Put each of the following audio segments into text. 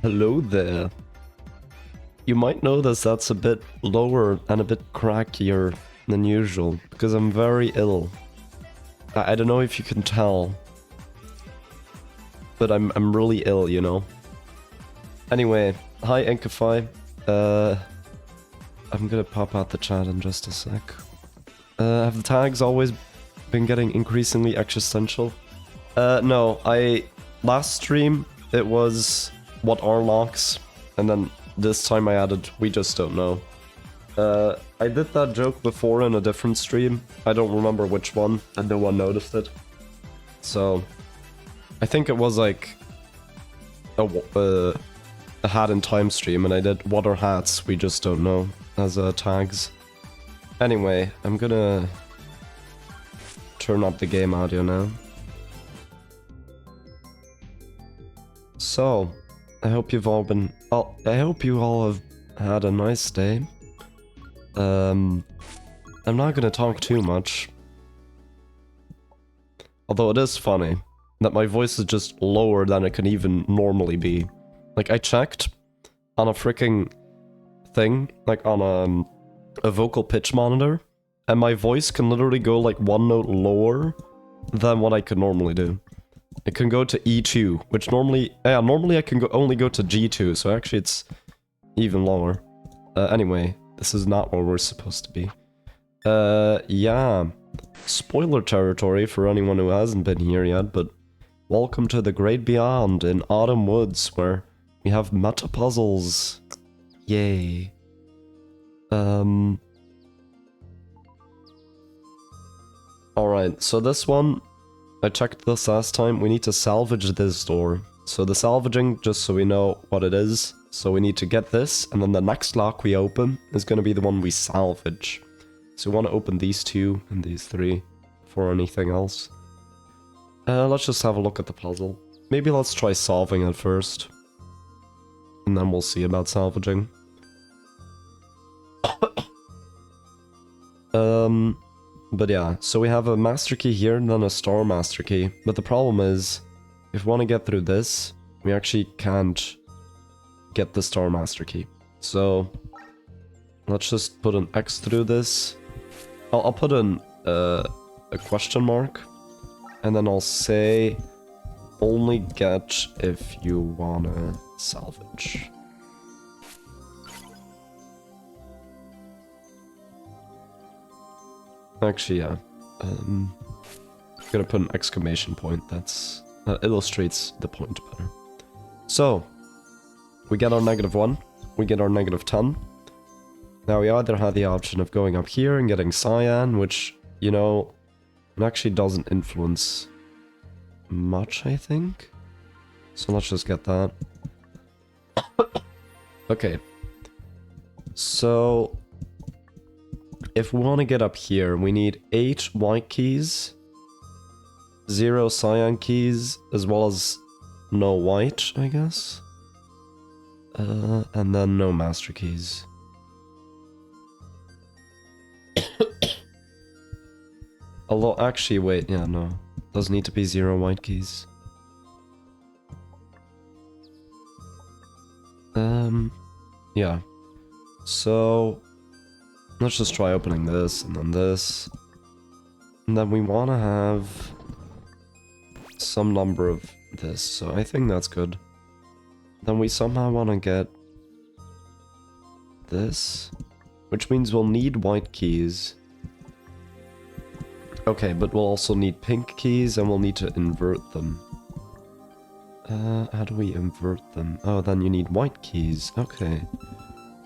Hello there. You might notice that's a bit lower and a bit crackier than usual, because I'm very ill. I don't know if you can tell, but I'm really ill, you know? Anyway, hi Inkify. I'm gonna pop out the chat in just a sec. Have the tags always been getting increasingly existential? No, last stream, it was what are locks, and then this time I added we just don't know. I did that joke before in a different stream. I don't remember which one, and no one noticed it. So, I think it was like a hat in time stream, and I did what are hats, we just don't know, as tags. Anyway, I'm gonna turn up the game audio now. So, I hope you've all been... I hope you all have had a nice day. I'm not gonna talk too much. Although it is funny that my voice is just lower than it can even normally be. Like, I checked on a freaking thing, like on a vocal pitch monitor, and my voice can literally go like one note lower than what I could normally do. It can go to E2, which normally I can only go to G2, so actually it's even lower. Anyway, this is not where we're supposed to be. Yeah. Spoiler territory for anyone who hasn't been here yet, but welcome to the Great Beyond in Autumn Woods, where we have meta puzzles. Yay. Alright, so this one, I checked this last time, we need to salvage this door. So the salvaging, just so we know what it is, so we need to get this, and then the next lock we open is going to be the one we salvage. So we want to open these two and these three before anything else. Let's just have a look at the puzzle. Maybe let's try solving it first. And then we'll see about salvaging. But yeah, so we have a master key here and then a star master key. But the problem is, if we want to get through this, we actually can't get the star master key. So let's just put an X through this. I'll put in a question mark, and then I'll say only get if you wanna salvage. Actually, yeah. I'm gonna put an exclamation point. That illustrates the point better. So, we get our -1, we get our -10. Now we either have the option of going up here and getting cyan, which, you know, it actually doesn't influence much, I think. So let's just get that. Okay. So, if we want to get up here, we need 8 white keys, 0 cyan keys, as well as no white, I guess. And then no master keys. Although, actually, wait, yeah, no. Does need to be 0 white keys. Yeah. So, let's just try opening this, and then this. And then we want to have some number of this, so I think that's good. Then we somehow want to get this, which means we'll need white keys. Okay, but we'll also need pink keys, and we'll need to invert them. How do we invert them? Oh, then you need white keys. Okay.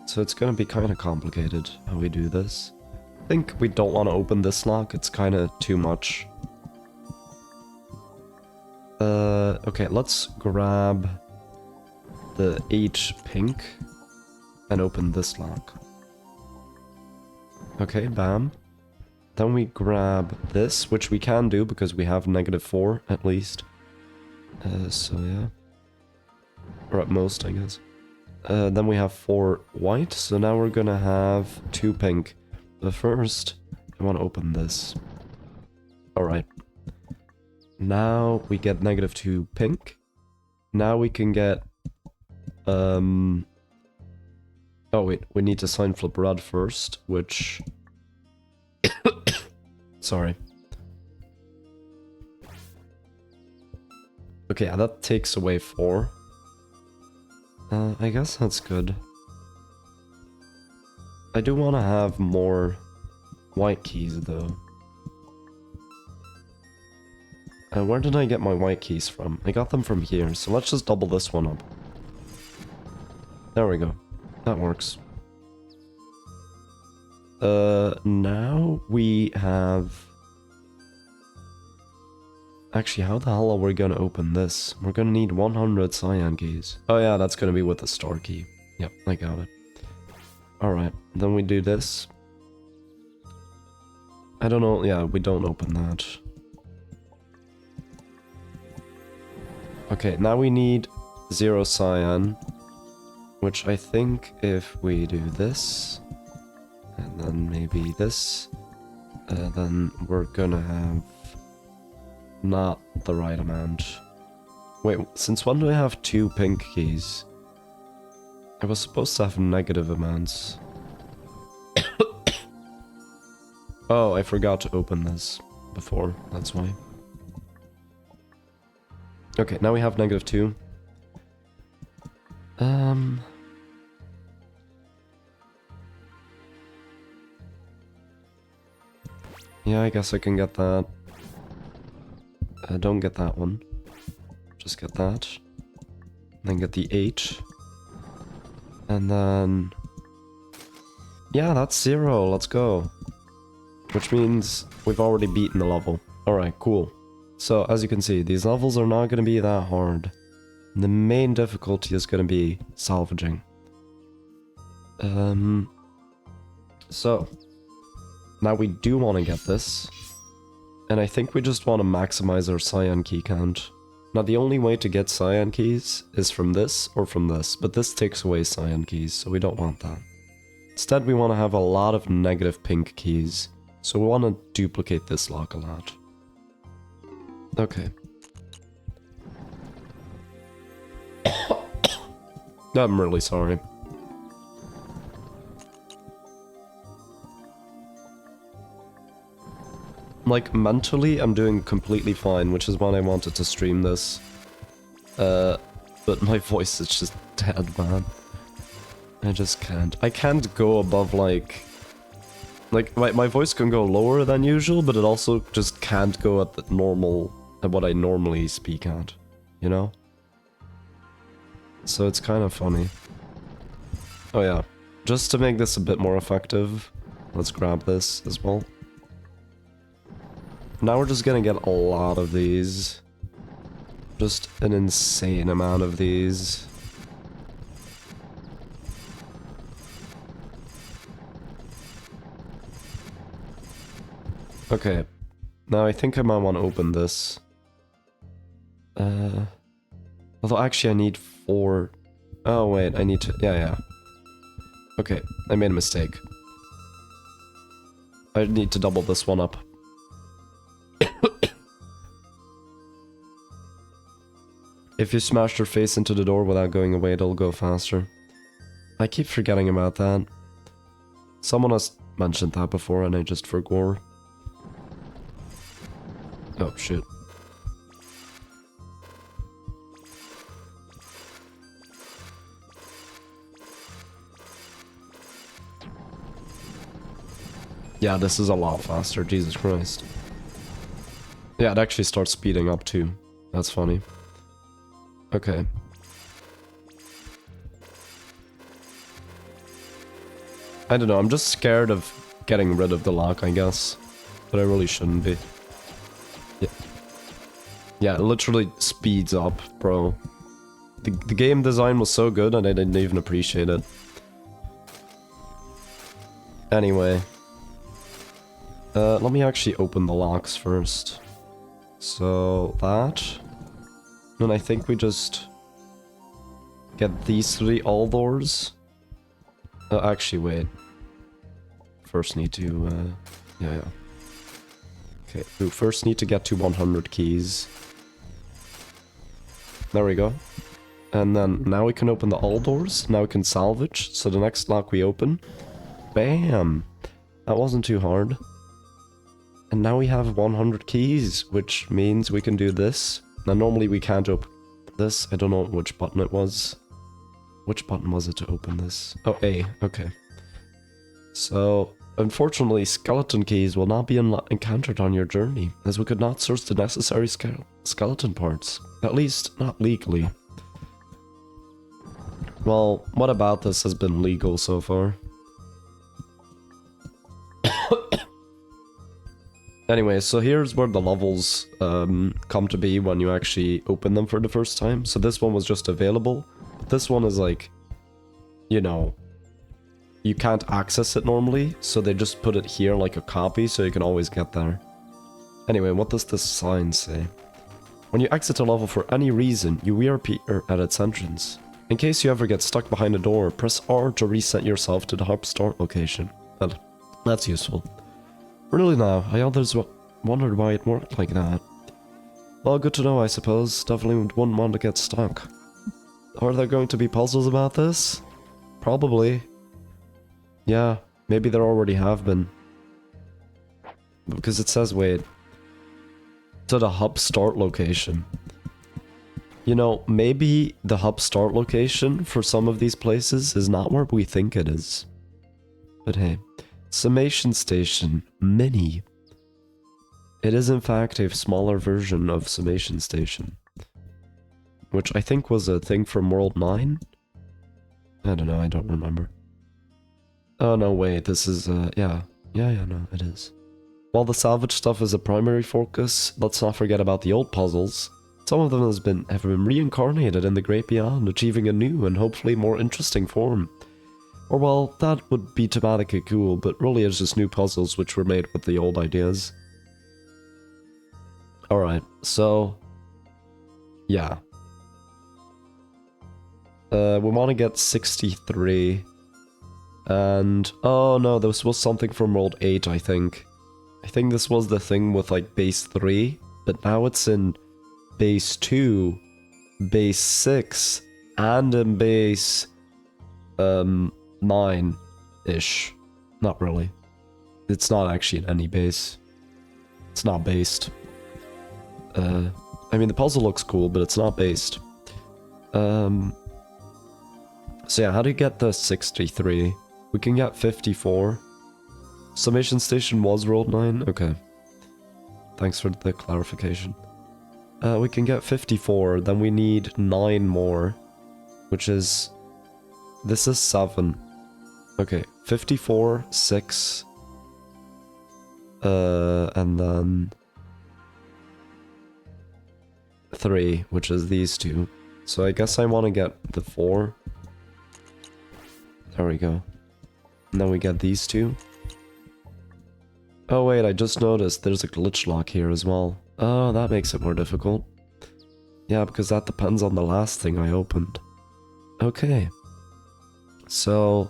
So it's gonna be kind of complicated how we do this. I think we don't want to open this lock, it's kind of too much. Okay, let's grab the 8 pink and open this lock. Okay, bam. Then we grab this, which we can do because we have -4 at least. So yeah. Or at most, I guess. Then we have 4 white, so now we're gonna have 2 pink. But first, I want to open this. Alright. Now we get -2 pink. Now we can get Oh wait, we need to sign flip red first, which... Sorry. Okay, yeah, that takes away 4. I guess that's good. I do want to have more white keys, though. Where did I get my white keys from? I got them from here, so let's just double this one up. There we go. That works. Now we have... Actually, how the hell are we gonna open this? We're gonna need 100 cyan keys. Oh yeah, that's gonna be with the star key. Yep, I got it. Alright, then we do this. I don't know, yeah, we don't open that. Okay, now we need 0 cyan. Which I think if we do this, and then maybe this, then we're gonna have not the right amount. Wait, since when do I have 2 pink keys? I was supposed to have negative amounts. Oh, I forgot to open this before, that's why. Okay, now we have -2. Yeah, I guess I can get that. Don't get that one. Just get that. Then get the 8. And then... Yeah, that's 0. Let's go. Which means we've already beaten the level. Alright, cool. So, as you can see, these levels are not going to be that hard. The main difficulty is going to be salvaging. So, now we do want to get this. And I think we just want to maximize our cyan key count. Now the only way to get cyan keys is from this or from this, but this takes away cyan keys, so we don't want that. Instead we want to have a lot of negative pink keys, so we want to duplicate this lock a lot. Okay. I'm really sorry. Like, mentally, I'm doing completely fine, which is why I wanted to stream this. But my voice is just dead, man. I just can't. I can't go above, like... my voice can go lower than usual, but it also just can't go at the normal... at what I normally speak at, you know? So it's kind of funny. Oh yeah. Just to make this a bit more effective, let's grab this as well. Now we're just gonna get a lot of these. Just an insane amount of these. Okay. Now I think I might want to open this. Although actually I need 4... Oh wait, I need to... Yeah. Okay, I made a mistake. I need to double this one up. If you smash your face into the door without going away, it'll go faster. I keep forgetting about that. Someone has mentioned that before and I just forgot. Oh shit. Yeah, this is a lot faster, Jesus Christ. Yeah, it actually starts speeding up too. That's funny. Okay. I don't know, I'm just scared of getting rid of the lock, I guess. But I really shouldn't be. Yeah, it literally speeds up, bro. The game design was so good and I didn't even appreciate it. Anyway. Let me actually open the locks first. So, that. And I think we just get these 3 all doors. Actually, wait. First need to, yeah. Okay, we first need to get to 100 keys. There we go. And then now we can open the all doors. Now we can salvage. So the next lock we open. Bam! That wasn't too hard. And now we have 100 keys, which means we can do this. Now normally we can't open this. I don't know which button it was. Which button was it to open this? Oh, A. Okay. So, unfortunately, skeleton keys will not be encountered on your journey, as we could not source the necessary skeleton parts. At least, not legally. Well, what about this has been legal so far? Anyway, so here's where the levels come to be when you actually open them for the first time. So this one was just available. But this one is like, you know, you can't access it normally. So they just put it here like a copy so you can always get there. Anyway, what does this sign say? When you exit a level for any reason, you reappear at its entrance. In case you ever get stuck behind a door, press R to reset yourself to the hub start location. Well, that's useful. Really now, I always wondered why it worked like that. Well, good to know, I suppose. Definitely wouldn't want to get stuck. Are there going to be puzzles about this? Probably. Yeah, maybe there already have been. Because it says, wait. To the hub start location. You know, maybe the hub start location for some of these places is not where we think it is. But hey. Summation Station Mini. It is in fact a smaller version of Summation Station. Which I think was a thing from World 9? I don't know, I don't remember. Oh no, wait, this is, yeah, no, it is. While the salvage stuff is a primary focus, let's not forget about the old puzzles. Some of them have been reincarnated in the great beyond, achieving a new and hopefully more interesting form. Or well, that would be thematically cool, but really it's just new puzzles which were made with the old ideas. Alright, so... yeah. We want to get 63. And... oh no, this was something from World 8, I think. I think this was the thing with like base 3, but now it's in base 2, base 6, and in base... 9-ish. Not really. It's not actually in any base. It's not based. I mean, the puzzle looks cool, but it's not based. So yeah, how do you get the 63? We can get 54. Summation Station was World 9? Okay. Thanks for the clarification. We can get 54, then we need 9 more. Which is... this is 7. Okay, 54, 6. And then... 3, which is these two. So I guess I want to get the 4. There we go. And then we get these two. Oh wait, I just noticed there's a glitch lock here as well. Oh, that makes it more difficult. Yeah, because that depends on the last thing I opened. Okay. So...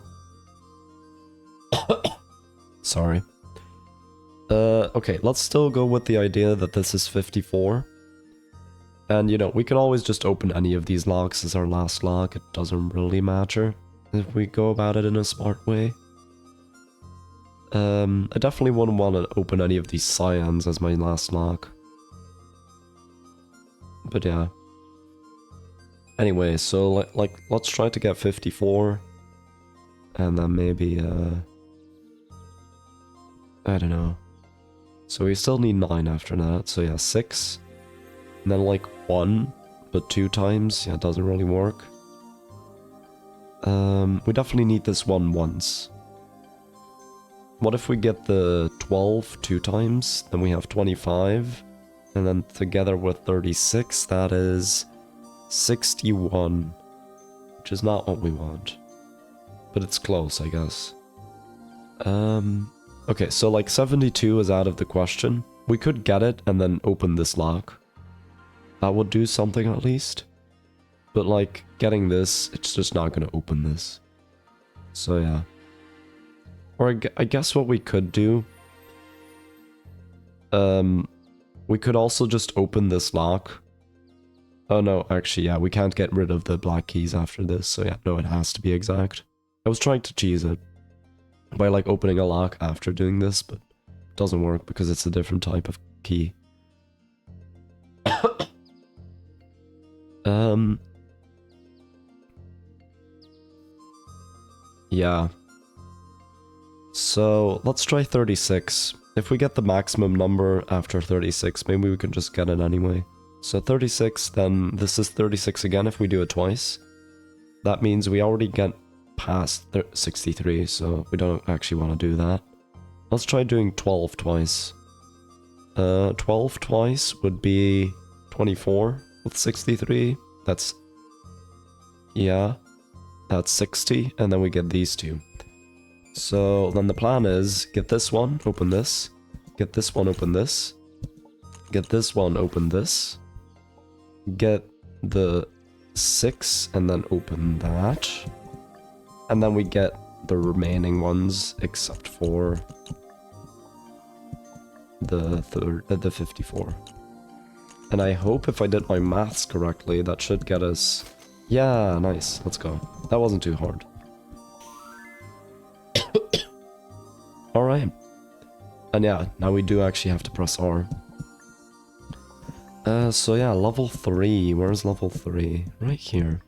sorry. Okay, let's still go with the idea that this is 54. And, you know, we can always just open any of these locks as our last lock. It doesn't really matter if we go about it in a smart way. I definitely wouldn't want to open any of these cyans as my last lock. But yeah. Anyway, so let's try to get 54. And then maybe, I don't know. So we still need 9 after that. So yeah, 6. And then like 1, but 2 times. Yeah, it doesn't really work. We definitely need this one once. What if we get the 12 2 times? Then we have 25. And then together with 36, that is 61. Which is not what we want. But it's close, I guess. Okay, so like 72 is out of the question. We could get it and then open this lock. That would do something at least. But like, getting this, it's just not gonna open this. So yeah. Or I guess what we could do... we could also just open this lock. Oh no, actually, yeah, we can't get rid of the black keys after this, so yeah, no, it has to be exact. I was trying to cheese it by like opening a lock after doing this, but it doesn't work because it's a different type of key. Yeah. So, let's try 36. If we get the maximum number after 36, maybe we can just get it anyway. So 36, then this is 36 again if we do it twice. That means we already get past 63, so we don't actually want to do that. Let's try doing 12 twice. 12 twice would be 24 with 63. That's... yeah. That's 60, and then we get these two. So then the plan is, get this one, open this. Get this one, open this. Get this one, open this. Get the 6, and then open that. And then we get the remaining ones, except for the 54. And I hope if I did my maths correctly, that should get us... yeah, nice, let's go. That wasn't too hard. Alright. And yeah, now we do actually have to press R. So yeah, level 3. Where's level 3? Right here.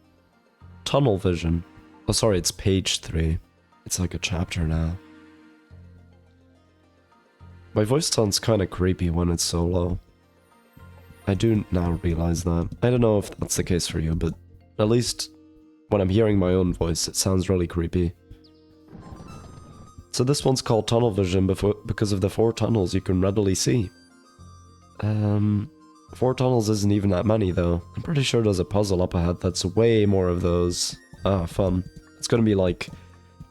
Tunnel vision. Oh, sorry, it's page 3. It's like a chapter now. My voice sounds kind of creepy when it's so low. I do now realize that. I don't know if that's the case for you, but at least when I'm hearing my own voice, it sounds really creepy. So this one's called tunnel vision because of the 4 tunnels you can readily see. 4 tunnels isn't even that many though. I'm pretty sure there's a puzzle up ahead that's way more of those. Ah, fun. It's gonna be like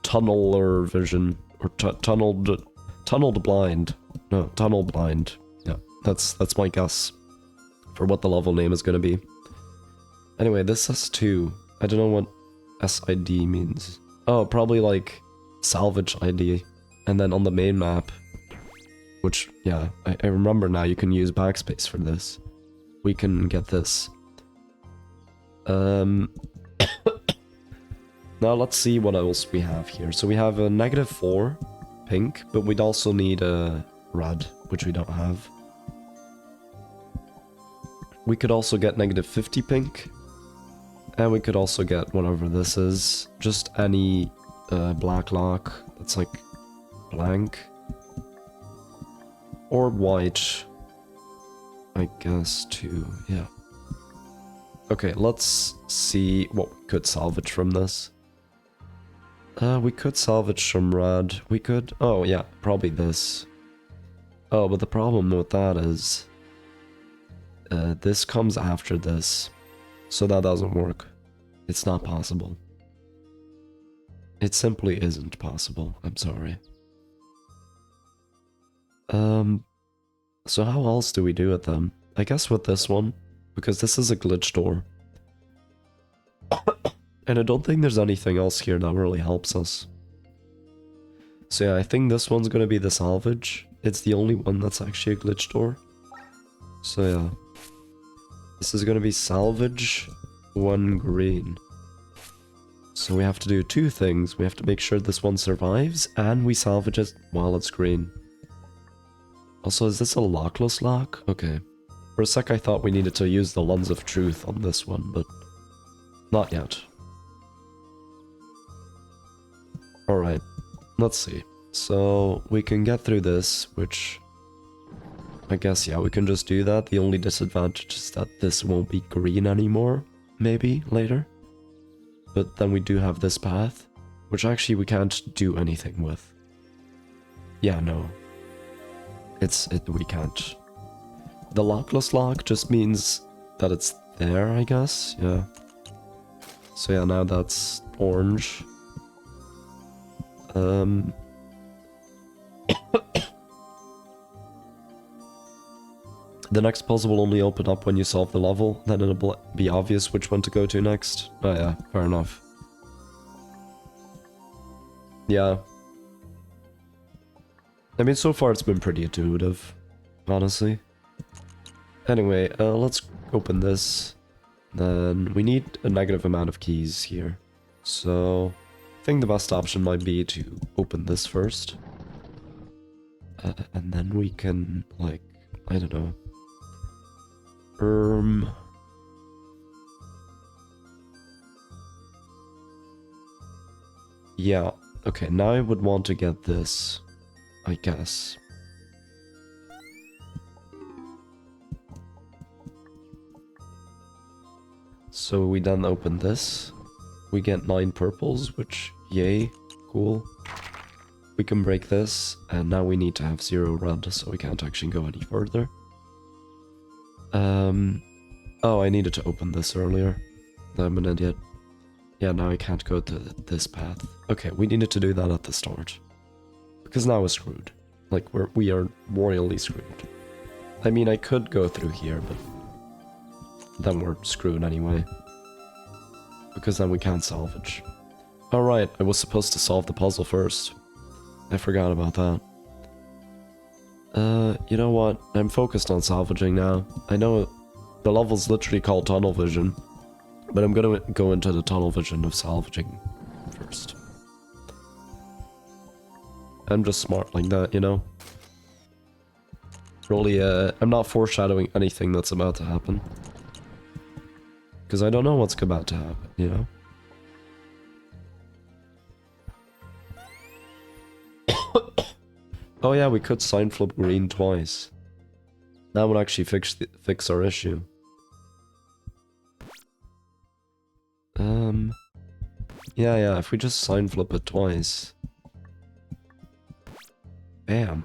tunneler vision or tunneled blind. No, tunnel blind. Yeah, that's my guess for what the level name is gonna be. Anyway, this S2. I don't know what SID means. Oh, probably like salvage ID. And then on the main map, which, yeah, I remember now, you can use backspace for this. We can get this. Now let's see what else we have here. So we have a -4 pink, but we'd also need a red, which we don't have. We could also get -50 pink. And we could also get whatever this is. Just any black lock that's like blank. Or white. I guess too, yeah. Okay, let's see what we could salvage from this. We could salvage some red. We could... oh yeah, probably this. Oh, but the problem with that is... this comes after this. So that doesn't work. It's not possible. It simply isn't possible. I'm sorry. So how else do we do it then? I guess with this one, because this is a glitch door. And I don't think there's anything else here that really helps us. So yeah, I think this one's gonna be the salvage. It's the only one that's actually a glitch door. So yeah. This is gonna be salvage 1 green. So we have to do 2 things. We have to make sure this one survives, and we salvage it while it's green. Also, is this a lockless lock? Okay. For a sec I thought we needed to use the lens of truth on this one, but not yet. Alright, let's see. So we can get through this, which... I guess, yeah, we can just do that. The only disadvantage is that this won't be green anymore, maybe, later. But then we do have this path, which actually we can't do anything with. Yeah, no. We can't. The lockless lock just means that it's there, I guess, yeah. So yeah, now that's orange. The next puzzle will only open up when you solve the level, then it'll be obvious which one to go to next. Oh yeah, fair enough. Yeah. I mean, so far it's been pretty intuitive, honestly. Anyway, let's open this. Then we need a negative amount of keys here. So I think the best option might be to open this first. And then we can, like, I don't know. Yeah, okay, now I would want to get this, I guess. So we then open this. We get 9 purples, which, yay, cool. We can break this, and now we need to have 0 red, so we can't actually go any further. Oh, I needed to open this earlier. I'm an idiot. Yeah, now I can't go to this path. Okay, we needed to do that at the start. Because now we're screwed. Like, we are royally screwed. I mean, I could go through here, but then we're screwed anyway. Because then we can't salvage. Alright, I was supposed to solve the puzzle first. I forgot about that. You know what? I'm focused on salvaging now. I know the level's literally called Tunnel Vision, but I'm gonna go into the Tunnel Vision of salvaging first. I'm just smart like that, you know? Really, I'm not foreshadowing anything that's about to happen. Because I don't know what's about to happen, you know? Oh yeah, we could sign flip green twice. That would actually fix our issue. Yeah, if we just sign flip it twice. Bam.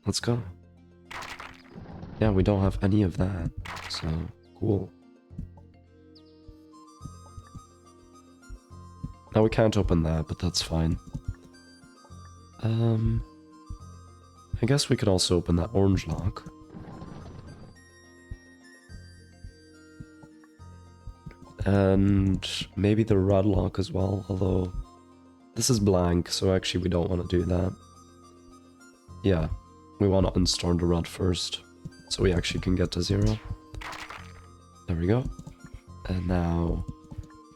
Let's go. Yeah, we don't have any of that, so cool. Now we can't open that, but that's fine. I guess we could also open that orange lock. And maybe the red lock as well, although this is blank, so actually we don't want to do that. Yeah, we want to unstore the red first, so we actually can get to 0. There we go. And now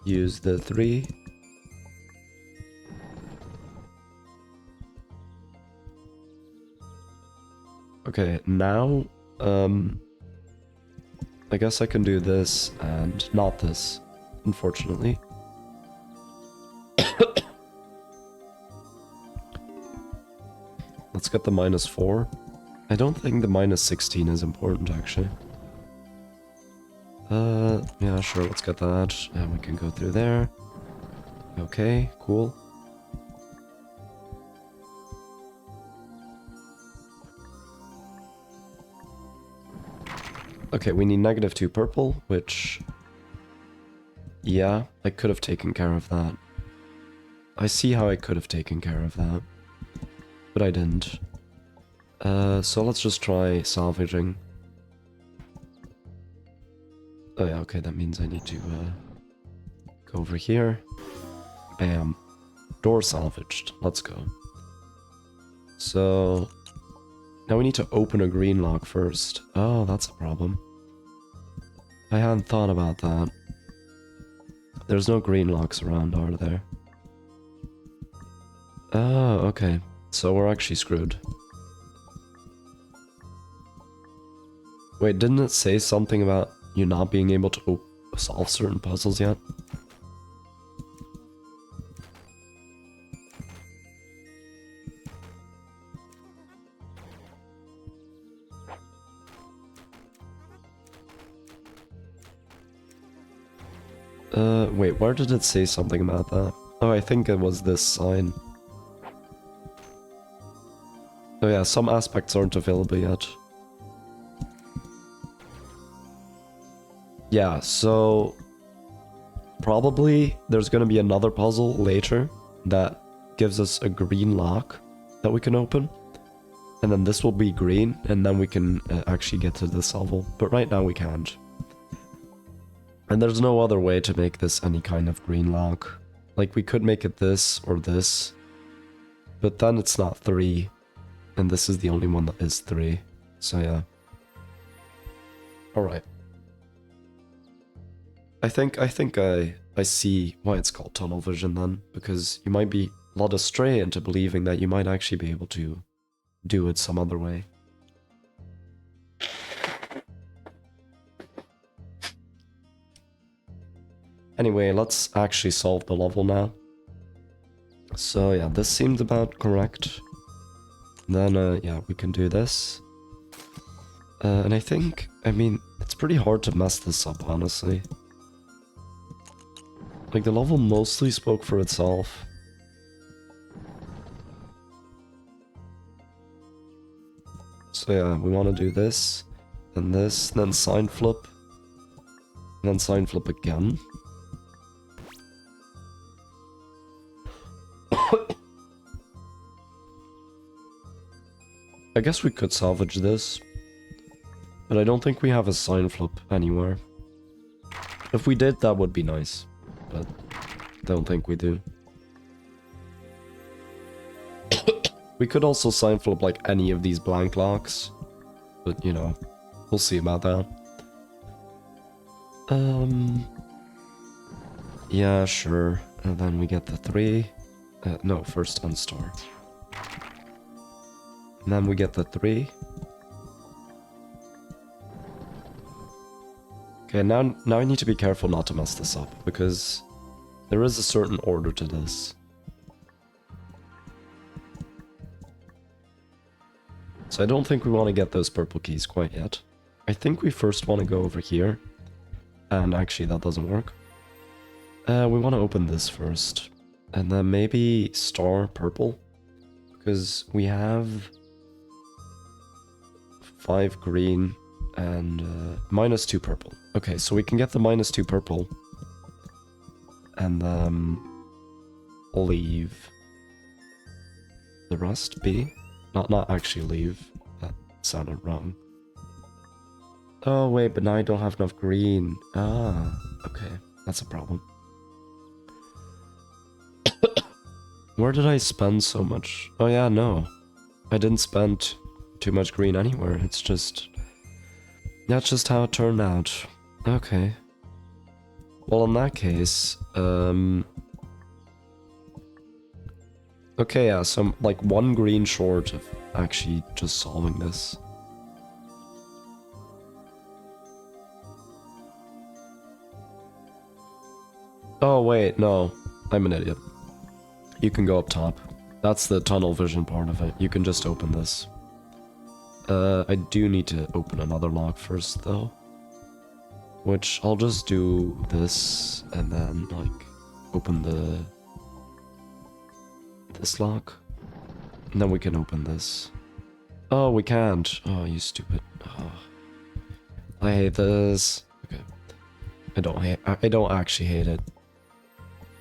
use the 3. Okay, now, I guess I can do this and not this, unfortunately. Let's get the -4. I don't think the -16 is important, actually. Yeah, sure, let's get that, and we can go through there. Okay, cool. Okay, we need -2 purple, which... Yeah, I could have taken care of that. I see how I could have taken care of that. But I didn't. So let's just try salvaging. Oh yeah, okay, that means I need to go over here. Bam. Door salvaged. Let's go. So... Now we need to open a green lock first. Oh, that's a problem. I hadn't thought about that. There's no green locks around, are there? Oh, okay. So we're actually screwed. Wait, didn't it say something about you not being able to solve certain puzzles yet? Wait, where did it say something about that? Oh, I think it was this sign. Oh yeah, some aspects aren't available yet. Yeah, so... Probably there's gonna be another puzzle later that gives us a green lock that we can open. And then this will be green, and then we can actually get to this level. But right now we can't. And there's no other way to make this any kind of green lock. Like, we could make it this or this. But then it's not 3. And this is the only one that is 3. So yeah. Alright. I think I see why it's called tunnel vision then, because you might be led astray into believing that you might actually be able to do it some other way. Anyway, let's actually solve the level now. So yeah, this seemed about correct. Then yeah, we can do this. And I mean, it's pretty hard to mess this up, honestly. Like, the level mostly spoke for itself. So yeah, we want to do this, and this, then sign flip, and then sign flip again. I guess we could salvage this, but I don't think we have a sign flip anywhere. If we did, that would be nice, but don't think we do. We could also sign flip like any of these blank locks, but you know, we'll see about that. Yeah, sure. And then we get the 3. No, first unstar. And then we get the 3. Okay, now I need to be careful not to mess this up, because there is a certain order to this. So I don't think we want to get those purple keys quite yet. I think we first want to go over here. And actually, that doesn't work. We want to open this first. And then maybe star purple. Because we have 5 green and -2 purple. Okay, so we can get the -2 purple. And then leave the rest be. Not actually leave. That sounded wrong. Oh wait, but now I don't have enough green. Ah, okay. That's a problem. Where did I spend so much? Oh yeah, no. I didn't spend too much green anywhere. It's just... That's just how it turned out. Okay. Well, in that case, okay, yeah, so I'm like 1 green short of actually just solving this. Oh wait, no. I'm an idiot. You can go up top. That's the tunnel vision part of it. You can just open this. I do need to open another lock first, though. Which, I'll just do this, and then, like, open this lock. And then we can open this. Oh, we can't. Oh, you stupid. Oh. I hate this. Okay. I don't actually hate it.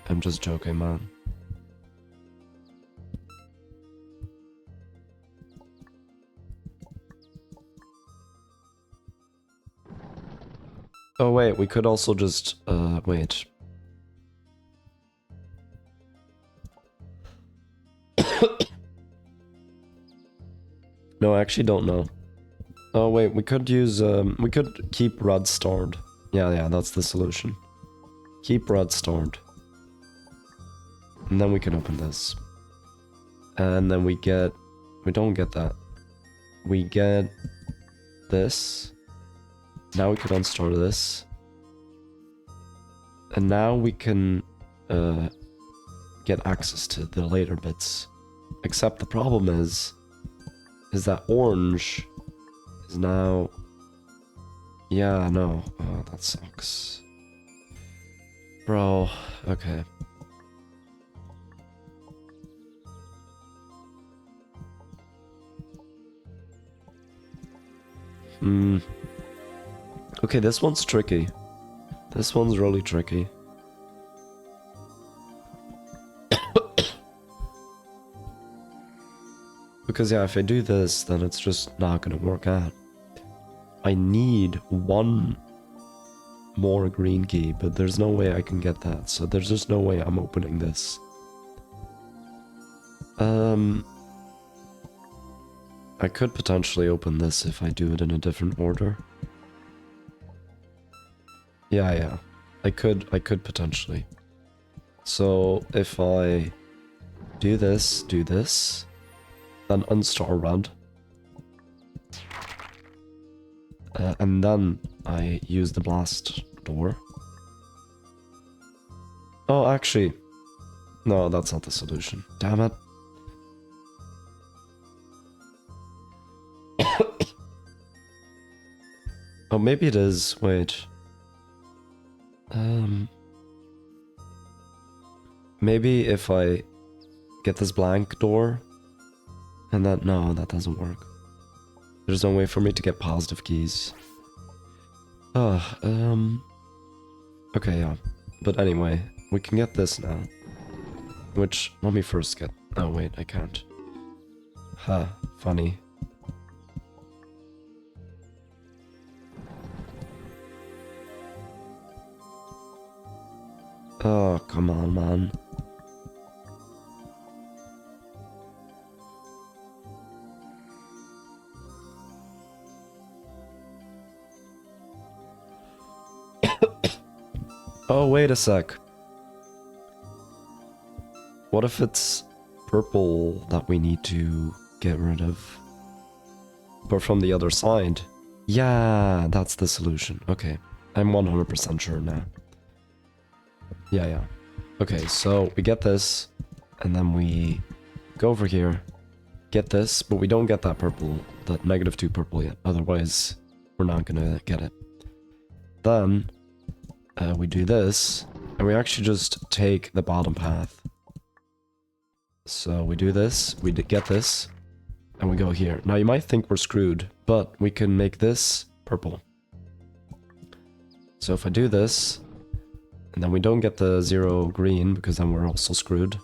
I'm just joking, man. Oh wait, we could also just, wait. No, I actually don't know. Oh wait, we could use, we could keep red starred. Yeah, that's the solution. Keep red starred. And then we can open this. And then we don't get that. We get this. Now we can unstar this. And now we can get access to the later bits. Except the problem is that orange is now... Yeah, no. Oh, that sucks. Bro, okay. Okay, this one's tricky. This one's really tricky. Because yeah, if I do this, then it's just not gonna work out. I need 1 more green key, but there's no way I can get that, so there's just no way I'm opening this. I could potentially open this if I do it in a different order. Yeah. I could potentially. So if I do this, then unstar red. And then I use the blast door. Oh, actually, no, that's not the solution. Damn it. Oh, maybe it is. Wait. Maybe if I get this blank door, and then, no, that doesn't work. There's no way for me to get positive keys. Okay, yeah. But anyway, we can get this now. Which, let me first get... Oh, wait, I can't. Huh, funny. Oh, come on, man. Oh, wait a sec. What if it's purple that we need to get rid of? But from the other side? Yeah, that's the solution. Okay, I'm 100% sure now. Yeah. Okay, so we get this, and then we go over here, get this, but we don't get that purple, that -2 purple yet. Otherwise, we're not gonna get it. Then, we do this, and we actually just take the bottom path. So we do this, we get this, and we go here. Now you might think we're screwed, but we can make this purple. So if I do this, and then we don't get the 0 green, because then we're also screwed.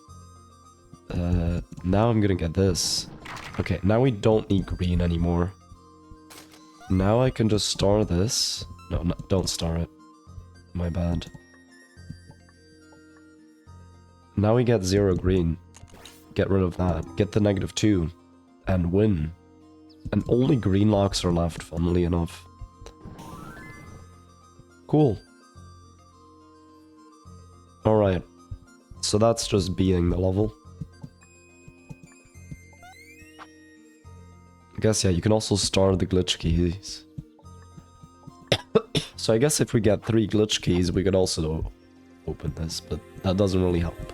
Now I'm gonna get this. Okay, now we don't need green anymore. Now I can just star this. No, don't star it. My bad. Now we get 0 green. Get rid of that. Get the -2. And win. And only green locks are left, funnily enough. Cool. Alright. So that's just beating the level. I guess, yeah, you can also star the glitch keys. So I guess if we get 3 glitch keys, we could also open this, but that doesn't really help.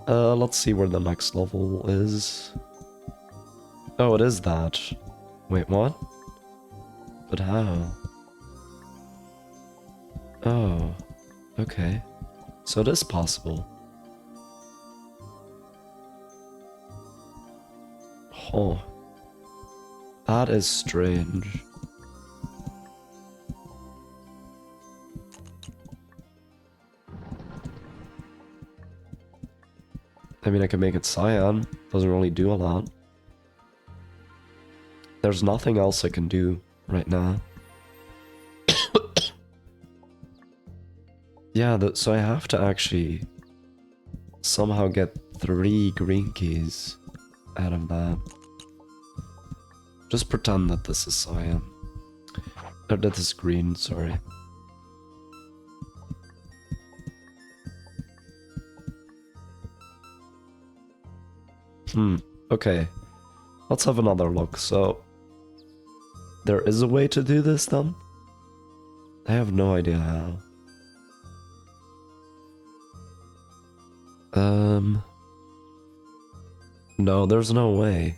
Let's see where the next level is. Oh, it is that. Wait, what? But how? Oh, okay. So it is possible. Oh. That is strange. I mean, I can make it cyan. Doesn't really do a lot. There's nothing else I can do right now. Yeah, so I have to actually somehow get 3 green keys out of that. Just pretend that this is cyan. Or that this is green, sorry. Okay. Let's have another look. So, there is a way to do this then? I have no idea how. No, there's no way.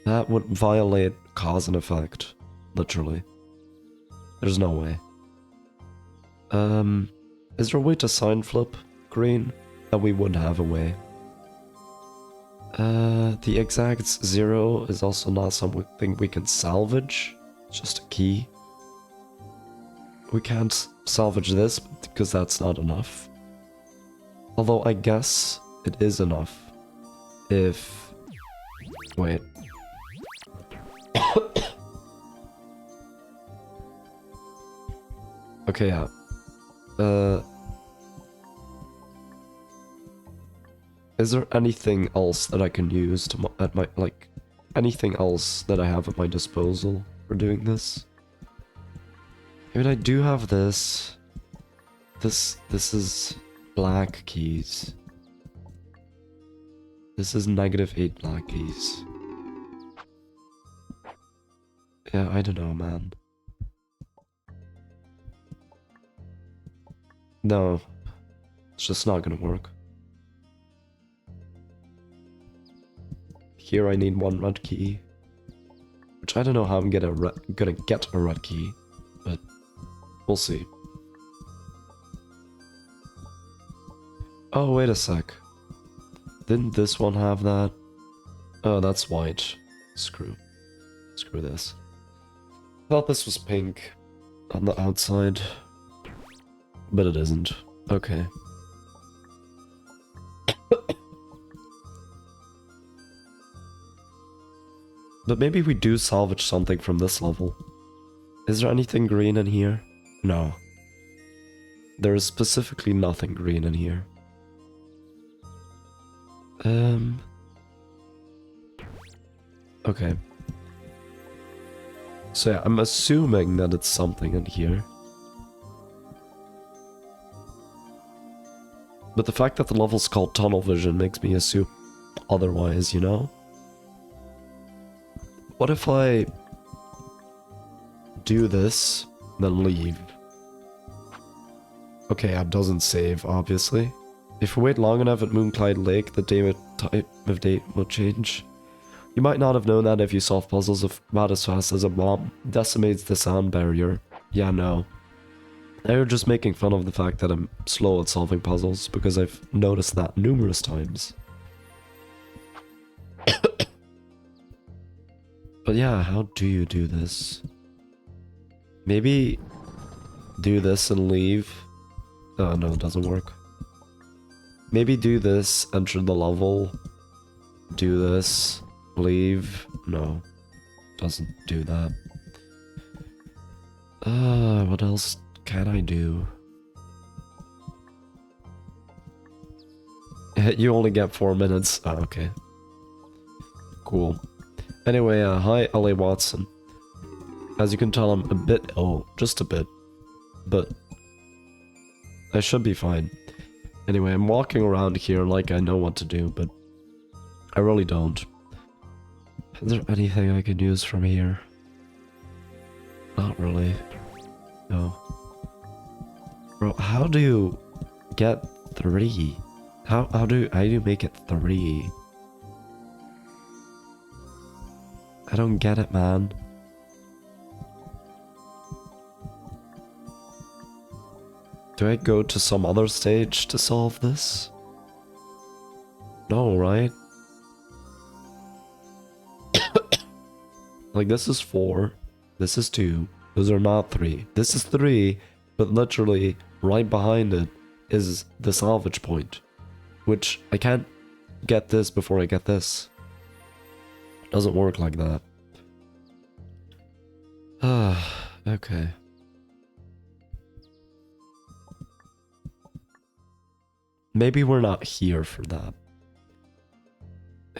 That would violate cause and effect. Literally. There's no way. Is there a way to sign flip green? That we would have a way. The exact 0 is also not something we can salvage. It's just a key. We can't salvage this because that's not enough. Although I guess it is enough. If... Wait. Okay, yeah. Is there anything else that I can use to like, anything else that I have at my disposal for doing this? I mean, I do have this. this is black keys. This is -8 black keys. Yeah, I don't know, man. No, it's just not gonna work. Here I need 1 red key, which I don't know how I'm gonna get a red key, but we'll see. Oh, wait a sec. Didn't this one have that? Oh, that's white. Screw this. I thought this was pink on the outside, but it isn't. Okay. But maybe we do salvage something from this level. Is there anything green in here? No. There is specifically nothing green in here. Okay. So yeah, I'm assuming that it's something in here. But the fact that the level's called Tunnel Vision makes me assume otherwise, you know? What if I do this, then leave? Okay, that doesn't save, obviously. If we wait long enough at Moonclide Lake, the type of date will change. You might not have known that if you solve puzzles about as fast as a bomb decimates the sound barrier. Yeah, no. They were just making fun of the fact that I'm slow at solving puzzles, because I've noticed that numerous times. But yeah, how do you do this? Maybe do this and leave. Oh no, it doesn't work. Maybe do this, enter the level, do this, leave. No, doesn't do that. What else can I do? You only get 4 minutes. Oh, okay. Cool. Anyway, hi LA Watson. As you can tell, I'm a bit ill, just a bit, but I should be fine. Anyway, I'm walking around here like I know what to do, but I really don't. Is there anything I can use from here? Not really. No. Bro, how do you get 3? How do you make it 3? I don't get it, man. Do I go to some other stage to solve this? No, right? Like, this is 4. This is 2. Those are not 3. This is 3, but literally right behind it is the salvage point. Which, I can't get this before I get this. It doesn't work like that. Okay. Maybe we're not here for that.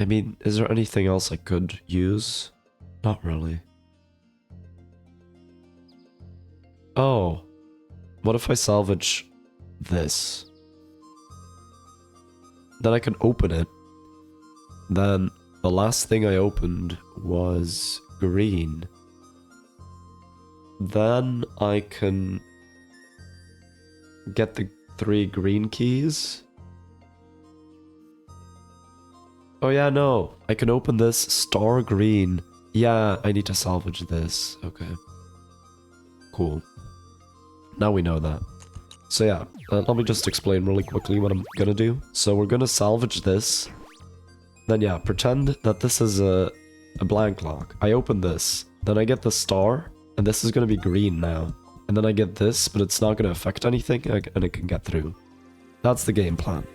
I mean, is there anything else I could use? Not really. Oh. What if I salvage this? Then I can open it. Then the last thing I opened was green. Then I can get the 3 green keys. Oh yeah, no. I can open this star green. Yeah, I need to salvage this. Okay. Cool. Now we know that. So yeah, let me just explain really quickly what I'm gonna do. So we're gonna salvage this. Then yeah, pretend that this is a blank lock. I open this. Then I get the star. And this is gonna be green now. And then I get this, but it's not gonna affect anything, and it can get through. That's the game plan.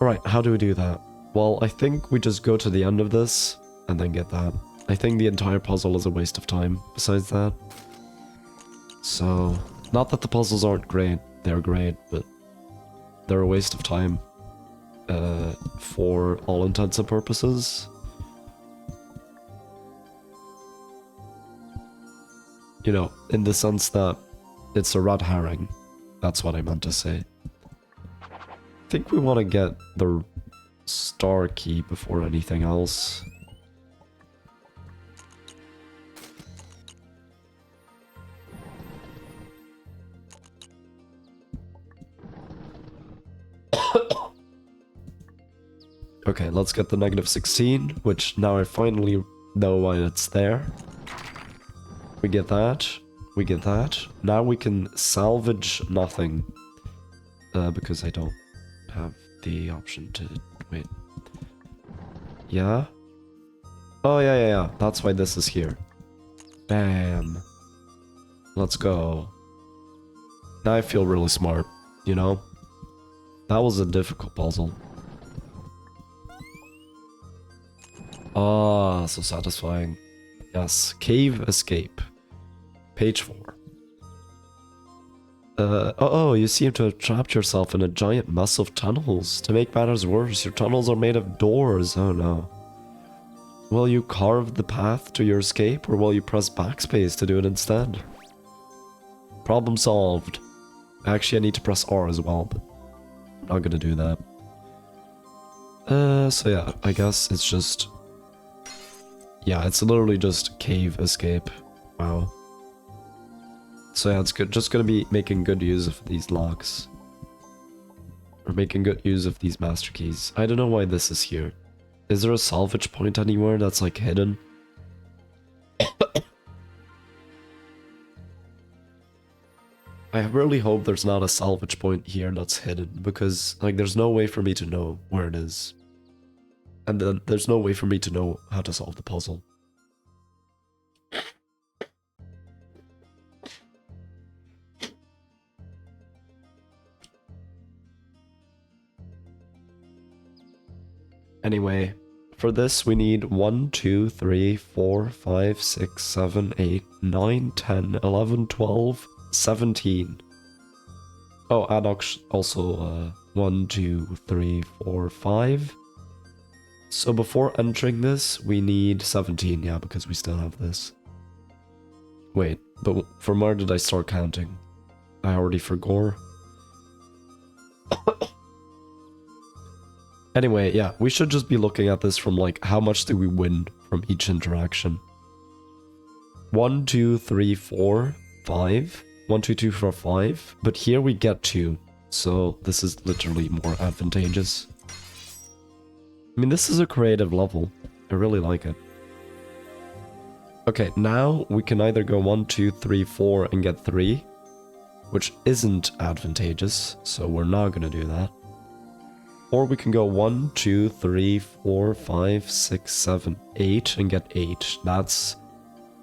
Alright, how do we do that? Well, I think we just go to the end of this, and then get that. I think the entire puzzle is a waste of time, besides that. So, not that the puzzles aren't great, they're great, but they're a waste of time. For all intents and purposes. You know, in the sense that it's a red herring. That's what I meant to say. I think we want to get the star key before anything else. Okay, let's get the -16, which now I finally know why it's there. We get that. We get that. Now we can salvage nothing. Because I don't have the option to... Wait. Yeah? Oh, yeah. That's why this is here. Bam. Let's go. Now I feel really smart, you know? That was a difficult puzzle. Ah, so satisfying. Yes, cave escape. Page 4. Oh, you seem to have trapped yourself in a giant mess of tunnels. To make matters worse, your tunnels are made of doors. Oh no. Will you carve the path to your escape, or will you press backspace to do it instead? Problem solved. Actually, I need to press R as well, but I'm not gonna do that. So yeah, I guess it's just... Yeah, it's literally just cave escape. Wow. So yeah, it's good. Just gonna be making good use of these locks. Or making good use of these master keys. I don't know why this is here. Is there a salvage point anywhere that's like hidden? I really hope there's not a salvage point here that's hidden, because like there's no way for me to know where it is. And then there's no way for me to know how to solve the puzzle. Anyway, for this we need 1, 2, 3, 4, 5, 6, 7, 8, 9, 10, 11, 12, 17. Oh, and also 1, 2, 3, 4, 5. So before entering this, we need 17, yeah, because we still have this. Wait, but from where did I start counting? I already forgot. Anyway, yeah, we should just be looking at this from like, how much do we win from each interaction? 1, 2, 3, 4, 5. 1, 2, 2, 4, 5. But here we get 2, so this is literally more advantageous. I mean, this is a creative level. I really like it. Okay, now we can either go 1, 2, 3, 4 and get 3, which isn't advantageous, so we're not gonna do that. Or we can go 1, 2, 3, 4, 5, 6, 7, 8 and get 8. That's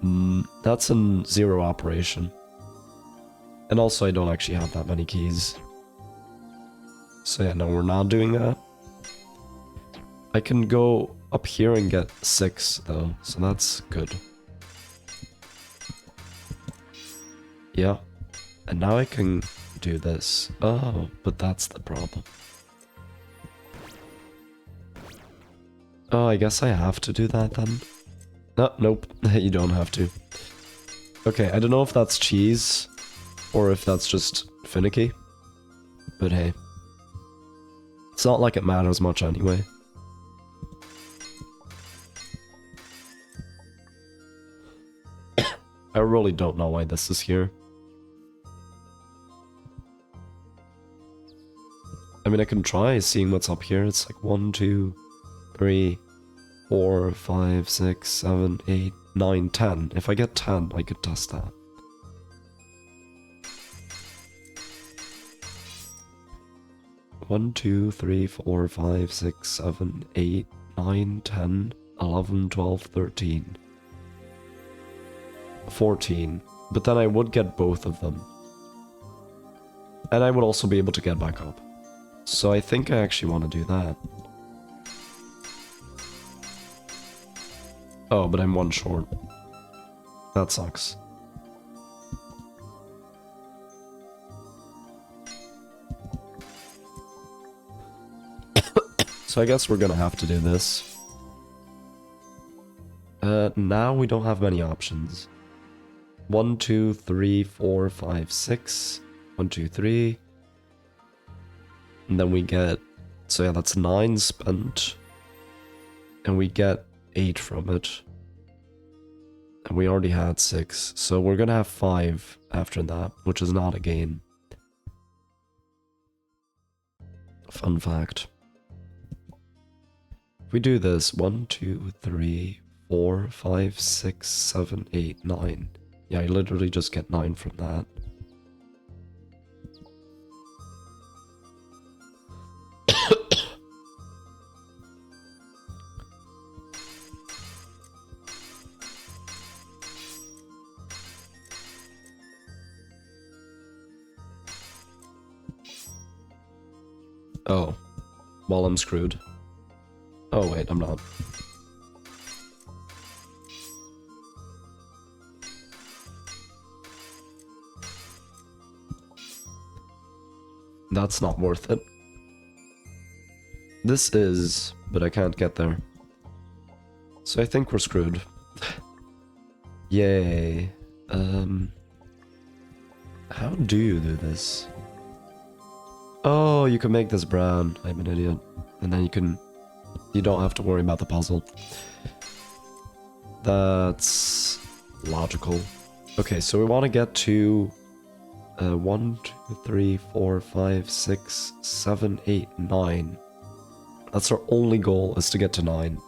a 0 operation. And also I don't actually have that many keys. So yeah, no, we're not doing that. I can go up here and get 6 though, so that's good. Yeah. And now I can do this. Oh, but that's the problem. Oh, I guess I have to do that then. No, nope, you don't have to. Okay, I don't know if that's cheese, or if that's just finicky. But hey. It's not like it matters much anyway. I really don't know why this is here. I mean, I can try seeing what's up here. It's like 1, 2, 3, 4, 5, 6, 7, 8, 9, 10. If I get 10, I could test that. One, 2, 3, 4, 5, 6, 7, 8, 9, 10, 11, 12, 13. 14. But then I would get both of them. And I would also be able to get back up. So I think I actually want to do that. Oh, but I'm 1 short. That sucks. So I guess we're gonna have to do this. Now we don't have many options. 1, 2, 3, 4, 5, 6. 1, 2, 3. And then we get, so yeah, that's 9 spent. And we get 8 from it. And we already had 6. So we're gonna have 5 after that, which is not a gain. Fun fact. If we do this, 1, 2, 3, 4, 5, 6, 7, 8, 9. Yeah, you literally just get 9 from that. Oh, well, I'm screwed. Oh, wait, I'm not. That's not worth it. This is, but I can't get there. So I think we're screwed. Yay. How do you do this? Oh, you can make this brown. I'm an idiot. And then you don't have to worry about the puzzle. That's logical. Okay, so we want to get to 1, 2, 3, 4, 5, 6, 7, 8, 9. That's our only goal, is to get to 9.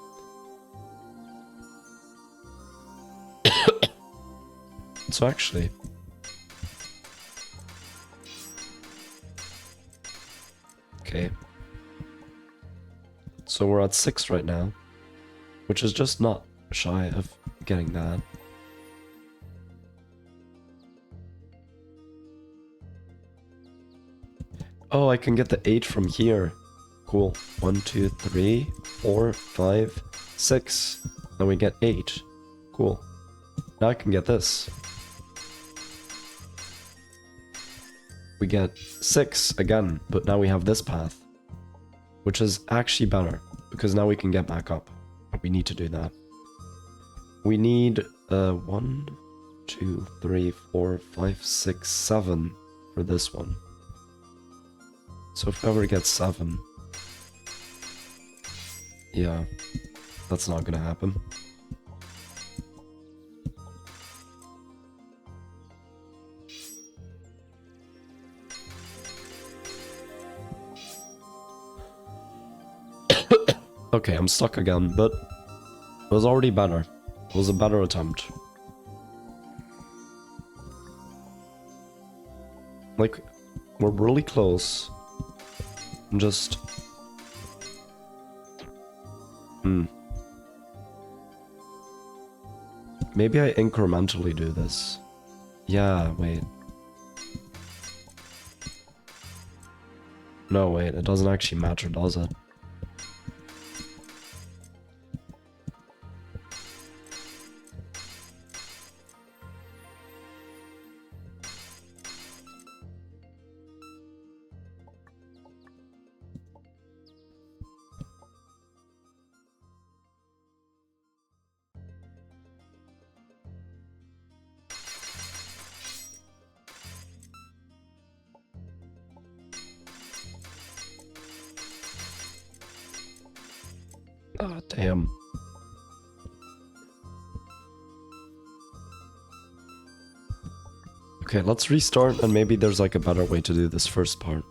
So actually, okay. So we're at 6 right now, which is just not shy of getting that. Oh, I can get the 8 from here. Cool. 1, 2, 3, 4, 5, 6. Then we get 8. Cool. Now I can get this. We get 6 again, but now we have this path, which is actually better, because now we can get back up. But we need to do that. We need 1, 2, 3, 4, 5, 6, 7 for this one. So if whoever gets 7... yeah, that's not gonna happen. Okay, I'm stuck again, but it was already better. It was a better attempt. Like, we're really close. Just... Maybe I incrementally do this. Yeah, wait. No, wait, it doesn't actually matter, does it? Ah, damn. Okay, let's restart, and maybe there's like a better way to do this first part.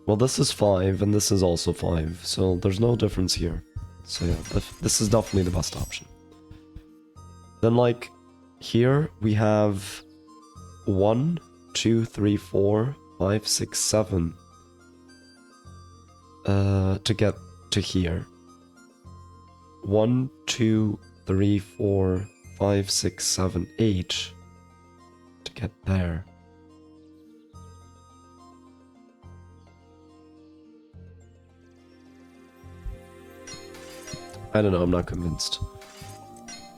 Well, this is 5, and this is also 5, so there's no difference here. So yeah, this is definitely the best option. Then like, here we have 1, 2, 3, 4, 5, 6, 7 to get to here. 1, 2, 3, 4, 5, 6, 7, 8 to get there. I don't know, I'm not convinced.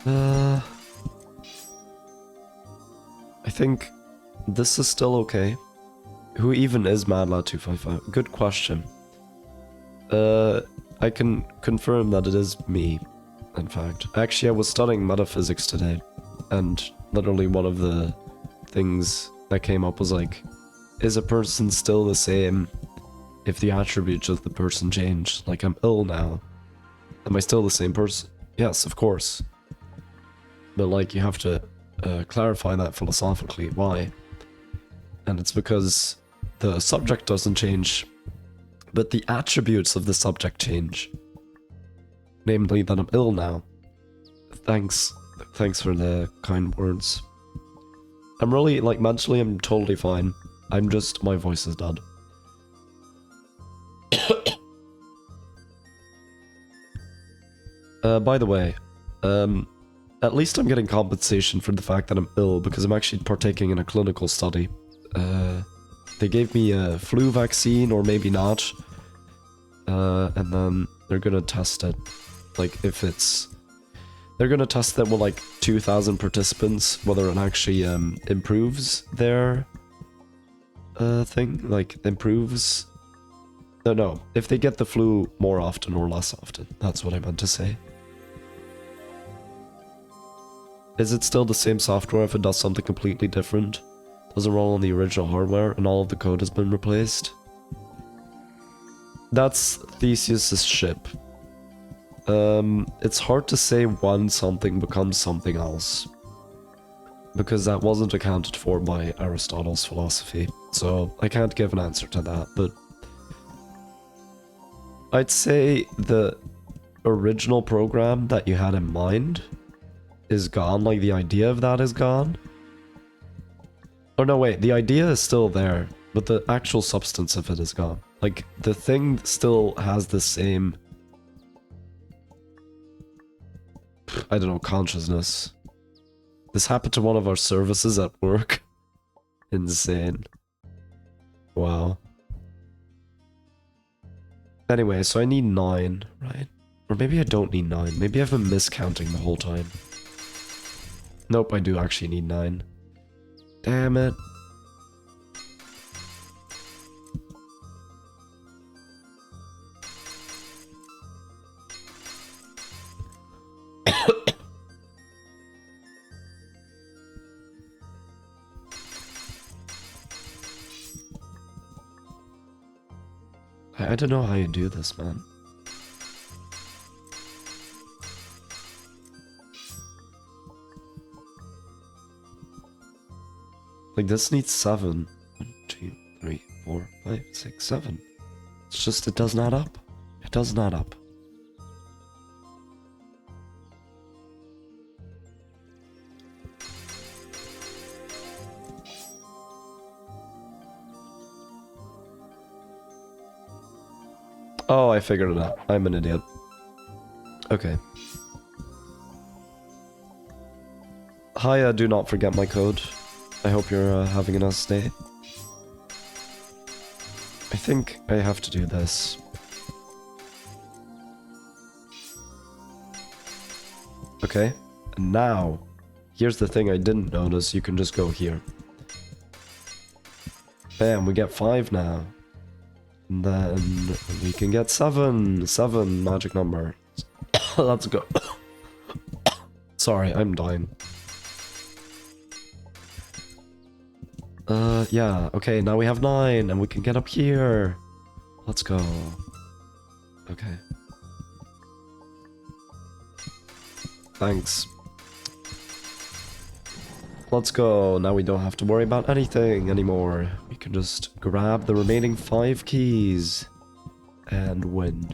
I think this is still okay. Who even is MadLad255? Good question. I can confirm that it is me, in fact. Actually, I was studying metaphysics today, and literally one of the things that came up was like, is a person still the same if the attributes of the person change? Like, I'm ill now. Am I still the same person? Yes, of course. But, like, you have to clarify that philosophically. Why? And it's because the subject doesn't change, but the attributes of the subject change. Namely, that I'm ill now. Thanks for the kind words. I'm really, like, mentally, I'm totally fine. I'm just, my voice is dead. By the way, at least I'm getting compensation for the fact that I'm ill, because I'm actually partaking in a clinical study. They gave me a flu vaccine, or maybe not. And then they're gonna test it. Like, if it's... They're gonna test it with, like, 2,000 participants, whether it actually, improves their... thing. Like, improves... No, if they get the flu more often or less often. That's what I meant to say. Is it still the same software if it does something completely different? Does it run on the original hardware and all of the code has been replaced? That's Theseus's ship. It's hard to say when something becomes something else, because that wasn't accounted for by Aristotle's philosophy, so I can't give an answer to that, but I'd say the original program that you had in mind is gone, like the idea of that is gone. Oh no, wait, the idea is still there, but the actual substance of it is gone. Like, the thing still has the same... I don't know, consciousness. This happened to one of our services at work. Insane. Wow. Anyway, so I need 9, right? Or maybe I don't need 9. Maybe I've been miscounting the whole time. Nope, I do actually need 9. Damn it. I don't know how you do this, man. Like, this needs 7. 1, 2, 3, 4, 5, 6, 7. It's just, it does not up. It does not up. Oh, I figured it out. I'm an idiot. Okay. Hi, do not forget my code. I hope you're having a nice day. I think I have to do this. Okay, and now, here's the thing I didn't notice, you can just go here. Bam, we get 5 now. And then we can get 7. 7, magic number. Let's go. Sorry, I'm dying. Yeah, okay, now we have 9, and we can get up here. Let's go. Okay. Thanks. Let's go. Now we don't have to worry about anything anymore. We can just grab the remaining 5 keys and win.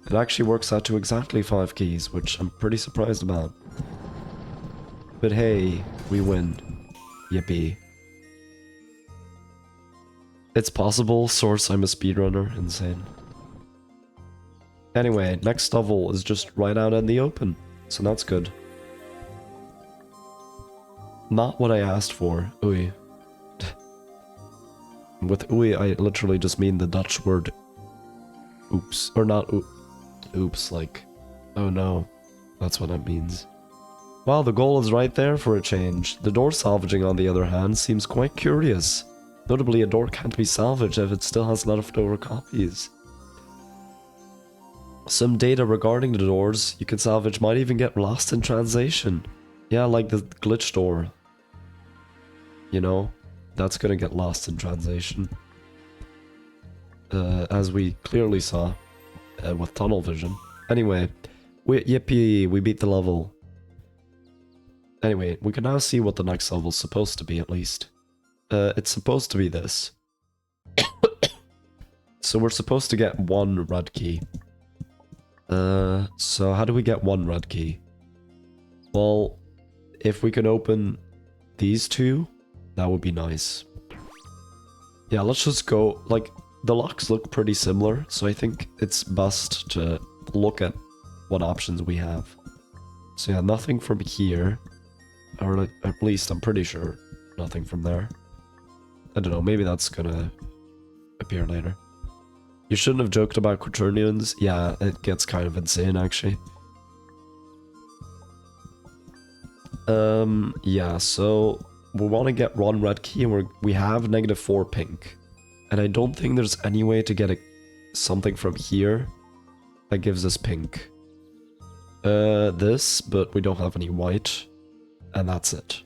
It actually works out to exactly 5 keys, which I'm pretty surprised about. But hey, we win. Yippee. It's possible. Source, I'm a speedrunner. Insane. Anyway, next level is just right out in the open, so that's good. Not what I asked for. Oei. With oei, I literally just mean the Dutch word oops. Or not oops, like, oh no. That's what it means. Wow, the goal is right there for a change. The door salvaging, on the other hand, seems quite curious. Notably, a door can't be salvaged if it still has leftover copies. Some data regarding the doors you can salvage might even get lost in translation. Yeah, like the glitch door. You know, that's gonna get lost in translation. As we clearly saw with tunnel vision. Anyway, yippee, we beat the level. Anyway, we can now see what the next level's supposed to be, at least. It's supposed to be this. So we're supposed to get one red key. So how do we get one red key? Well, if we can open these two, that would be nice. Yeah, let's just go, like, the locks look pretty similar, so I think it's best to look at what options we have. So yeah, nothing from here, or at least I'm pretty sure nothing from there. I don't know, maybe that's gonna appear later. You shouldn't have joked about quaternions. Yeah, it gets kind of insane, actually. Yeah, so we want to get one red key, and we have -4 pink. And I don't think there's any way to get something from here that gives us pink. This, but we don't have any white. And that's it.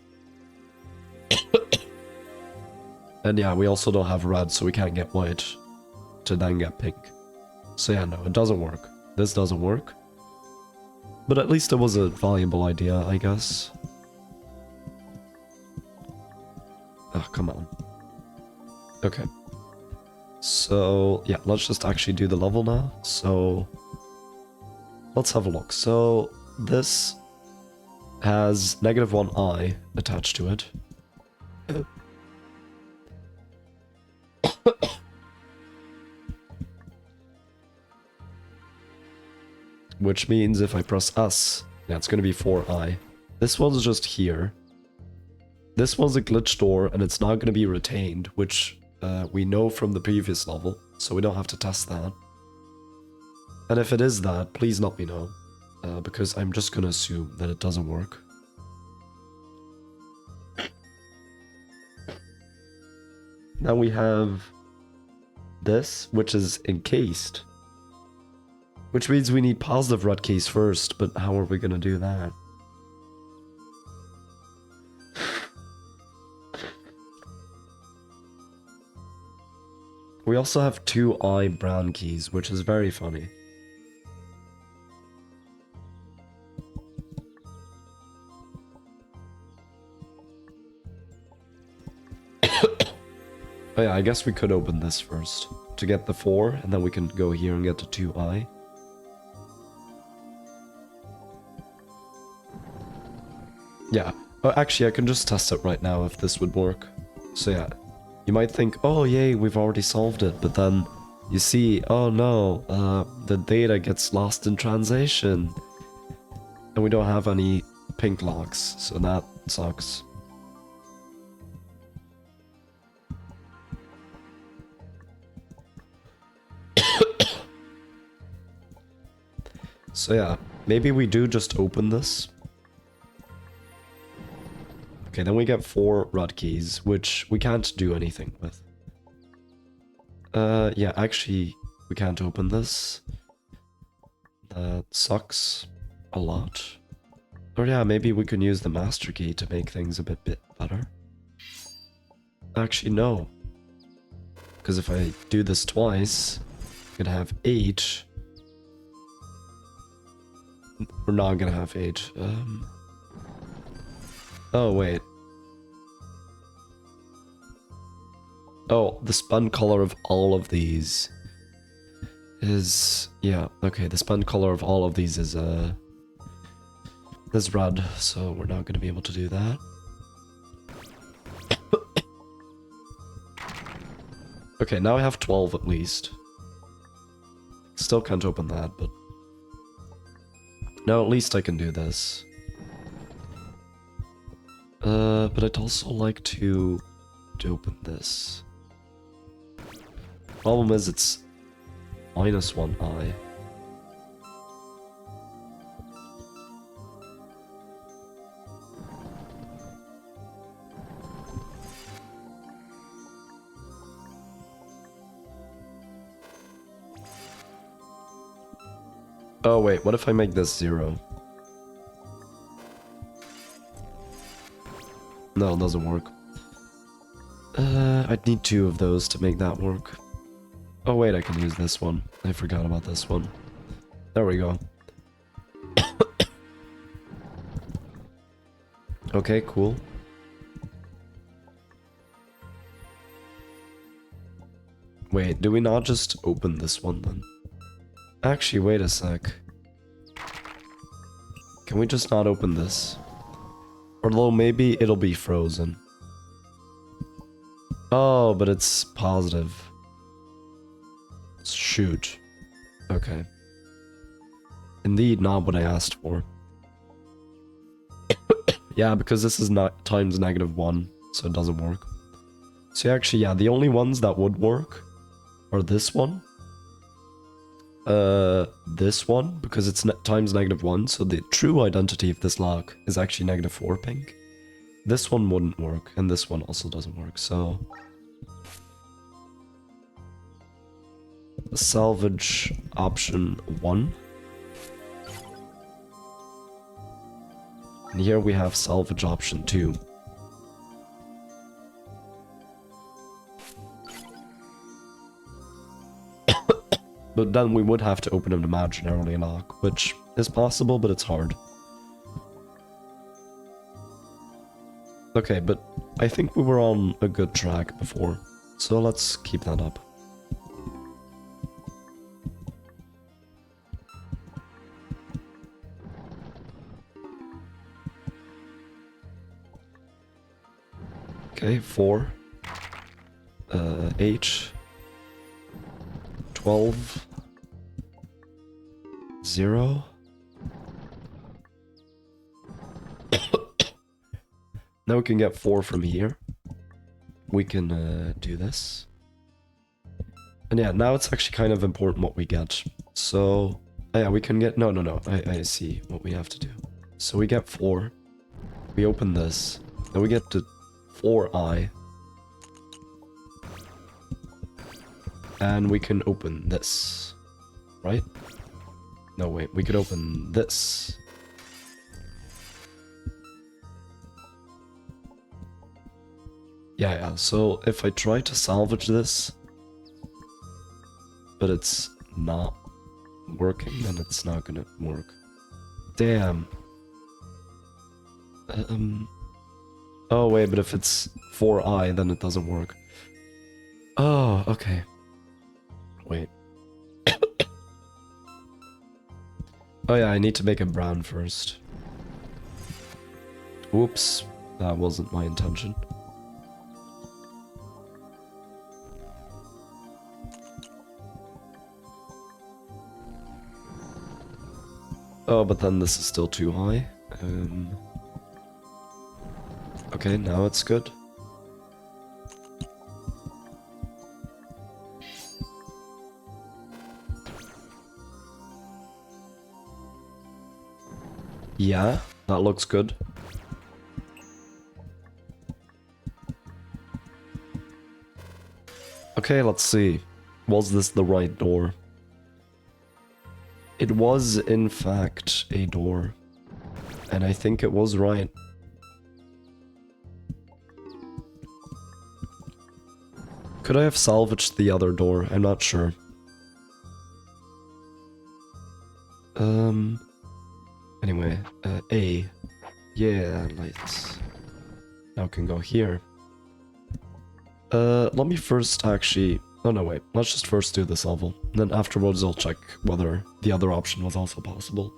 And yeah, we also don't have red, so we can't get white to then get pink. So yeah, no, it doesn't work. This doesn't work. But at least it was a valuable idea, I guess. Oh, come on. Okay. So, yeah, let's just actually do the level now. So, let's have a look. So, this has -1 eye attached to it. Which means if I press S, yeah, it's going to be 4i. This one's just here. This one's a glitch door, and it's not going to be retained, which we know from the previous level, so we don't have to test that. And if it is that, please let me know, because I'm just going to assume that it doesn't work. Now we have this, which is encased. Which means we need positive red keys first, but how are we going to do that? We also have 2i brown keys, which is very funny. Oh yeah, I guess we could open this first to get the 4, and then we can go here and get the 2i. Yeah, oh, actually I can just test it right now if this would work. So yeah, you might think, oh yay, we've already solved it, but then you see, oh no, the data gets lost in translation. And we don't have any pink locks, so that sucks. So yeah, maybe we do just open this. Okay, then we get 4 red keys, which we can't do anything with. Yeah, actually, we can't open this. That sucks a lot. Or yeah, maybe we can use the master key to make things a bit better. Actually, no. Because if I do this twice, I'm gonna have 8. We're not gonna have 8. Oh, wait. Oh, the spun color of all of these is... Yeah, okay, the spun color of all of these is red, so we're not gonna be able to do that. Okay, now I have 12 at least. Still can't open that, but... No, at least I can do this. But I'd also like to open this. Problem is it's -1i. Oh wait, what if I make this 0? No, it doesn't work. I'd need 2 of those to make that work. Oh wait, I can use this one. I forgot about this one. There we go. Okay, cool. Wait, do we not just open this one then? Actually, wait a sec. Can we just not open this? Although maybe it'll be frozen. Oh, but it's positive. Shoot. Okay. Indeed, not what I asked for. Yeah, because this is not times -1, so it doesn't work. So actually, yeah, the only ones that would work are this one. This one, because it's times -1, so the true identity of this lock is actually -4 pink. This one wouldn't work, and this one also doesn't work, so... Salvage option 1. And here we have salvage option 2. But then we would have to open an imaginary lock, which is possible, but it's hard. Okay, but I think we were on a good track before, so let's keep that up. Okay, 4, 8, 12, 0. Now we can get 4 from here. We can do this. And yeah, now it's actually kind of important what we get. So, yeah, we can get... No. I see what we have to do. So we get 4. We open this. Then we get to 4i. And we can open this. Right? No, wait. We could open this. Yeah, so if I try to salvage this, but it's not working, then it's not gonna work. Damn. Oh wait, but if it's 4i, then it doesn't work. Oh, okay. Wait. Oh yeah, I need to make it brown first. Whoops, that wasn't my intention. Oh, but then this is still too high. Okay, now it's good. Yeah, that looks good. Okay, let's see. Was this the right door? It was, in fact, a door. And I think it was right. Could I have salvaged the other door? I'm not sure. Anyway, A. Yeah, lights. Now can go here. Let me first actually... Oh no, wait. Let's just first do this level. Then afterwards I'll check whether the other option was also possible.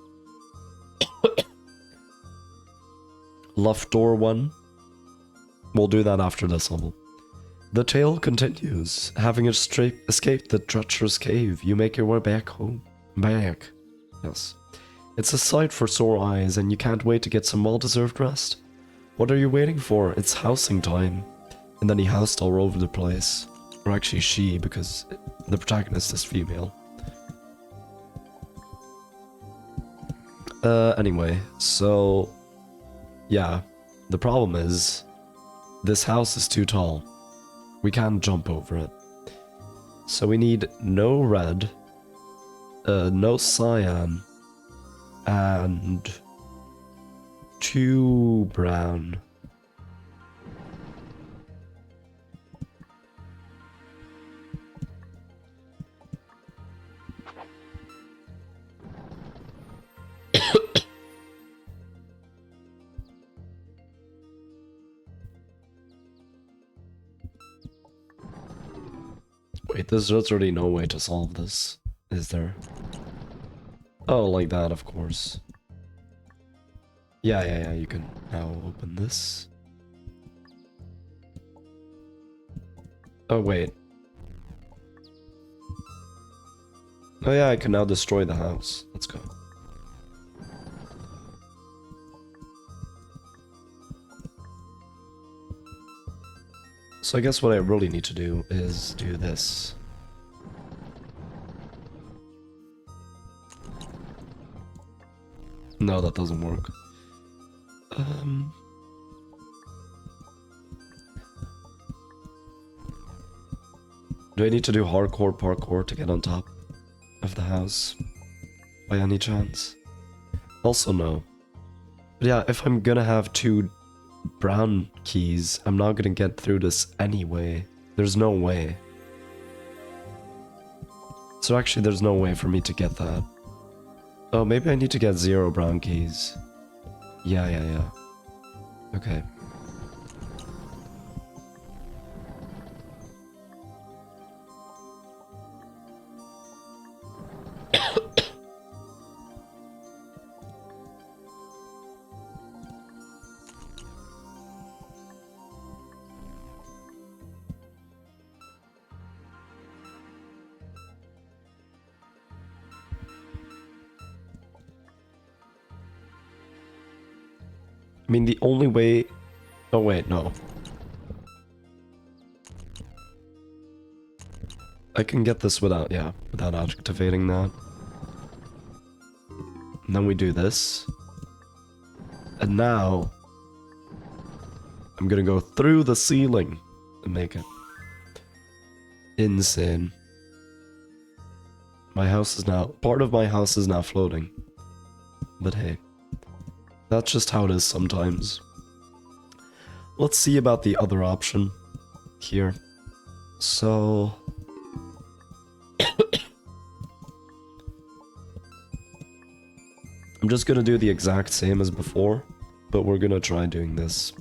Left door 1. We'll do that after this level. The tale continues. Having escaped the treacherous cave, you make your way back home. Back. Yes. It's a sight for sore eyes, and you can't wait to get some well-deserved rest. What are you waiting for? It's housing time. And then he housed all over the place. Or actually she, because the protagonist is female. Anyway, so... Yeah, the problem is... This house is too tall. We can't jump over it. So we need no red, no cyan, and 2 brown. Wait, there's literally no way to solve this, is there? Oh, like that, of course. Yeah, you can now open this. Oh, wait. Oh yeah, I can now destroy the house. Let's go. So I guess what I really need to do is do this. No, that doesn't work. Do I need to do hardcore parkour to get on top of the house? By any chance? Also no. But yeah, if I'm gonna have 2 brown keys, I'm not gonna get through this anyway. There's no way. So actually there's no way for me to get that. Oh, maybe I need to get 0 brown keys. Yeah. Okay. I mean, the only way... Oh, wait, no. I can get this without, yeah, without activating that. And then we do this. And now... I'm gonna go through the ceiling and make it. Insane. My house is now... Part of my house is now floating. But hey. That's just how it is sometimes. Let's see about the other option here. So... I'm just gonna do the exact same as before, but we're gonna try doing this.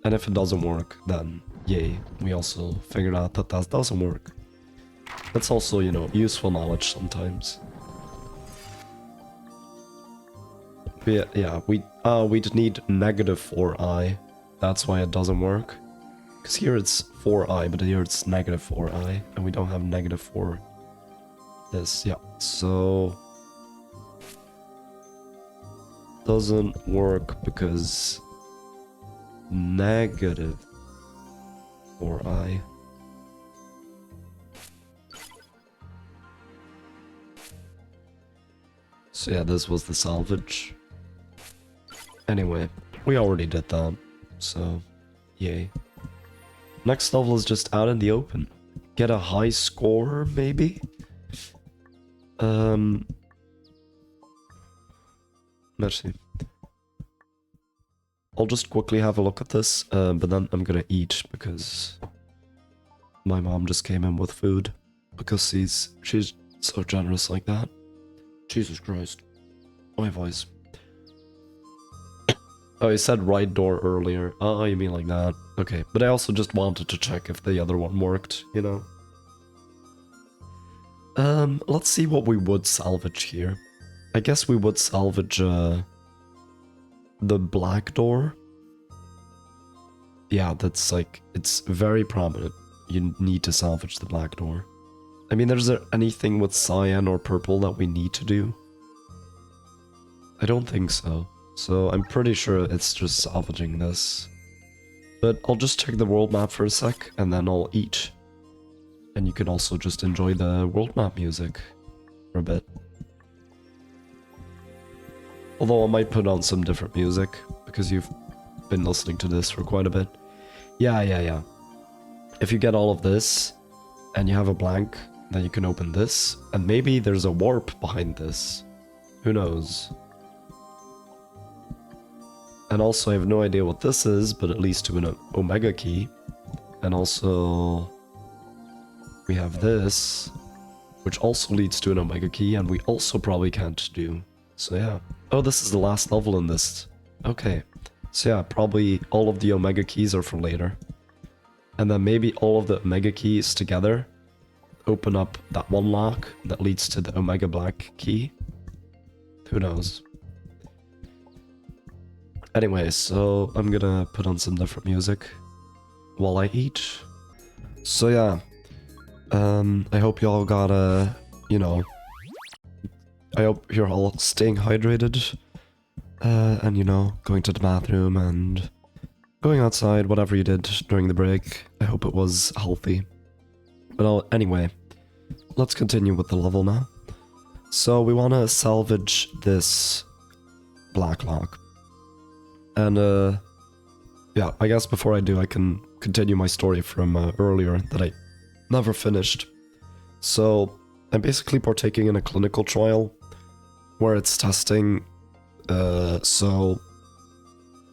And if it doesn't work, then yay, we also figured out that that doesn't work. That's also, you know, useful knowledge sometimes. Yeah, we'd need -4i. That's why it doesn't work. Because here it's 4i, but here it's -4i, and we don't have -4 this, yeah. So... doesn't work because... -4i. So yeah, this was the salvage. Anyway, we already did that, so yay. Next level is just out in the open. Get a high score, maybe? Let's see. I'll just quickly have a look at this, but then I'm gonna eat because my mom just came in with food because she's so generous like that. Jesus Christ. My voice. Oh, you said right door earlier. Oh, you mean like that. Okay, but I also just wanted to check if the other one worked, you know? Let's see what we would salvage here. I guess we would salvage, the black door. Yeah, that's like, it's very prominent. You need to salvage the black door. I mean, is there anything with cyan or purple that we need to do? I don't think so. So I'm pretty sure it's just salvaging this. But I'll just check the world map for a sec, and then I'll eat. And you can also just enjoy the world map music for a bit. Although I might put on some different music, because you've been listening to this for quite a bit. Yeah. If you get all of this, and you have a blank, then you can open this, and maybe there's a warp behind this. Who knows? And also, I have no idea what this is, but it leads to an omega key. And also, we have this, which also leads to an omega key, and we also probably can't do. So yeah. Oh, this is the last level in this. Okay. So yeah, probably all of the omega keys are for later. And then maybe all of the omega keys together open up that one lock that leads to the Omega Black key. Who knows? Anyway, so I'm gonna put on some different music while I eat. So yeah, I hope y'all got you know, I hope you're all staying hydrated, and you know, going to the bathroom and going outside, whatever you did during the break. I hope it was healthy. But anyway, let's continue with the level now. So we want to salvage this black lock. And yeah, I guess before I do, I can continue my story from earlier that I never finished. So I'm basically partaking in a clinical trial where it's testing, so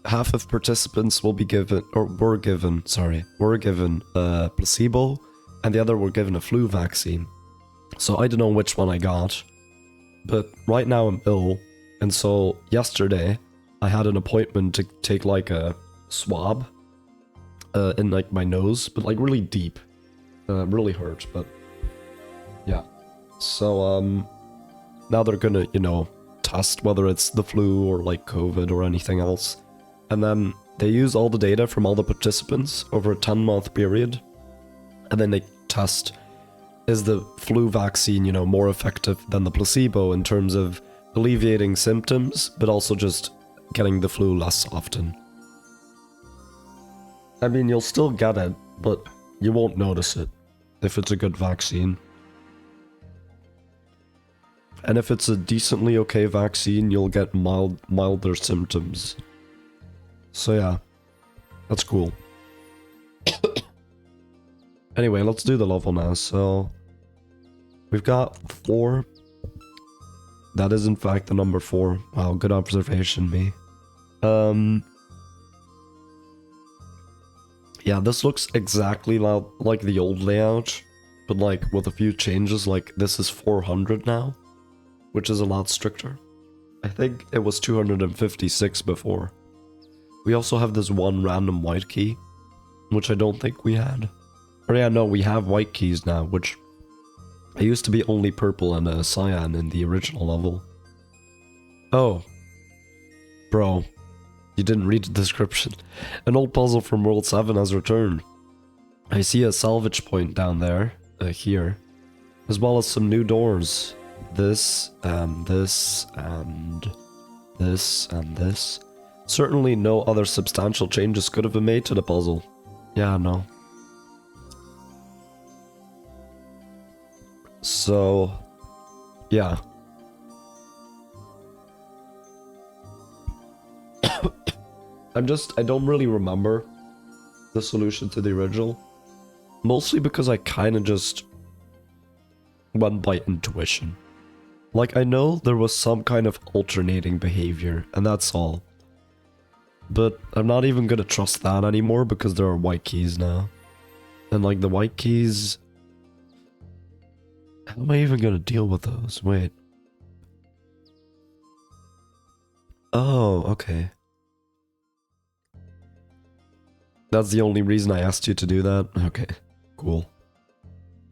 half of participants will be given, or were given placebo, and the other were given a flu vaccine. So I don't know which one I got, but right now I'm ill, and so yesterday I had an appointment to take like a swab in like my nose, but like really deep. Really hurt, but yeah. So now they're gonna, you know, test whether it's the flu or like COVID or anything else. And then they use all the data from all the participants over a 10-month period. And then they test, is the flu vaccine, you know, more effective than the placebo in terms of alleviating symptoms, but also just getting the flu less often. I mean, you'll still get it, but you won't notice it if it's a good vaccine. And if it's a decently okay vaccine, you'll get milder symptoms. So yeah, that's cool. Anyway, let's do the level now. So we've got 4. That is in fact the number 4. Wow, good observation, me. Yeah, this looks exactly like the old layout, but like with a few changes. Like this is 400 now, which is a lot stricter. I think it was 256 before. We also have this one random white key, which I don't think we had. Or yeah, no, we have white keys now, which it used to be only purple and cyan in the original level. Oh. Bro, you didn't read the description. An old puzzle from World 7 has returned. I see a salvage point down there, here, as well as some new doors. This, and this, and this, and this. Certainly no other substantial changes could have been made to the puzzle. Yeah, no. So, yeah. I don't really remember the solution to the original. Mostly because I kind of just went by intuition. Like, I know there was some kind of alternating behavior, and that's all. But I'm not even gonna trust that anymore because there are white keys now. And like the white keys... How am I even gonna deal with those? Wait. Oh, okay. That's the only reason I asked you to do that? Okay, cool.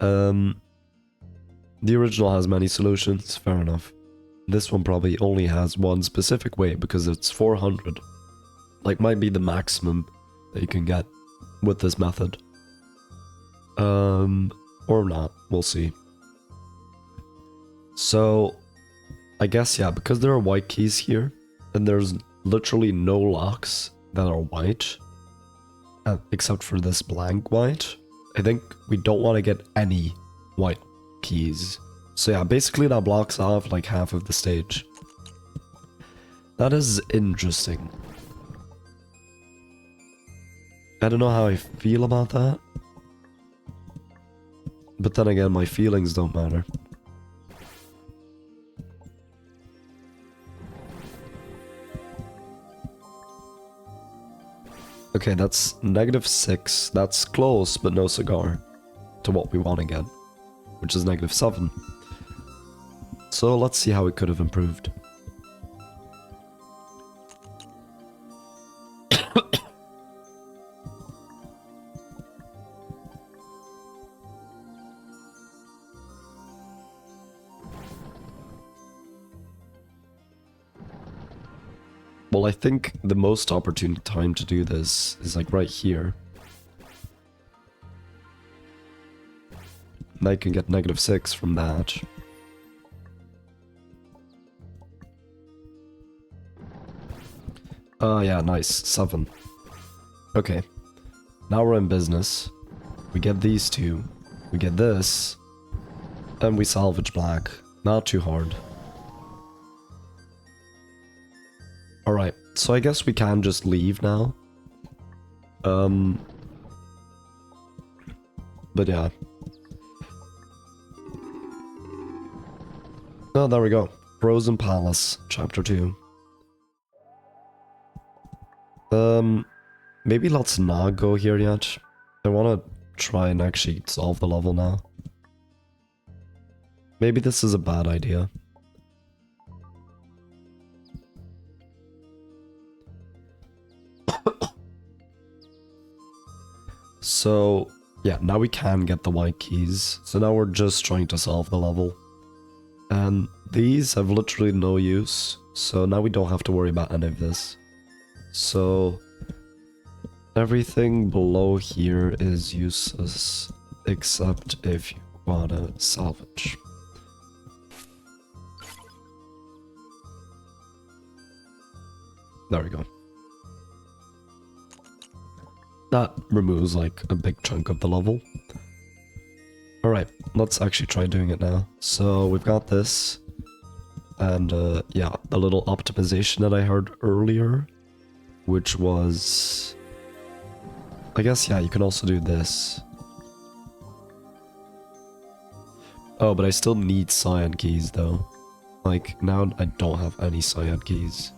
The original has many solutions, fair enough. This one probably only has one specific way because it's 400. Like, might be the maximum that you can get with this method. Or not, we'll see. So, I guess, yeah, because there are white keys here, and there's literally no locks that are white, except for this blank white, I think we don't want to get any white keys. So yeah, basically that blocks off like half of the stage. That is interesting. I don't know how I feel about that. But then again, my feelings don't matter. Okay, that's -6. That's close, but no cigar to what we want to get, which is -7. So let's see how it could have improved. Well, I think the most opportune time to do this is like right here. And I can get -6 from that. Oh yeah, nice. 7. Okay. Now we're in business. We get these two. We get this. And we salvage black. Not too hard. Alright, so I guess we can just leave now. But yeah. Oh, there we go. Frozen Palace, Chapter 2. Maybe let's not go here yet. I want to try and actually solve the level now. Maybe this is a bad idea. So, yeah, now we can get the white keys. So now we're just trying to solve the level. And these have literally no use. So now we don't have to worry about any of this. So everything below here is useless, except if you want to salvage. There we go. That removes like a big chunk of the level. Alright, let's actually try doing it now. So we've got this. And yeah, the little optimization that I heard earlier, which was... I guess, yeah, you can also do this. Oh, but I still need cyan keys, though. Like, now I don't have any cyan keys.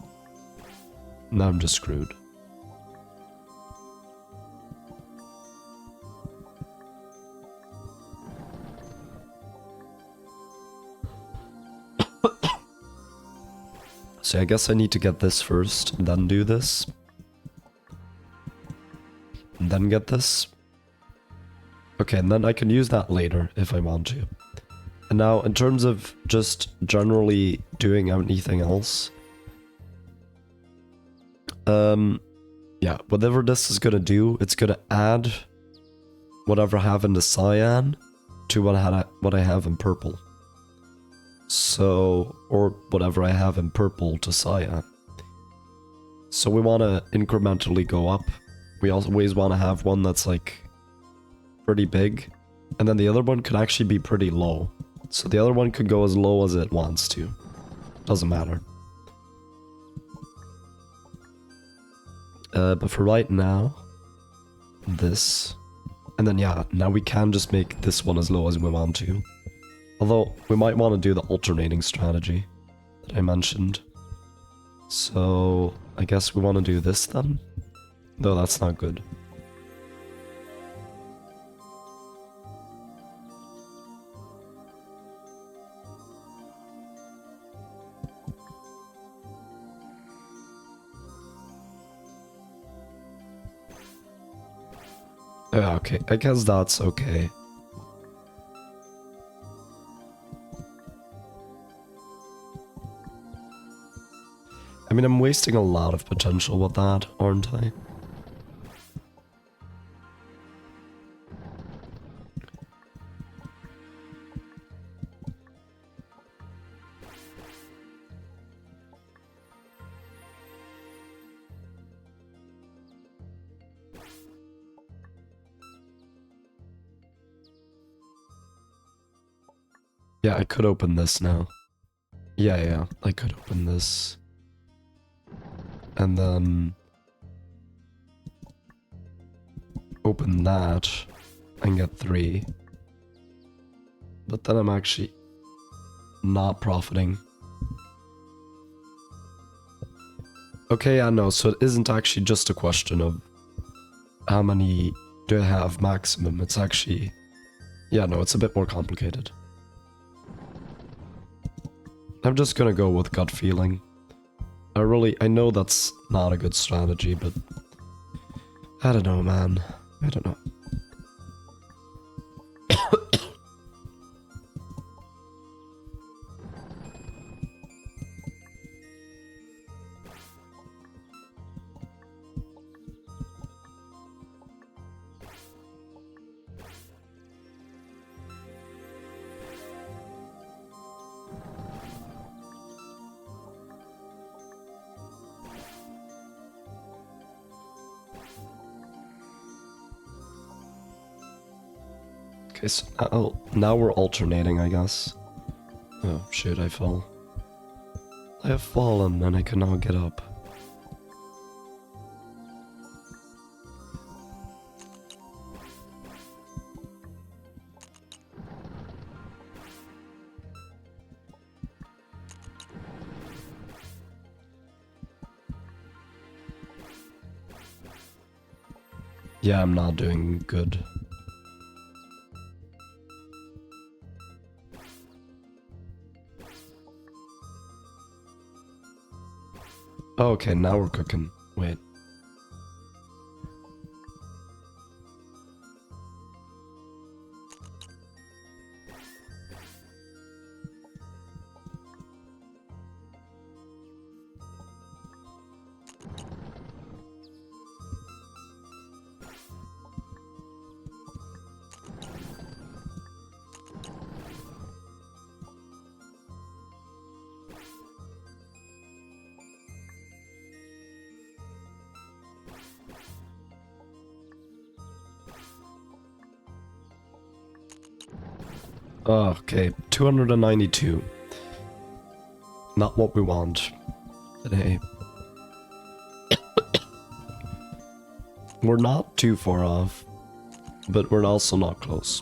Now I'm just screwed. So I guess I need to get this first, then do this. And then get this. Okay, and then I can use that later if I want to. And now, in terms of just generally doing anything else... yeah, whatever this is gonna do, it's gonna add whatever I have in the cyan to what I have in purple. So, or whatever I have in purple to cyan. So we want to incrementally go up. We always want to have one that's like pretty big. And then the other one could actually be pretty low. So the other one could go as low as it wants to. Doesn't matter. But for right now, this. And then yeah, now we can just make this one as low as we want to. Although, we might want to do the alternating strategy that I mentioned. So, I guess we want to do this then? No, that's not good. Yeah, okay, I guess that's okay. I mean, I'm wasting a lot of potential with that, aren't I? Yeah, I could open this now. Yeah, I could open this. And then open that and get 3. But then I'm actually not profiting. Okay, yeah, no, so it isn't actually just a question of how many do I have maximum. It's actually, yeah, no, it's a bit more complicated. I'm just gonna go with gut feeling. I know that's not a good strategy, but I don't know, man. I don't know. Okay, so now we're alternating, I guess. Oh, shit, I fell. I have fallen and I cannot get up. Yeah, I'm not doing good. Oh, okay, now we're cooking. Wait. Oh, okay, 292. Not what we want today. We're not too far off, but we're also not close.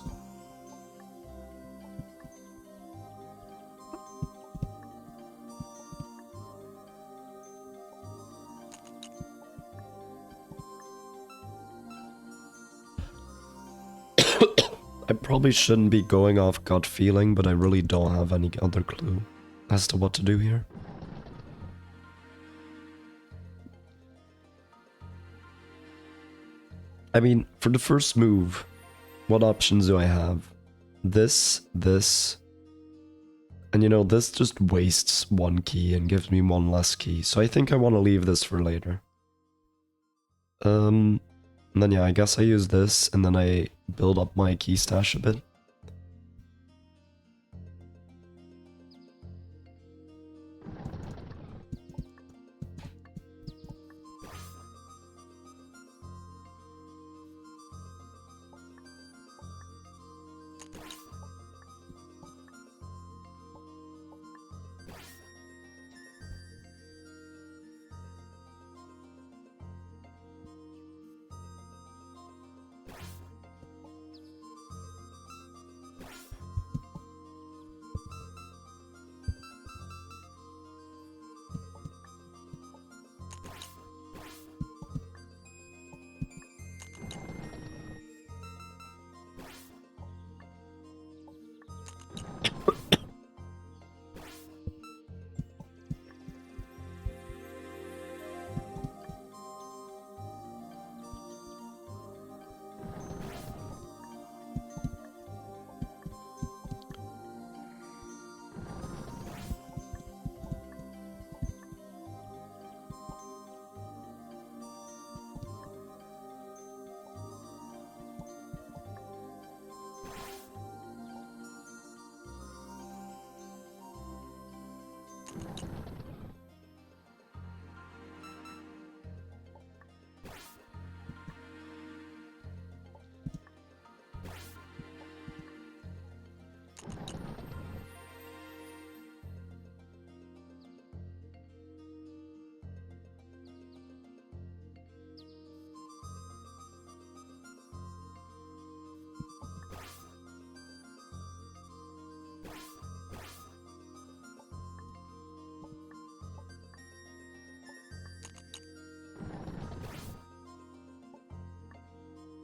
I probably shouldn't be going off gut feeling, but I really don't have any other clue as to what to do here. I mean, for the first move, what options do I have? This, and you know, this just wastes one key and gives me one less key, so I think I want to leave this for later. And then yeah, I guess I use this, and then I build up my key stash a bit.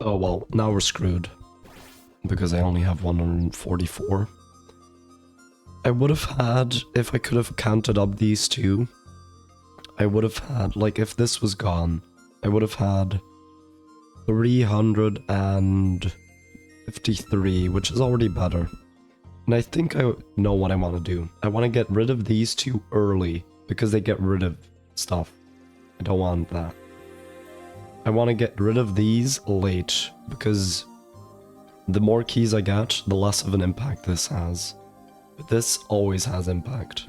Oh well, now we're screwed. Because I only have 144. I would have had, if I could have counted up these two, I would have had, like if this was gone, I would have had 353, which is already better. And I think I know what I want to do. I want to get rid of these two early, because they get rid of stuff. I don't want that. I want to get rid of these late, because the more keys I get, the less of an impact this has. But this always has impact.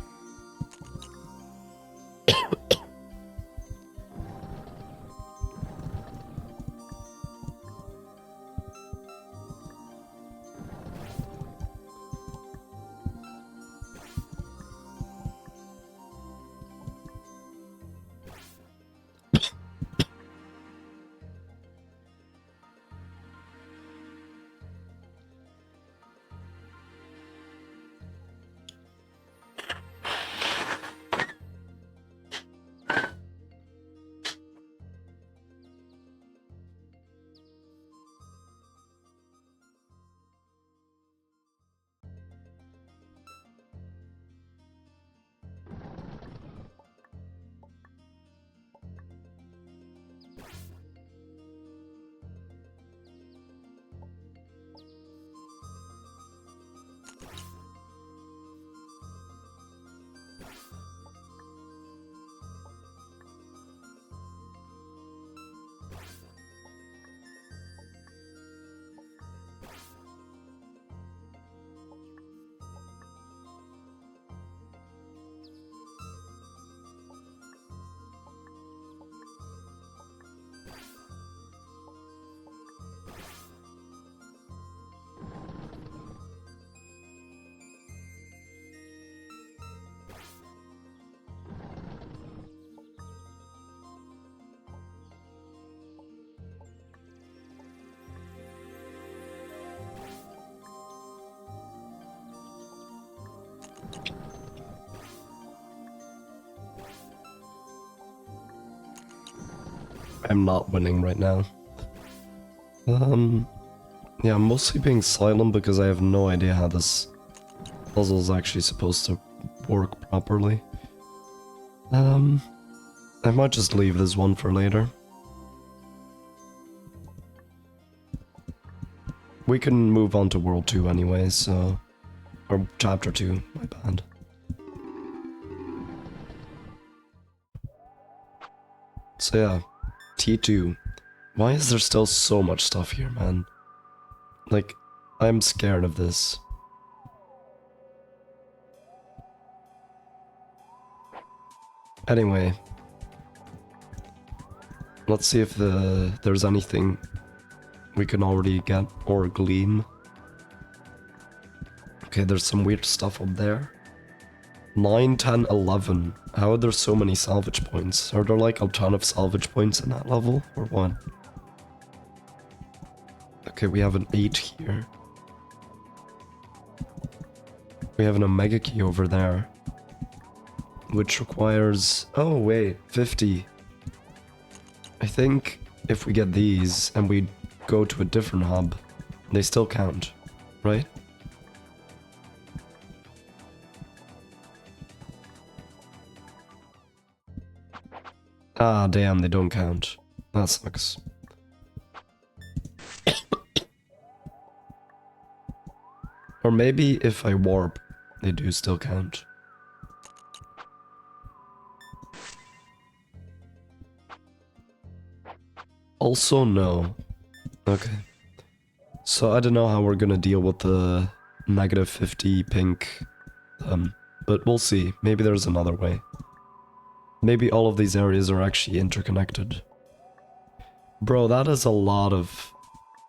I'm not winning right now. Yeah, I'm mostly being silent because I have no idea how this puzzle is actually supposed to work properly. I might just leave this one for later. We can move on to World 2 anyway, so... Or Chapter 2, my bad. So yeah, T2. Why is there still so much stuff here, man? Like, I'm scared of this. Anyway. Let's see if there's anything we can already get or glean. Okay, there's some weird stuff up there. 9, 10, 11. How are there so many salvage points? Are there like a ton of salvage points in that level, or what? Okay, we have an 8 here. We have an omega key over there. Which requires... Oh, wait, 50. I think if we get these and we go to a different hub, they still count, right? Ah, damn, they don't count. That sucks. Or maybe if I warp, they do still count. Also, no. Okay. So I don't know how we're gonna deal with the negative 50 pink, but we'll see. Maybe there's another way. Maybe all of these areas are actually interconnected. Bro, that is a lot of...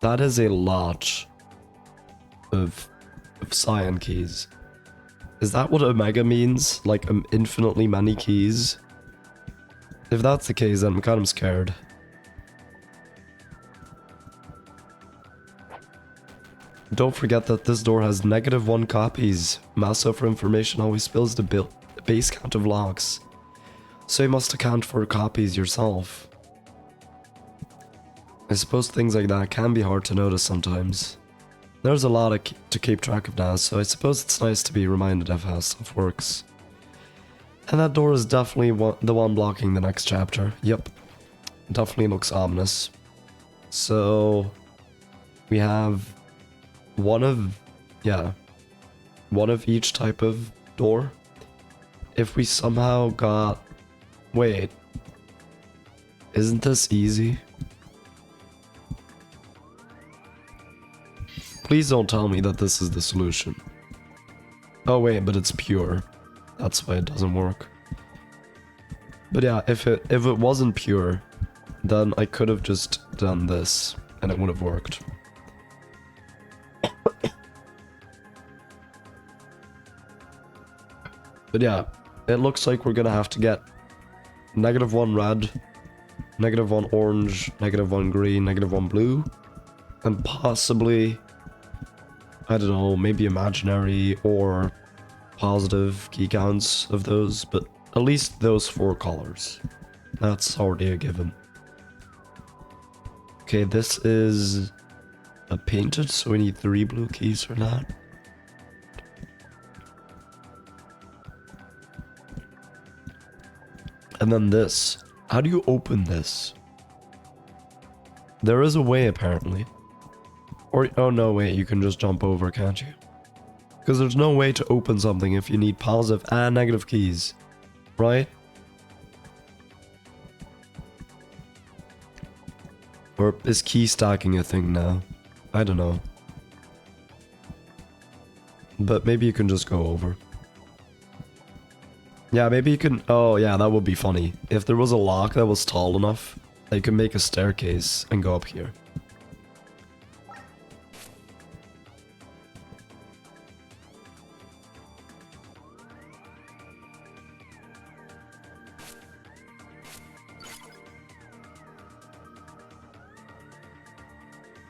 That is a lot of cyan keys. Is that what omega means? Like, infinitely many keys? If that's the case, then I'm kind of scared. Don't forget that this door has -1 copies. Massa for information always spills the base count of locks. So you must account for copies yourself. I suppose things like that can be hard to notice sometimes. There's a lot to keep track of now, so I suppose it's nice to be reminded of how stuff works. And that door is definitely the one blocking the next chapter. Yep. Definitely looks ominous. So... we have... one of each type of door. If we somehow got... Wait. Isn't this easy? Please don't tell me that this is the solution. Oh wait, but it's pure. That's why it doesn't work. But yeah, if it wasn't pure, then I could have just done this and it would have worked. But yeah, it looks like we're gonna have to get -1 red, -1 orange, -1 green, -1 blue, and possibly, I don't know, maybe imaginary or positive key counts of those, but at least those 4 colors. That's already a given. Okay, this is a painted, so we need 3 blue keys for that. And then this. How do you open this? There is a way, apparently. Or, oh no, wait, you can just jump over, can't you? Because there's no way to open something if you need positive and negative keys. Right? Or is key stacking a thing now? I don't know. But maybe you can just go over. Yeah, maybe you can... Oh, yeah, that would be funny. If there was a lock that was tall enough, that you can make a staircase and go up here.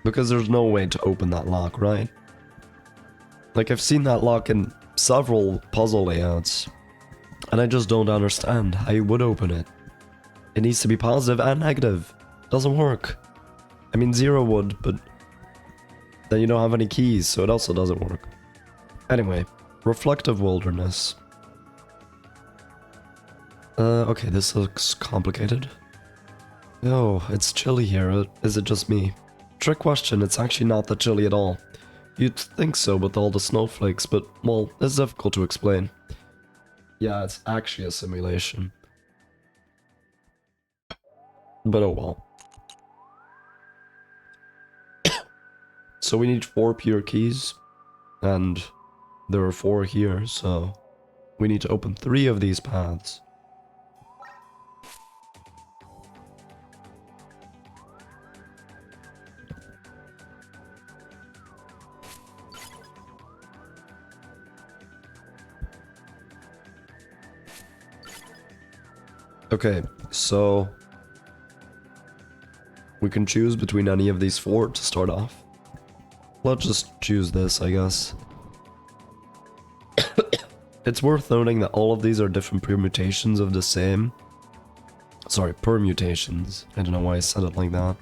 Because there's no way to open that lock, right? Like, I've seen that lock in several puzzle layouts. And I just don't understand how you would open it. It needs to be positive and negative. Doesn't work. I mean, 0 would, but then you don't have any keys, so it also doesn't work. Anyway, reflective wilderness. Okay, this looks complicated. Oh, it's chilly here. Is it just me? Trick question, it's actually not that chilly at all. You'd think so with all the snowflakes, but, well, it's difficult to explain. Yeah, it's actually a simulation. But oh well. So we need 4 pure keys, and there are 4 here, so we need to open 3 of these paths. Okay, so we can choose between any of these 4 to start off. Let's just choose this, I guess. It's worth noting that all of these are different permutations of the same. Sorry, permutations. I don't know why I said it like that.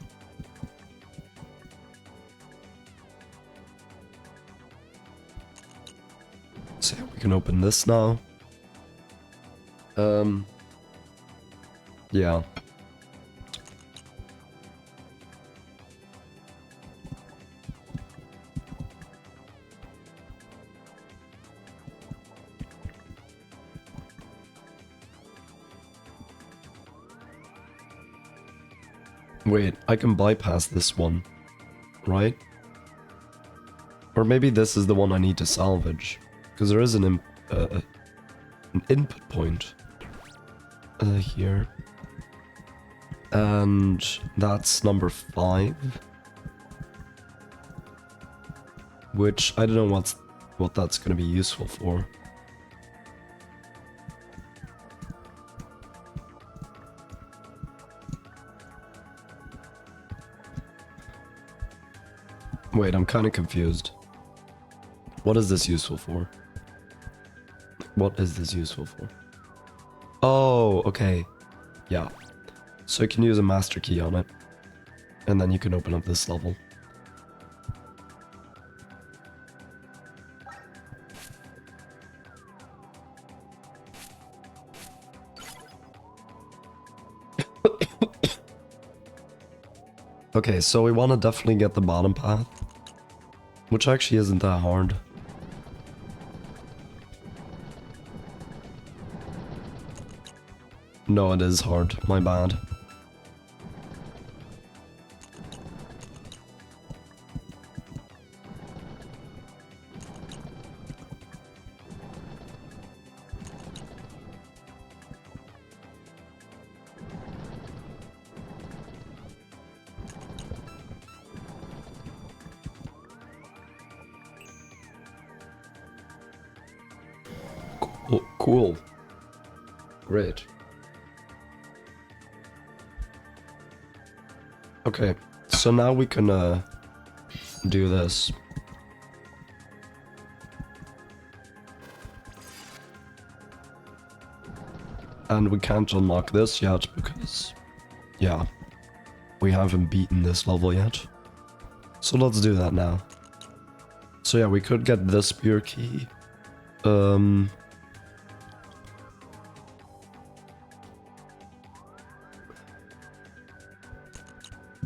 So we can open this now. Yeah. Wait, I can bypass this one, right? Or maybe this is the one I need to salvage, because there is an input point here. And that's number 5. Which, I don't know what that's going to be useful for. Wait, I'm kind of confused. What is this useful for? What is this useful for? Oh, okay. Yeah. So you can use a master key on it. And then you can open up this level. Okay, so we want to definitely get the bottom path. Which actually isn't that hard. No, it is hard. My bad. Cool. Great. Okay, so now we can do this. And we can't unlock this yet because, yeah, we haven't beaten this level yet. So let's do that now. So yeah, we could get this pure key.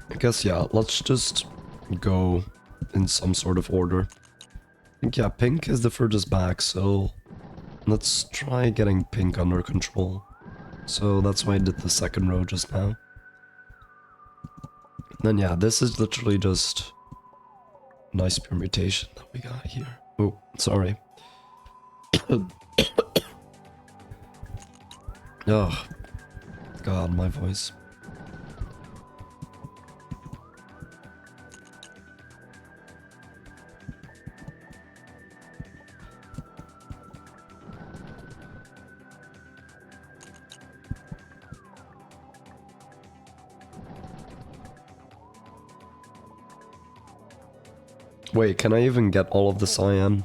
I guess, yeah, let's just go in some sort of order. I think, yeah, pink is the furthest back, so let's try getting pink under control. So that's why I did the second row just now. Then, yeah, this is literally just nice permutation that we got here. Oh, sorry. Oh, God, my voice. Wait, can I even get all of the cyan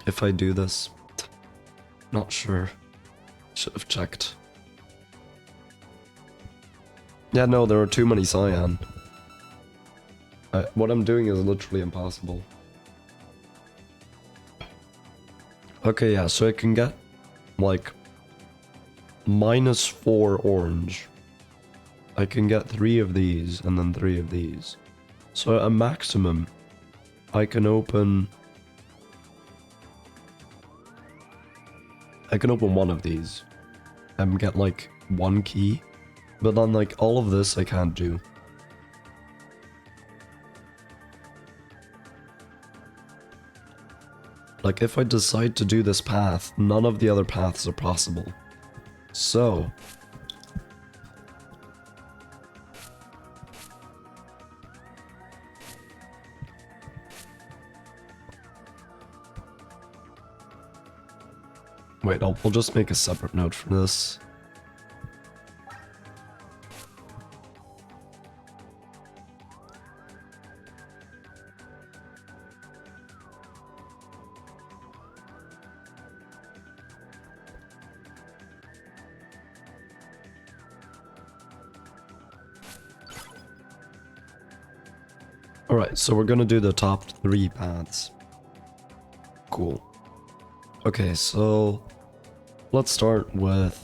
if I do this? Not sure. Should have checked. Yeah, no, there are too many cyan. What I'm doing is literally impossible. Okay, yeah, so I can get, like, -4 orange. I can get 3 of these, and then 3 of these. So at a maximum, I can open one of these and get like 1 key, but then like all of this I can't do. Like if I decide to do this path, none of the other paths are possible. So wait, we'll just make a separate note for this. Alright, so we're gonna do the top 3 paths. Cool. Okay, so let's start with,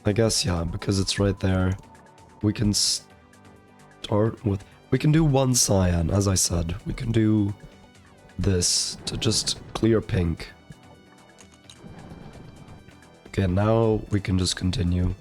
I guess, yeah, because it's right there. We can start with, we can do 1 cyan, as I said. We can do this to just clear pink. Okay, now we can just continue.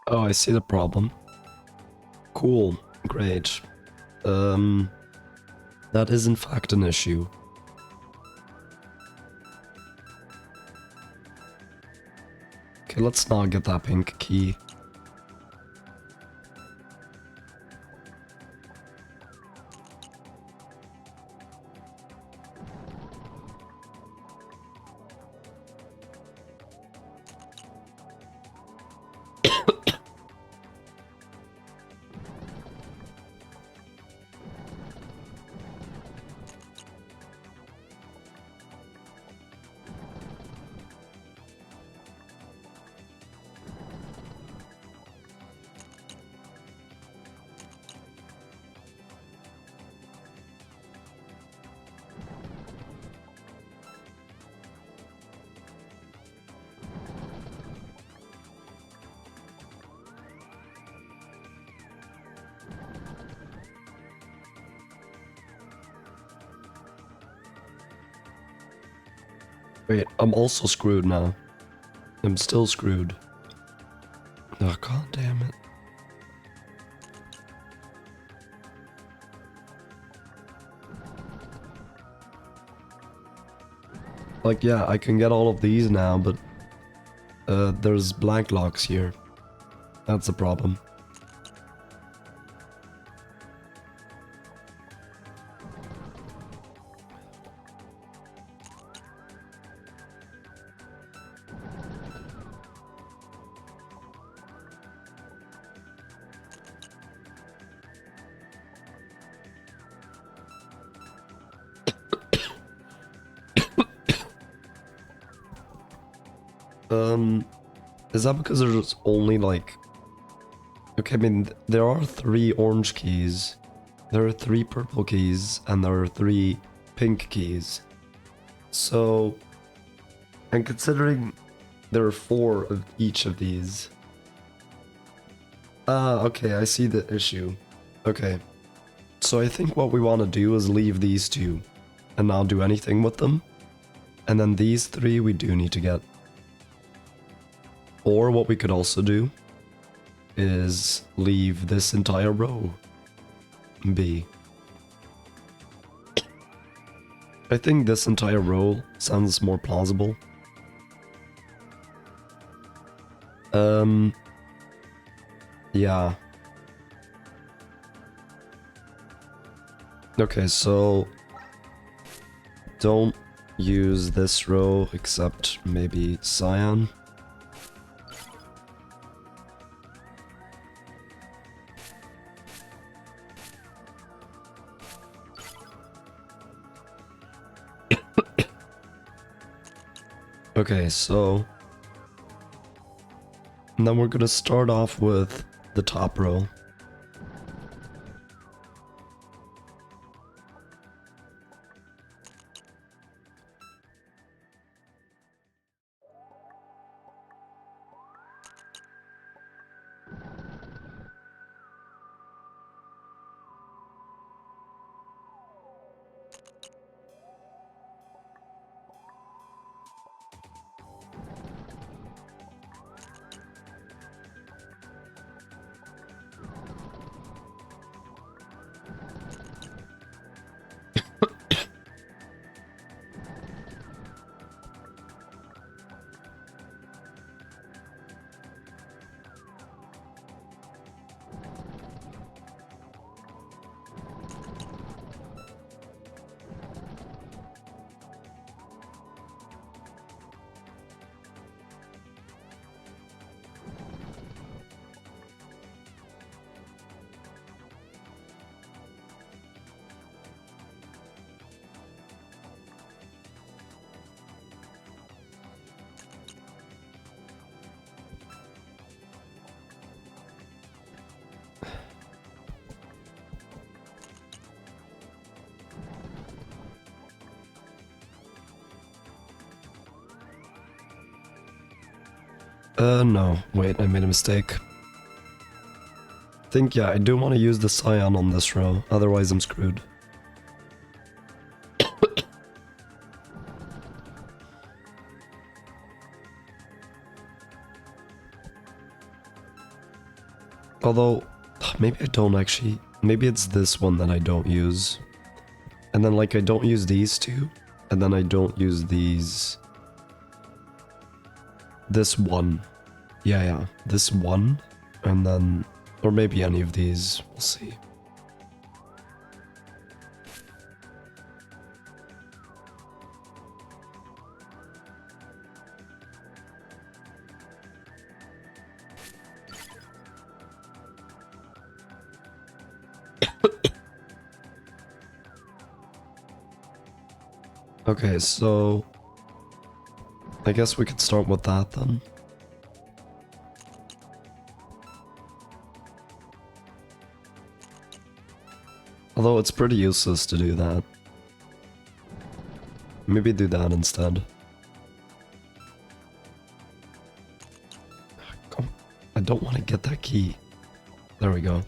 Oh, I see the problem. Cool, great. That is in fact an issue. Okay, let's not get that pink key. Wait, I'm also screwed now. I'm still screwed. Oh, god damn it. Like, yeah, I can get all of these now, but there's blank locks here. That's a problem. Is that because there's only like... Okay, I mean, there are 3 orange keys, there are 3 purple keys, and there are 3 pink keys. So, and considering there are 4 of each of these... okay, I see the issue. Okay. So I think what we want to do is leave these 2 and not do anything with them. And then these 3 we do need to get. Or what we could also do is leave this entire row be. I think this entire row sounds more plausible. Yeah. Okay, so don't use this row except maybe cyan. Okay, so... And then we're gonna start off with the top row. No. Wait, I made a mistake. I think, yeah, I do want to use the cyan on this row, otherwise I'm screwed. Although, maybe I don't actually. Maybe it's this one that I don't use. And then, like, I don't use these 2, and then I don't use these... This one. Yeah, this one, and then... Or maybe any of these, we'll see. Okay, so... I guess we could start with that then. Although it's pretty useless to do that. Maybe do that instead. I don't want to get that key. There we go.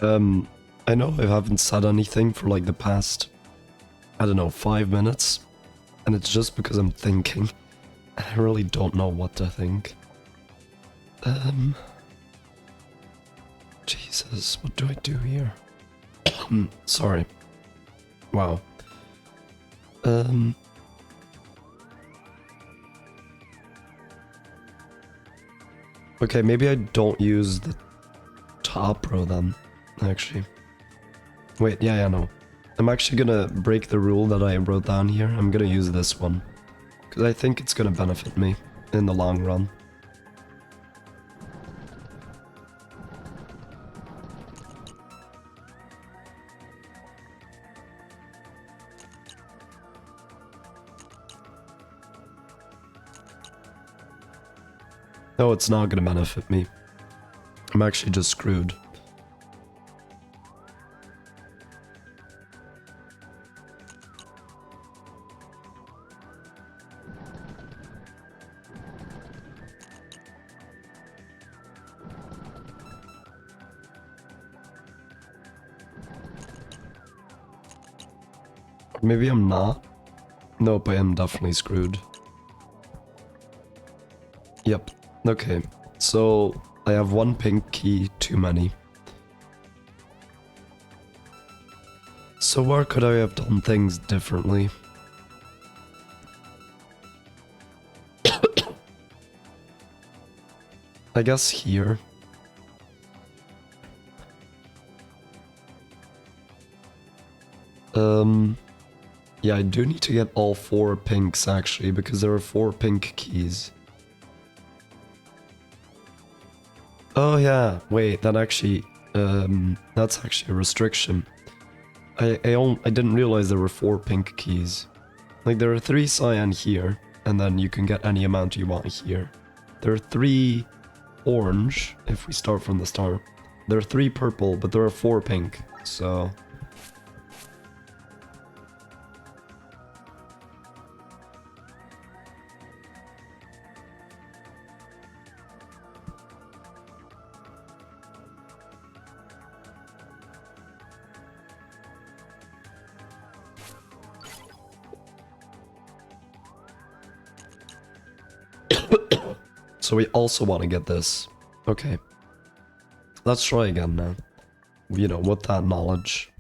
I know I haven't said anything for like the past, I don't know, 5 minutes. And it's just because I'm thinking. I really don't know what to think. Jesus, what do I do here? Sorry. Wow. Okay, maybe I don't use the top row then, actually. Wait, yeah, no. I'm actually gonna break the rule that I wrote down here. I'm gonna use this one. Because I think it's gonna benefit me in the long run. No, it's not gonna benefit me. I'm actually just screwed. Maybe I'm not. Nope, I am definitely screwed. Yep. Okay. So, I have one pink key too many. So where could I have done things differently? I guess here. Yeah, I do need to get all 4 pinks actually, because there are 4 pink keys. Oh yeah, wait, that actually, that's actually a restriction. I didn't realize there were 4 pink keys. Like, there are 3 cyan here, and then you can get any amount you want here. There are 3 orange, if we start from the start. There are 3 purple, but there are 4 pink, so... So we also want to get this. Okay. Let's try again now. You know, with that knowledge.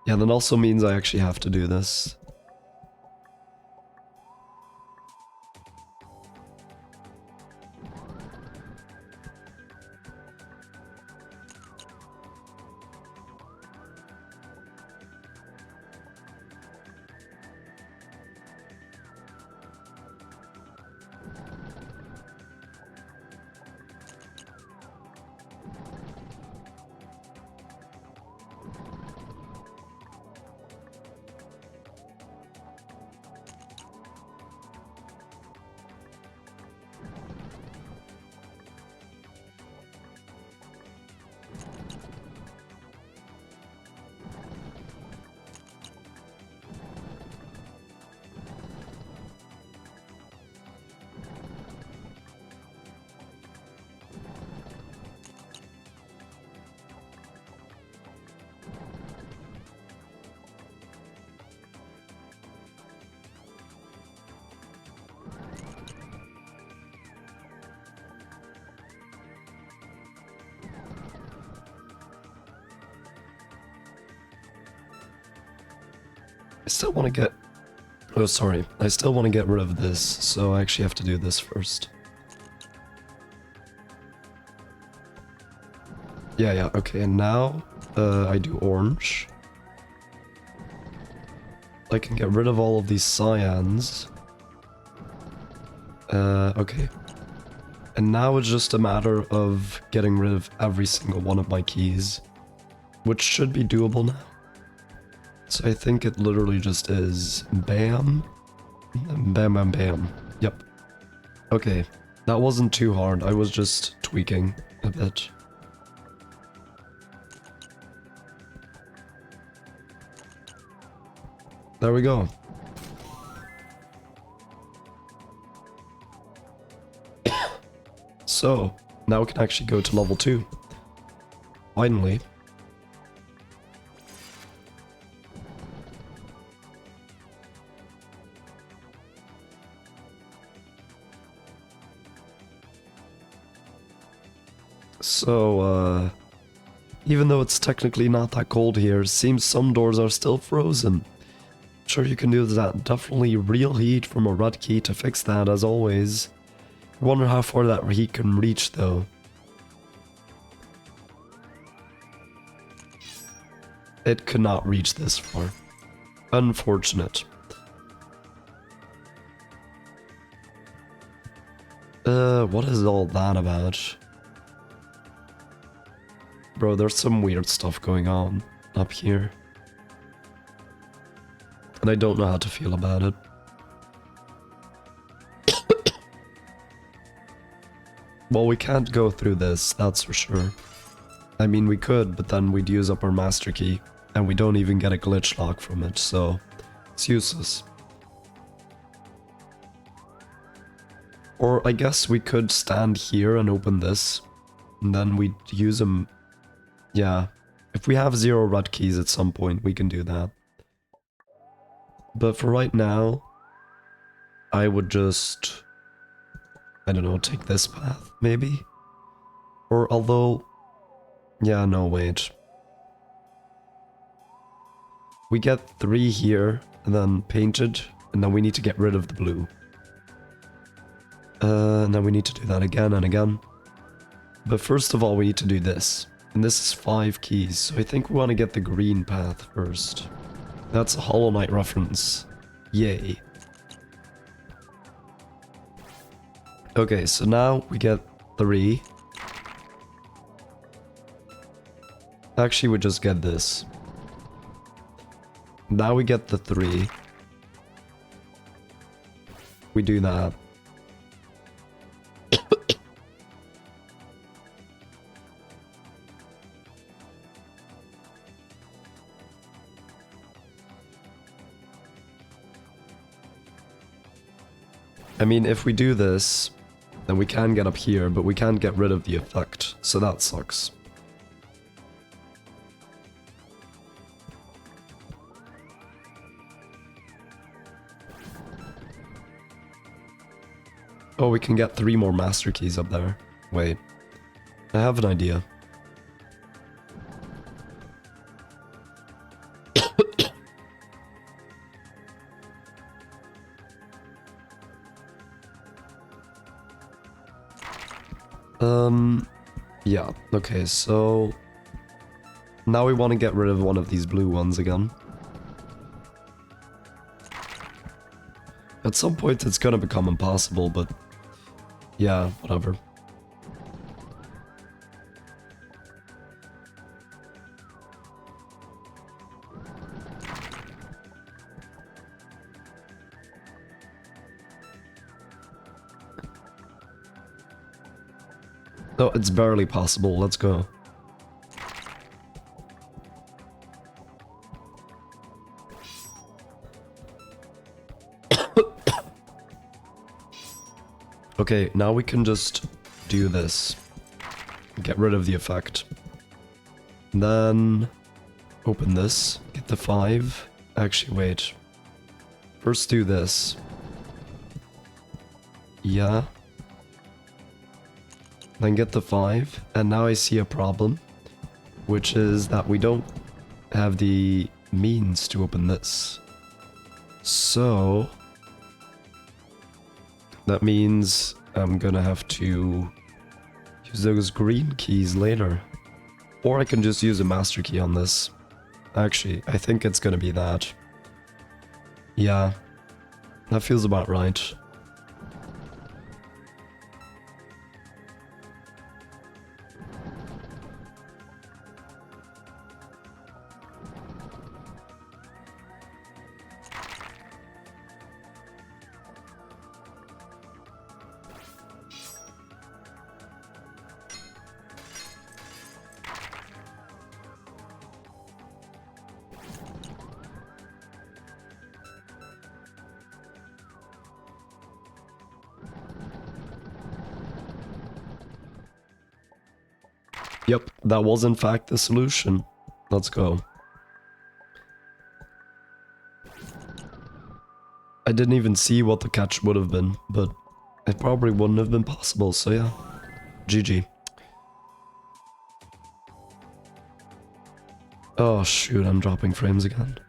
Yeah, that also means I actually have to do this. I still want to get... Oh, sorry. I still want to get rid of this, so I actually have to do this first. Yeah, okay, and now I do orange. I can get rid of all of these cyans. Okay. And now it's just a matter of getting rid of every single one of my keys, which should be doable now. So I think it literally just is bam, bam, bam, bam. Yep. Okay, that wasn't too hard. I was just tweaking a bit. There we go. So, now we can actually go to level 2. Finally. So, even though it's technically not that cold here, it seems some doors are still frozen. Sure, you can do that. Definitely real heat from a red key to fix that, as always. I wonder how far that heat can reach, though. It could not reach this far. Unfortunate. What is all that about? Bro, there's some weird stuff going on up here. And I don't know how to feel about it. Well, we can't go through this, that's for sure. I mean, we could, but then we'd use up our master key. And we don't even get a glitch lock from it, so it's useless. Or I guess we could stand here and open this. And then we'd use them. Yeah, if we have 0 red keys at some point, we can do that. But for right now, I would just, I don't know, take this path, maybe? Or although, yeah, no, wait. We get 3 here, and then painted, and then we need to get rid of the blue. And then we need to do that again and again. But first of all, we need to do this. And this is 5 keys, so I think we want to get the green path first. That's a Hollow Knight reference. Yay. Okay, so now we get 3. Actually, we just get this. Now we get the 3. We do that. I mean, if we do this, then we can get up here, but we can't get rid of the effect, so that sucks. Oh, we can get 3 more master keys up there. Wait, I have an idea. Yeah, okay, so now we want to get rid of one of these blue ones again. At some point it's gonna become impossible, but yeah, whatever. No, it's barely possible. Let's go. Okay, now we can just do this. Get rid of the effect. And then open this. Get the 5. Actually, wait. First do this. Yeah. Then get the 5, and now I see a problem, which is that we don't have the means to open this. So that means I'm gonna have to use those green keys later. Or I can just use a master key on this. Actually, I think it's gonna be that. Yeah, that feels about right. Yep, that was in fact the solution. Let's go. I didn't even see what the catch would have been, but it probably wouldn't have been possible, so yeah. GG. Oh shoot, I'm dropping frames again.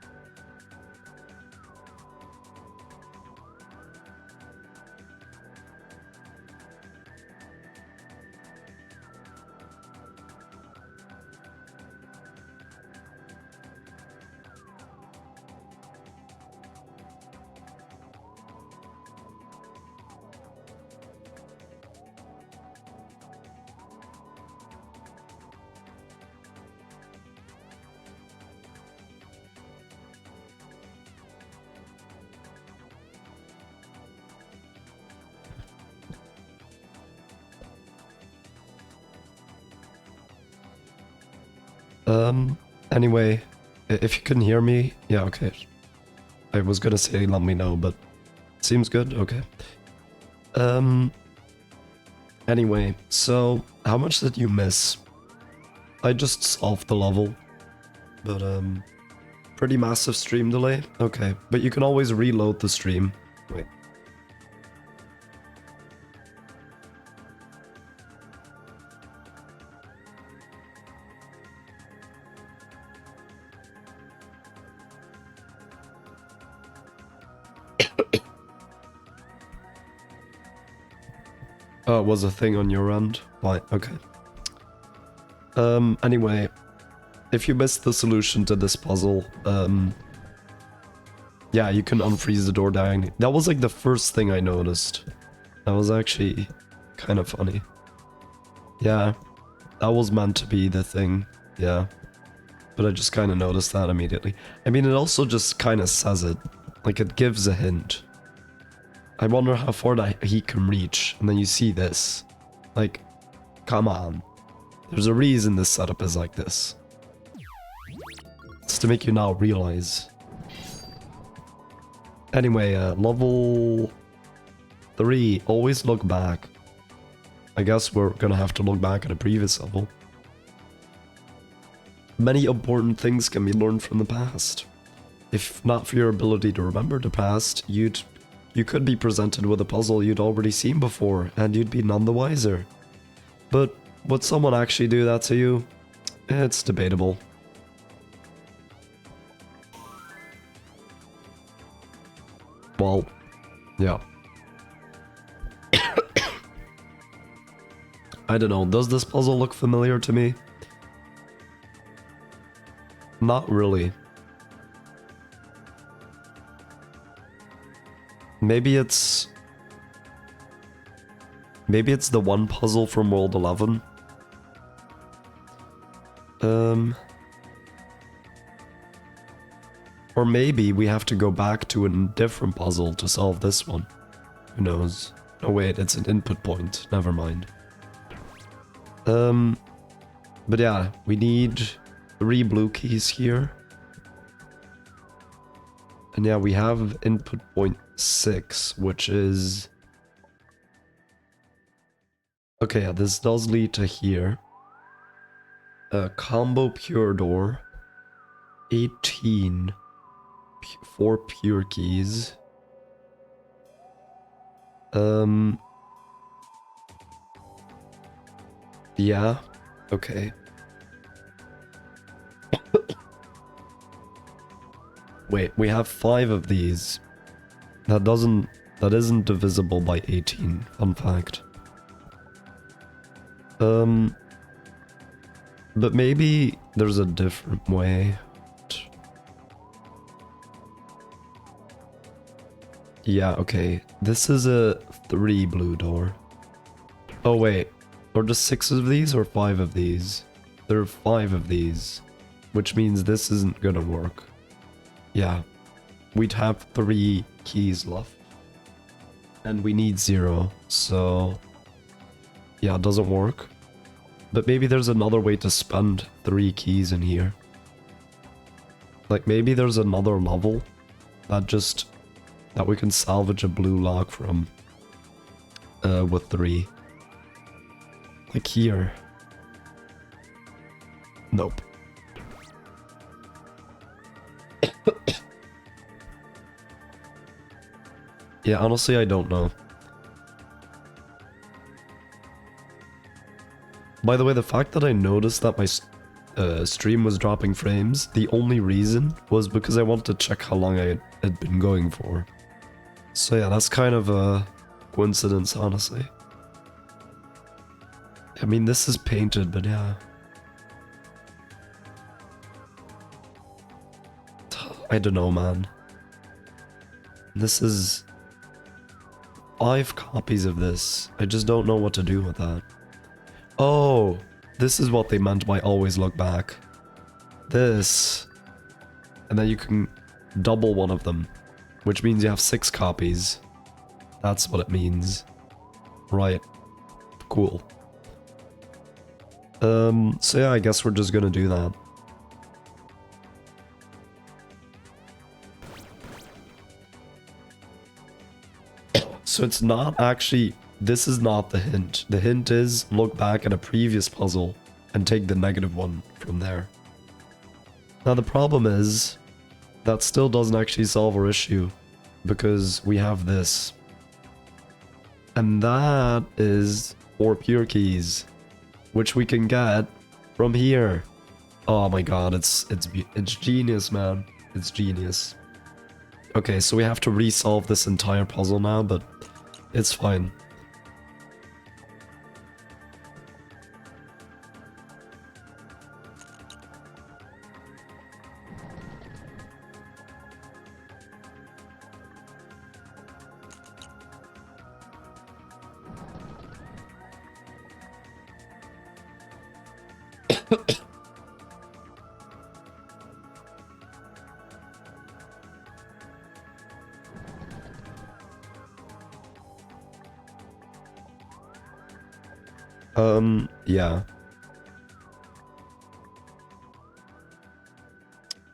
Anyway, if you couldn't hear me, yeah, okay. I was gonna say let me know, but seems good, okay. Anyway, so how much did you miss? I just solved the level, but pretty massive stream delay. Okay, but you can always reload the stream. Wait. Oh, it was a thing on your end? Right, okay. Anyway, if you missed the solution to this puzzle, yeah, you can unfreeze the door diagonally. That was like the first thing I noticed. That was actually kind of funny. Yeah, that was meant to be the thing, yeah. But I just kind of noticed that immediately. I mean, it also just kind of says it. Like, it gives a hint. I wonder how far that he can reach, and then you see this. Like, come on. There's a reason this setup is like this. It's to make you now realize. Anyway, level 3, always look back. I guess we're gonna have to look back at a previous level. Many important things can be learned from the past. If not for your ability to remember the past, you could be presented with a puzzle you'd already seen before, and you'd be none the wiser. But would someone actually do that to you? It's debatable. Well, yeah. I don't know, does this puzzle look familiar to me? Not really. Maybe it's the one puzzle from World 11. Or maybe we have to go back to a different puzzle to solve this one. Who knows? Oh wait, it's an input point. Never mind. But yeah, we need 3 blue keys here. And yeah, we have input point 6, which is... Okay, yeah, this does lead to here. Combo pure door. 18. 4 pure keys. Yeah, okay. Wait, we have 5 of these. That isn't divisible by 18, fun fact. But maybe there's a different way. Yeah, okay. This is a 3 blue door. Oh wait, are there 6 of these or 5 of these? There are 5 of these, which means this isn't gonna work. Yeah, we'd have 3 keys left. And we need 0, so... Yeah, it doesn't work. But maybe there's another way to spend 3 keys in here. Like, maybe there's another level that we can salvage a blue lock from. With 3. Like here. Nope. Yeah, honestly, I don't know. By the way, the fact that I noticed that my stream was dropping frames, the only reason was because I wanted to check how long I had been going for. So yeah, that's kind of a coincidence, honestly. I mean, this is painted, but yeah. I don't know, man. This is 5 copies of this. I just don't know what to do with that. Oh, this is what they meant by always look back. This. And then you can double one of them, which means you have 6 copies. That's what it means. Right. Cool. So yeah, I guess we're just gonna do that. So it's not actually, this is not the hint. The hint is look back at a previous puzzle and take the negative one from there. Now the problem is, that still doesn't actually solve our issue, because we have this. And that is 4 pure keys, which we can get from here. Oh my god, it's genius, man. It's genius. Okay, so we have to resolve this entire puzzle now, but it's fine. Yeah.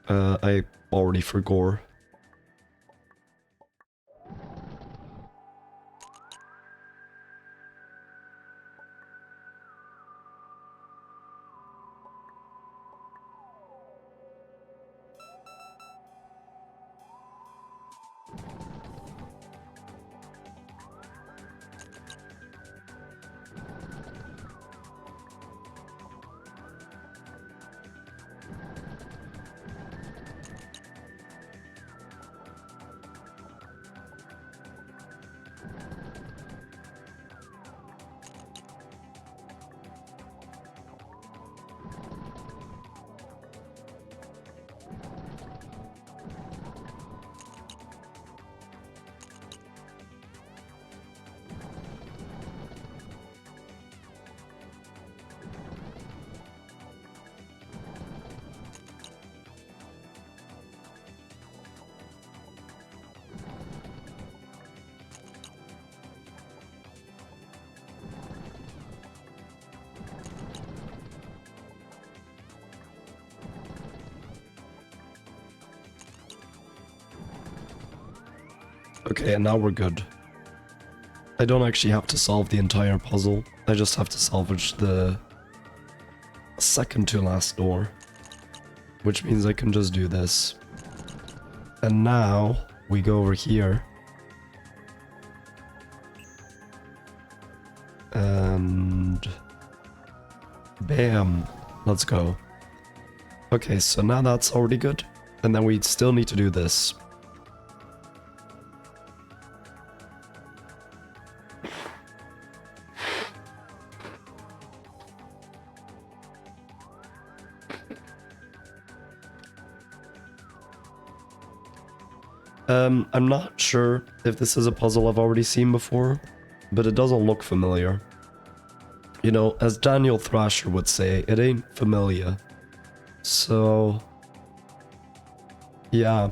I already forgot. Okay, and now we're good. I don't actually have to solve the entire puzzle. I just have to salvage the second to last door. Which means I can just do this. And now we go over here. And bam, let's go. Okay, so now that's already good. And then we still need to do this. I'm not sure if this is a puzzle I've already seen before, but it doesn't look familiar. You know, as Daniel Thrasher would say, it ain't familiar. So, yeah.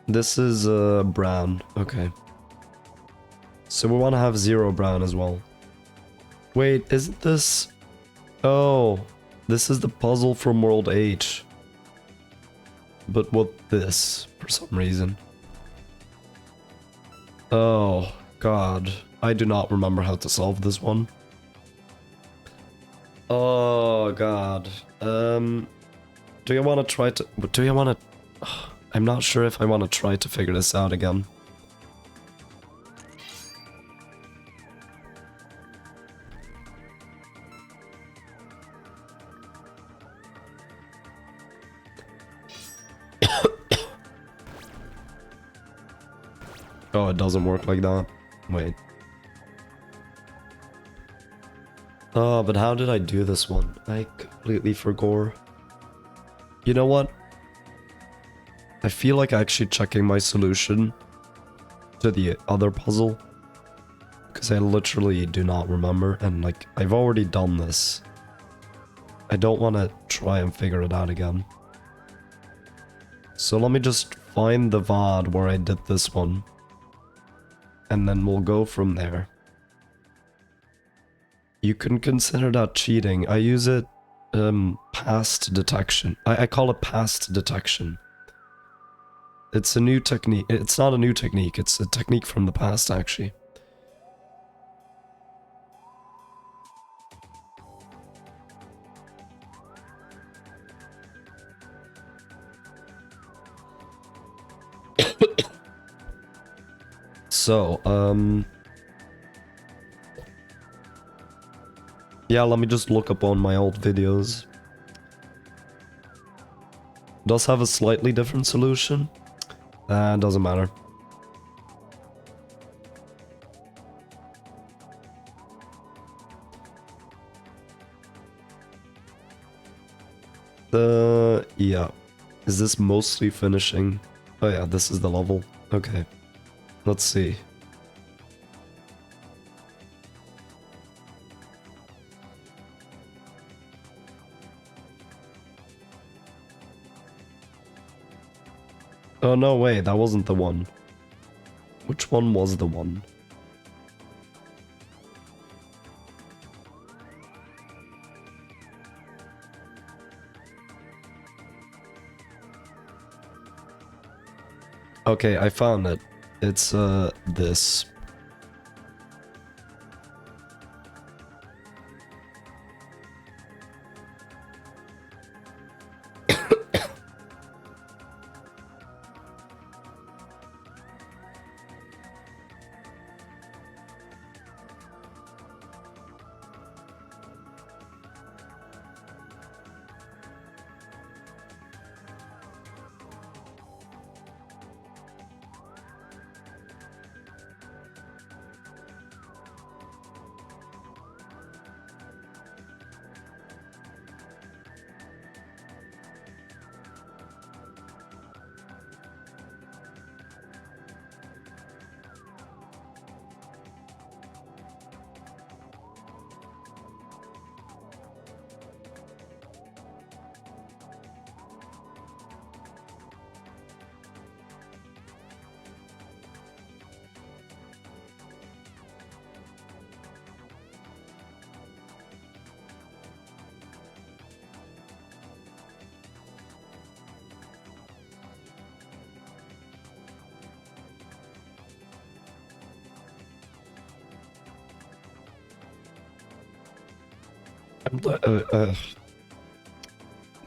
This is brown. Okay. So we want to have 0 brown as well. Wait, isn't this... Oh, this is the puzzle from World H. But with this, for some reason. Oh, God. I do not remember how to solve this one. Oh god. Do you want to try to... Do you want to... I'm not sure if I want to try to figure this out again. Oh, it doesn't work like that. Wait. Oh, but how did I do this one? I completely forgot. You know what? I feel like actually checking my solution to the other puzzle. Because I literally do not remember. And like, I've already done this. I don't want to try and figure it out again. So let me just find the VOD where I did this one. And then we'll go from there. You can consider that cheating. I use it, past detection. I call it past detection. It's a new technique. It's not a new technique. It's a technique from the past, actually. So, yeah, let me just look up on my old videos. Does have a slightly different solution. Doesn't matter. Yeah. Is this mostly finishing? Oh yeah, this is the level. Okay. Let's see. Oh no, wait, that wasn't the one. Which one was the one? Okay, I found it. It's, this.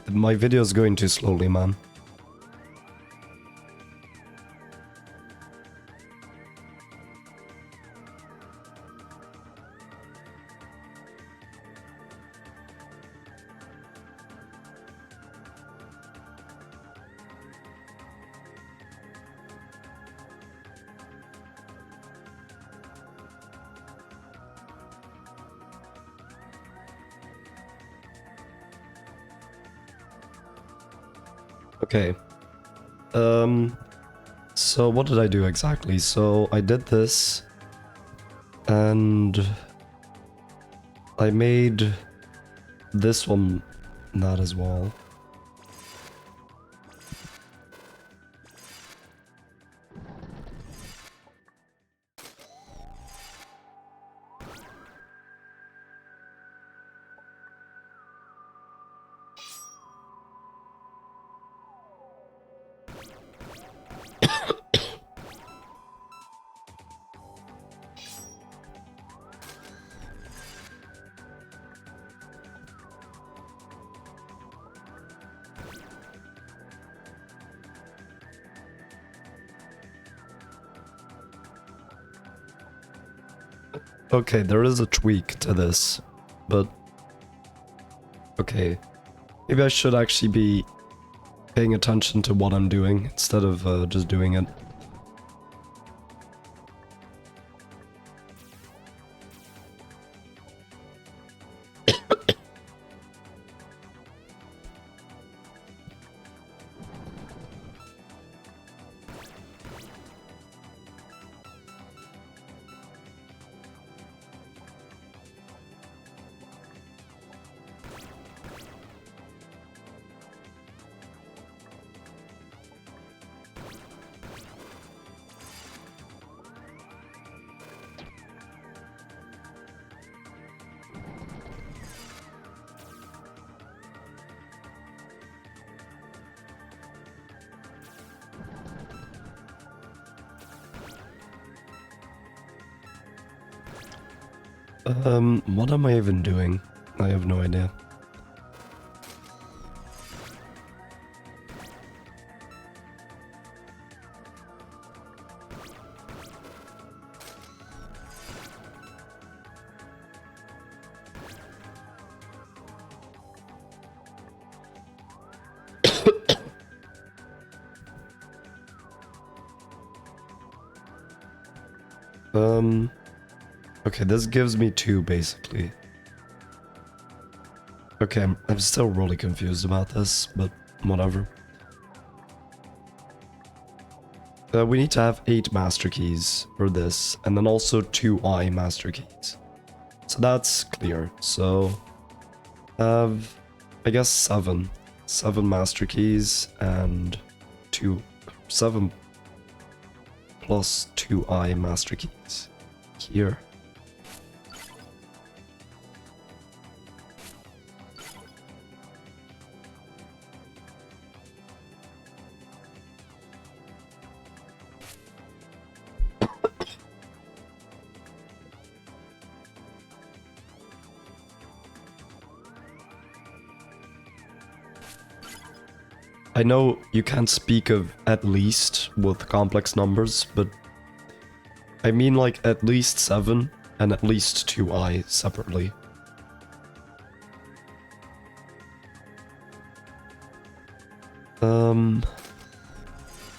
My video is going too slowly, man. Okay. So what did I do exactly? So I did this, and I made this one that as well. Okay, there is a tweak to this, but... Okay. Maybe I should actually be paying attention to what I'm doing instead of just doing it. What am I even doing? I have no idea. Okay, this gives me 2 basically. Okay, I'm still really confused about this, but whatever. We need to have 8 master keys for this, and then also 2 I master keys. So that's clear. So, I guess 7. 7 master keys and 7 plus 2 I master keys here. I know you can't speak of at least with complex numbers, but I mean like at least 7 and at least 2i separately.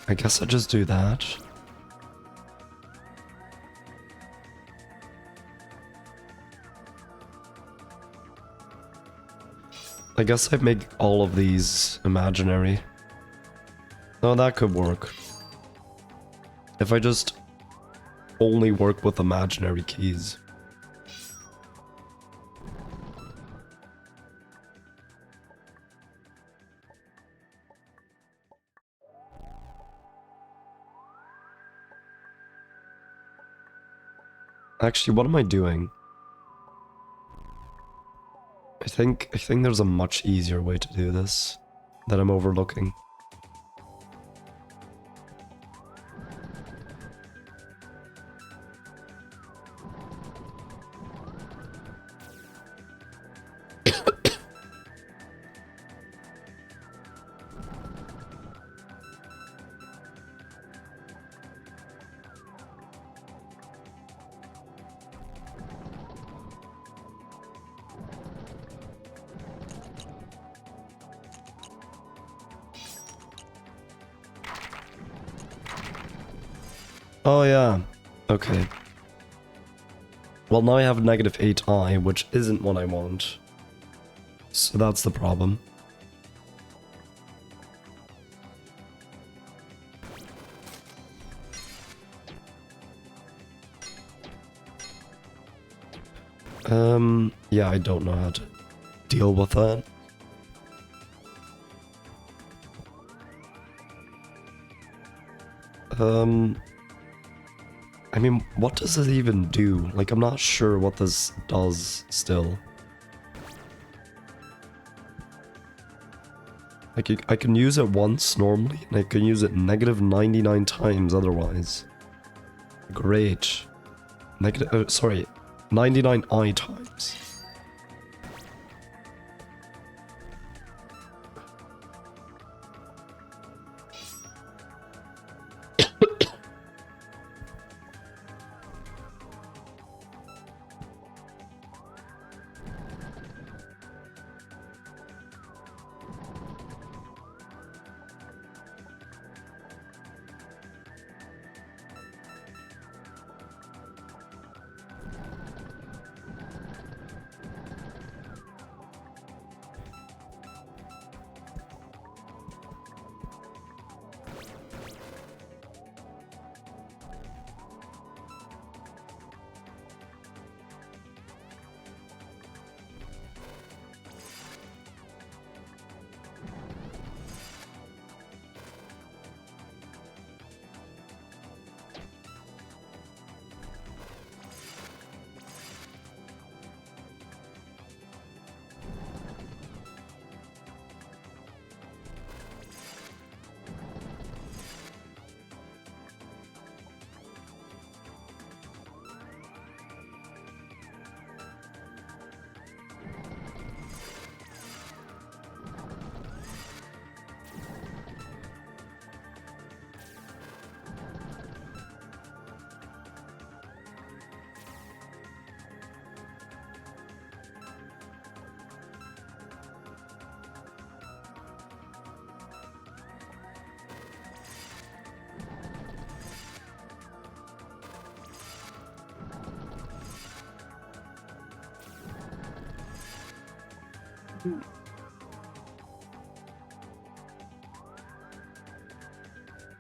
I guess I just do that. I guess I make all of these imaginary. Oh, that could work. If I just only work with imaginary keys. Actually, what am I doing? I think there's a much easier way to do this that I'm overlooking. Oh yeah, okay. Well, now I have negative 8i, which isn't what I want. So that's the problem. Yeah, I don't know how to deal with that. I mean, what does it even do? Like, I'm not sure what this does still. Like, I can use it once normally, and I can use it negative 99 times otherwise. Great. Sorry, 99 I times.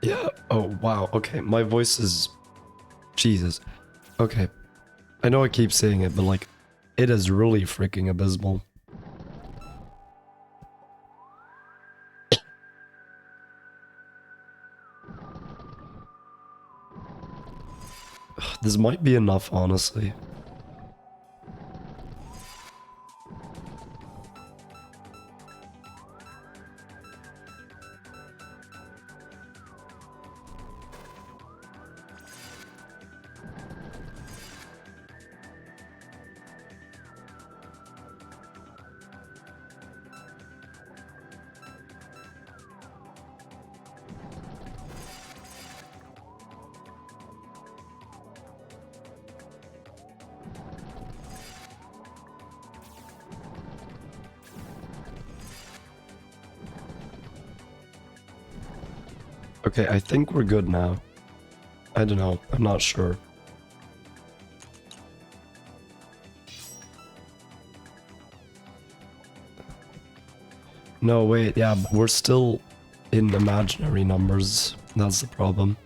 Yeah, oh wow, okay, my voice is... Jesus. Okay, I know I keep saying it, but like, it is really freaking abysmal. This might be enough, honestly. Okay, I think we're good now. I don't know, I'm not sure. No, wait, yeah, but we're still in imaginary numbers. That's the problem.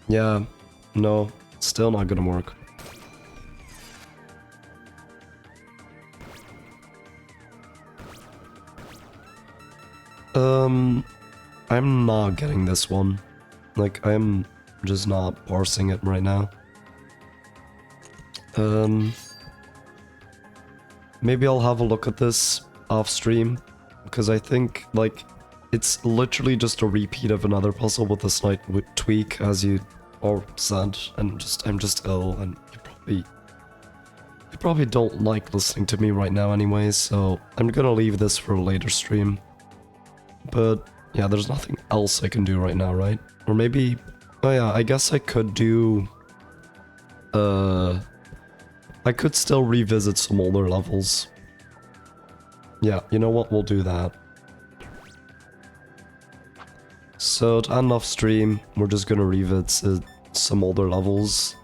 Yeah, no, still not gonna work. I'm not getting this one. Like, I'm just not parsing it right now. Maybe I'll have a look at this off stream, because I think, like, it's literally just a repeat of another puzzle with a slight tweak, as you all said, and I'm just ill, and you probably don't like listening to me right now anyway, so I'm gonna leave this for a later stream. But yeah, there's nothing else I can do right now, right? Or maybe, oh yeah, I guess I could do, I could still revisit some older levels. Yeah, you know what, we'll do that. So to end off stream, we're just gonna revisit some older levels.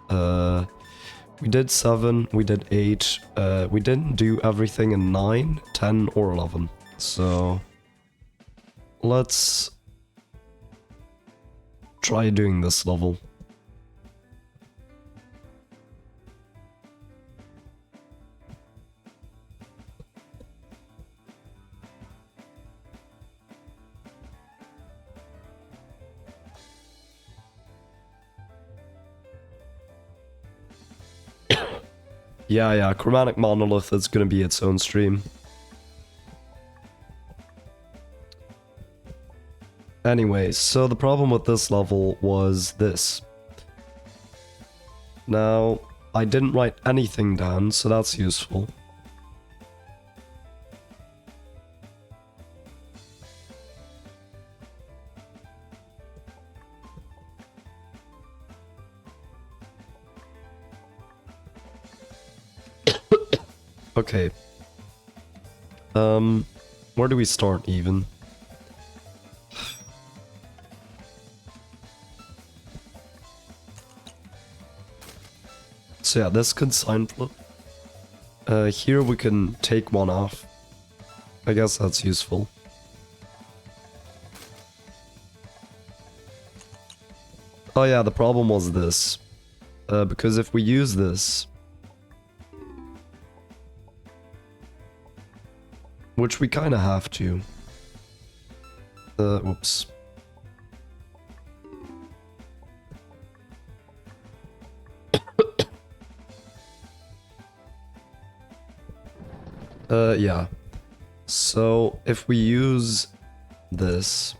We did 7, we did 8, we didn't do everything in 9, 10, or 11. So let's try doing this level. Yeah, Chromatic Monolith is gonna be its own stream. Anyway, so the problem with this level was this. Now, I didn't write anything down, so that's useful. Okay. Where do we start even? So yeah, this consign flip. Here we can take one off. I guess that's useful. Oh yeah, the problem was this. Because if we use this, which we kind of have to. Whoops. Yeah. So, if we use this,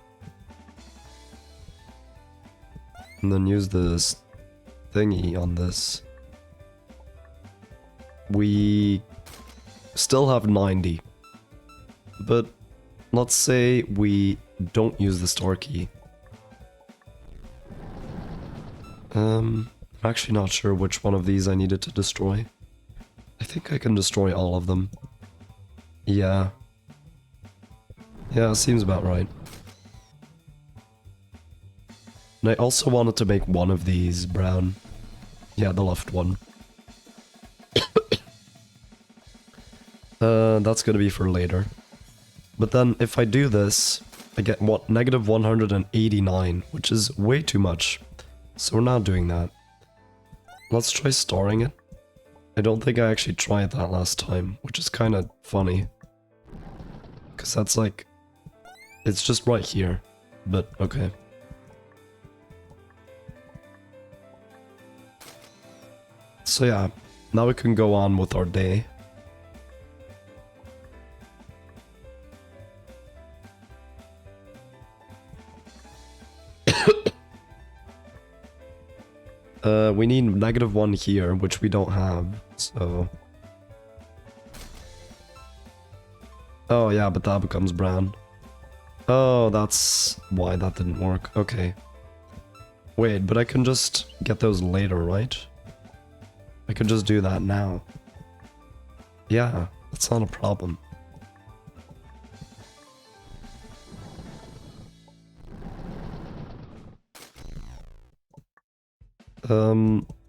and then use this thingy on this, we still have 90. But let's say we don't use the star key. I'm actually not sure which one of these I needed to destroy. I think I can destroy all of them. Yeah. Yeah, seems about right. And I also wanted to make one of these brown. Yeah, the left one. That's gonna be for later. But then if I do this, I get what, negative 189, which is way too much. So we're not doing that. Let's try storing it. I don't think I actually tried that last time, which is kind of funny. Because that's like... It's just right here. But, okay. So yeah, now we can go on with our day. We need negative 1 here, which we don't have, so... Oh yeah, but that becomes brown. Oh, that's why that didn't work. Okay. Wait, but I can just get those later, right? I could just do that now. Yeah, that's not a problem.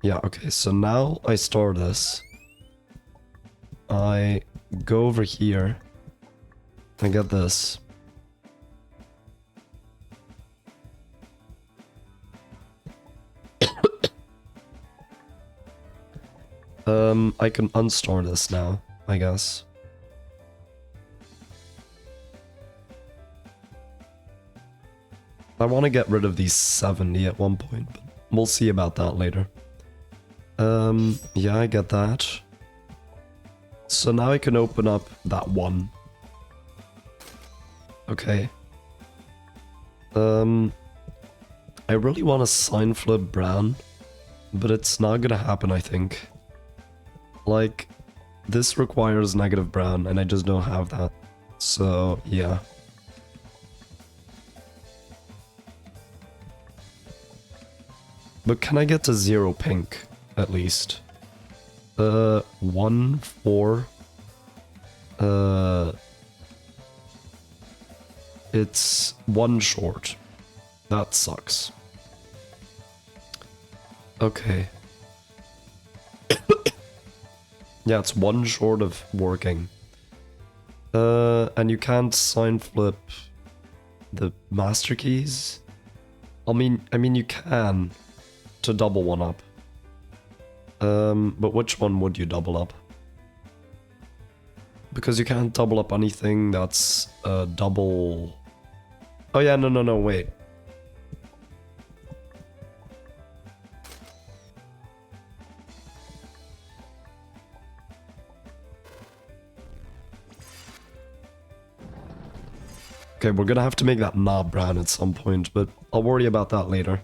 Yeah, okay, so now I store this. I go over here and get this. I can unstore this now, I guess. I want to get rid of these 70 at one point, but we'll see about that later. Yeah, I get that. So now I can open up that one. Okay. I really want to sign flip brown, but it's not gonna happen, I think. Like, this requires negative brown, and I just don't have that. So, yeah. But can I get to 0 pink, at least? 1, 4... It's 1 short. That sucks. Okay. Yeah, it's 1 short of working. And you can't sign flip the master keys? I mean you can to double one up. But which one would you double up? Because you can't double up anything that's double... Oh yeah, no, wait. Okay, we're gonna have to make that knob brown at some point, but I'll worry about that later.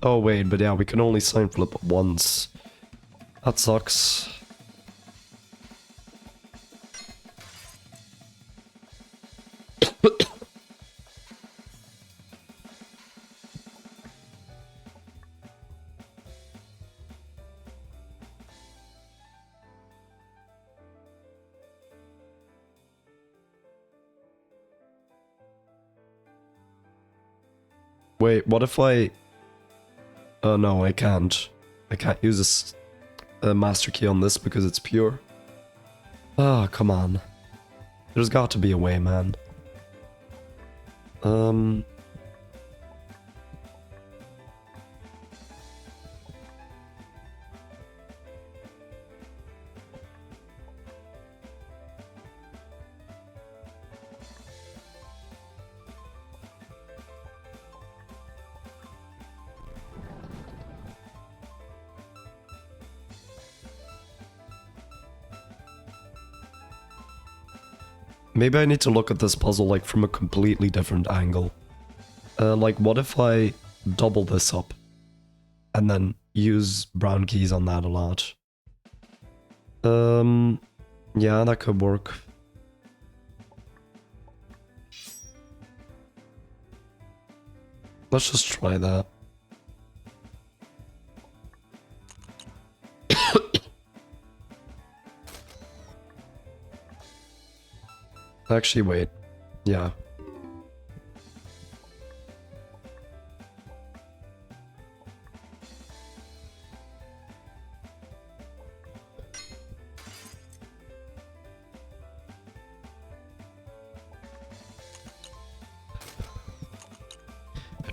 Oh wait, but yeah, we can only sign flip once. That sucks. Wait, what if I... Oh no, I can't. I can't use this master key on this because it's pure. Ah, come on. There's got to be a way, man. Maybe I need to look at this puzzle like from a completely different angle. Like what if I double this up and then use brown keys on that a lot? Yeah, that could work. Let's just try that. Actually, wait. Yeah.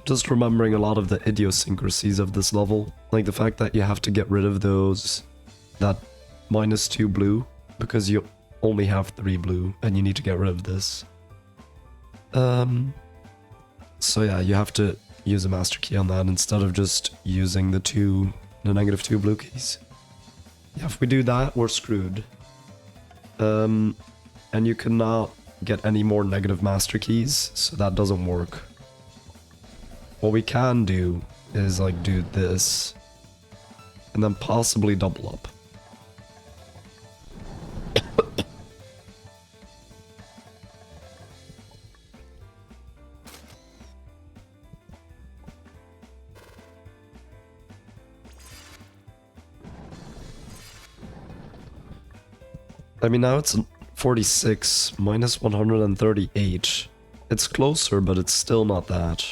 Just remembering a lot of the idiosyncrasies of this level. Like the fact that you have to get rid of that -2 blue, because you only have 3 blue, and you need to get rid of this. So yeah, you have to use a master key on that instead of just using the -2 blue keys. Yeah, if we do that, we're screwed. And you cannot get any more negative master keys, so that doesn't work. What we can do is like do this, and then possibly double up. I mean, now it's 46 minus 138. It's closer, but it's still not that.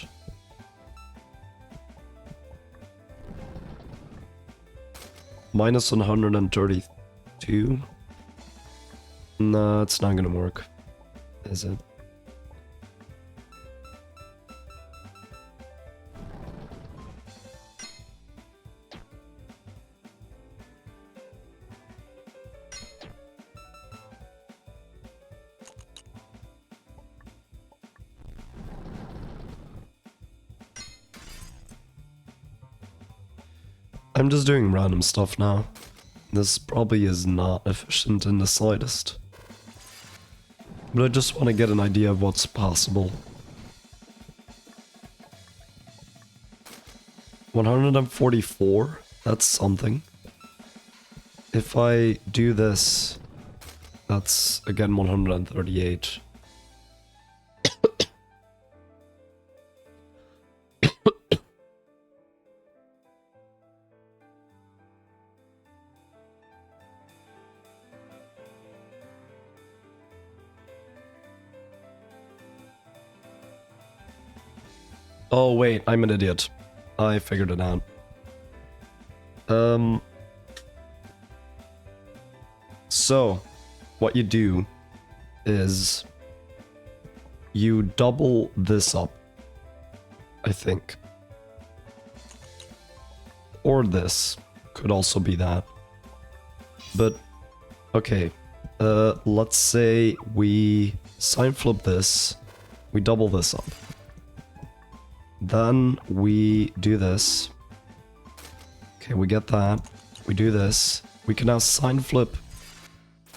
Minus 132? No, it's not gonna work. Is it? I'm just doing random stuff now. This probably is not efficient in the slightest. But I just want to get an idea of what's possible. 144? That's something. If I do this, that's again 138. Oh wait, I'm an idiot. I figured it out. So, what you do is you double this up, I think. Or this could also be that. But, okay. Let's say we sign flip this, we double this up. Then we do this. Okay, we get that. We do this. We can now sign flip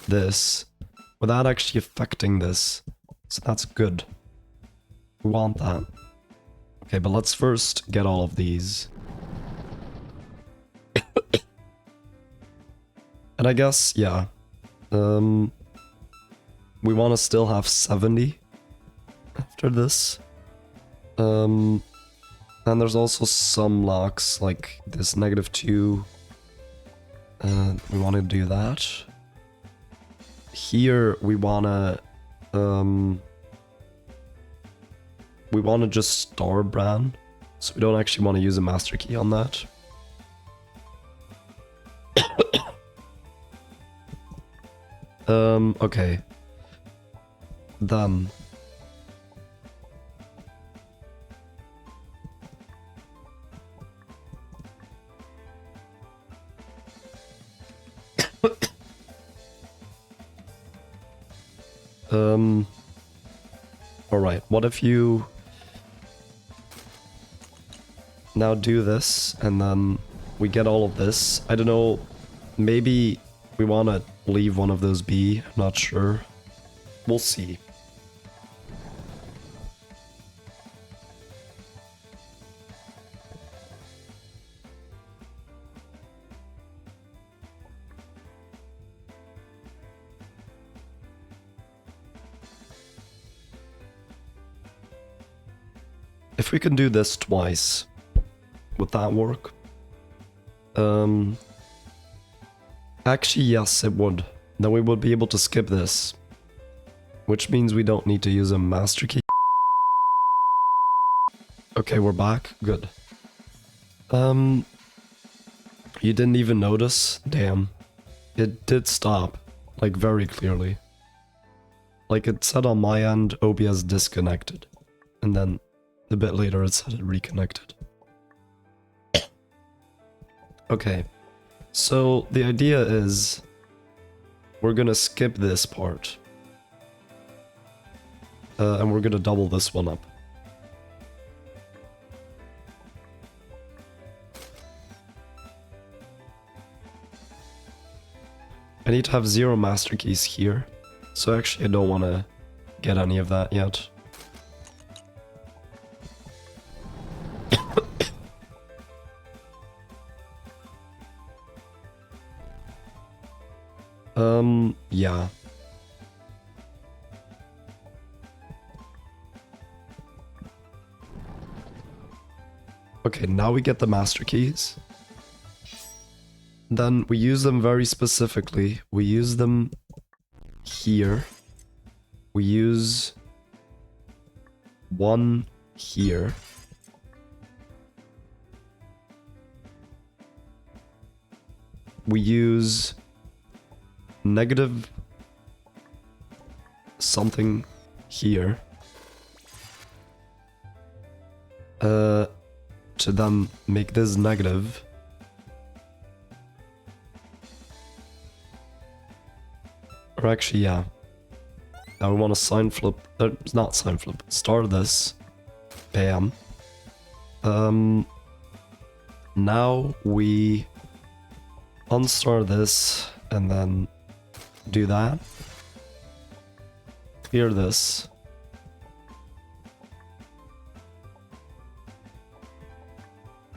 this without actually affecting this. So that's good. We want that. Okay, but let's first get all of these. And I guess, yeah. We want to still have 70 after this. And there's also some locks, like this -2. We want to do that. Here, we want to just star Bran, so we don't actually want to use a master key on that. Okay. Then... Alright, what if you now do this, and then we get all of this? I don't know, maybe we want to leave one of those be, I'm not sure. We'll see. If we can do this twice, would that work? Actually, yes, it would. Then we would be able to skip this. which means we don't need to use a master key. Okay, we're back. Good. You didn't even notice? Damn. It did stop, like very clearly. Like it said on my end, OBS disconnected. And then a bit later it said it reconnected. Okay, so the idea is we're gonna skip this part. And we're gonna double this one up. I need to have 0 master keys here, so actually I don't want to get any of that yet. Yeah. Okay, now we get the master keys. Then we use them very specifically. We use them here. We use one here. We use negative something here. To then make this negative. Or actually, yeah. Now we want to sign flip. Not sign flip. Star this. Bam. Now we unstar this and then do that. Clear this.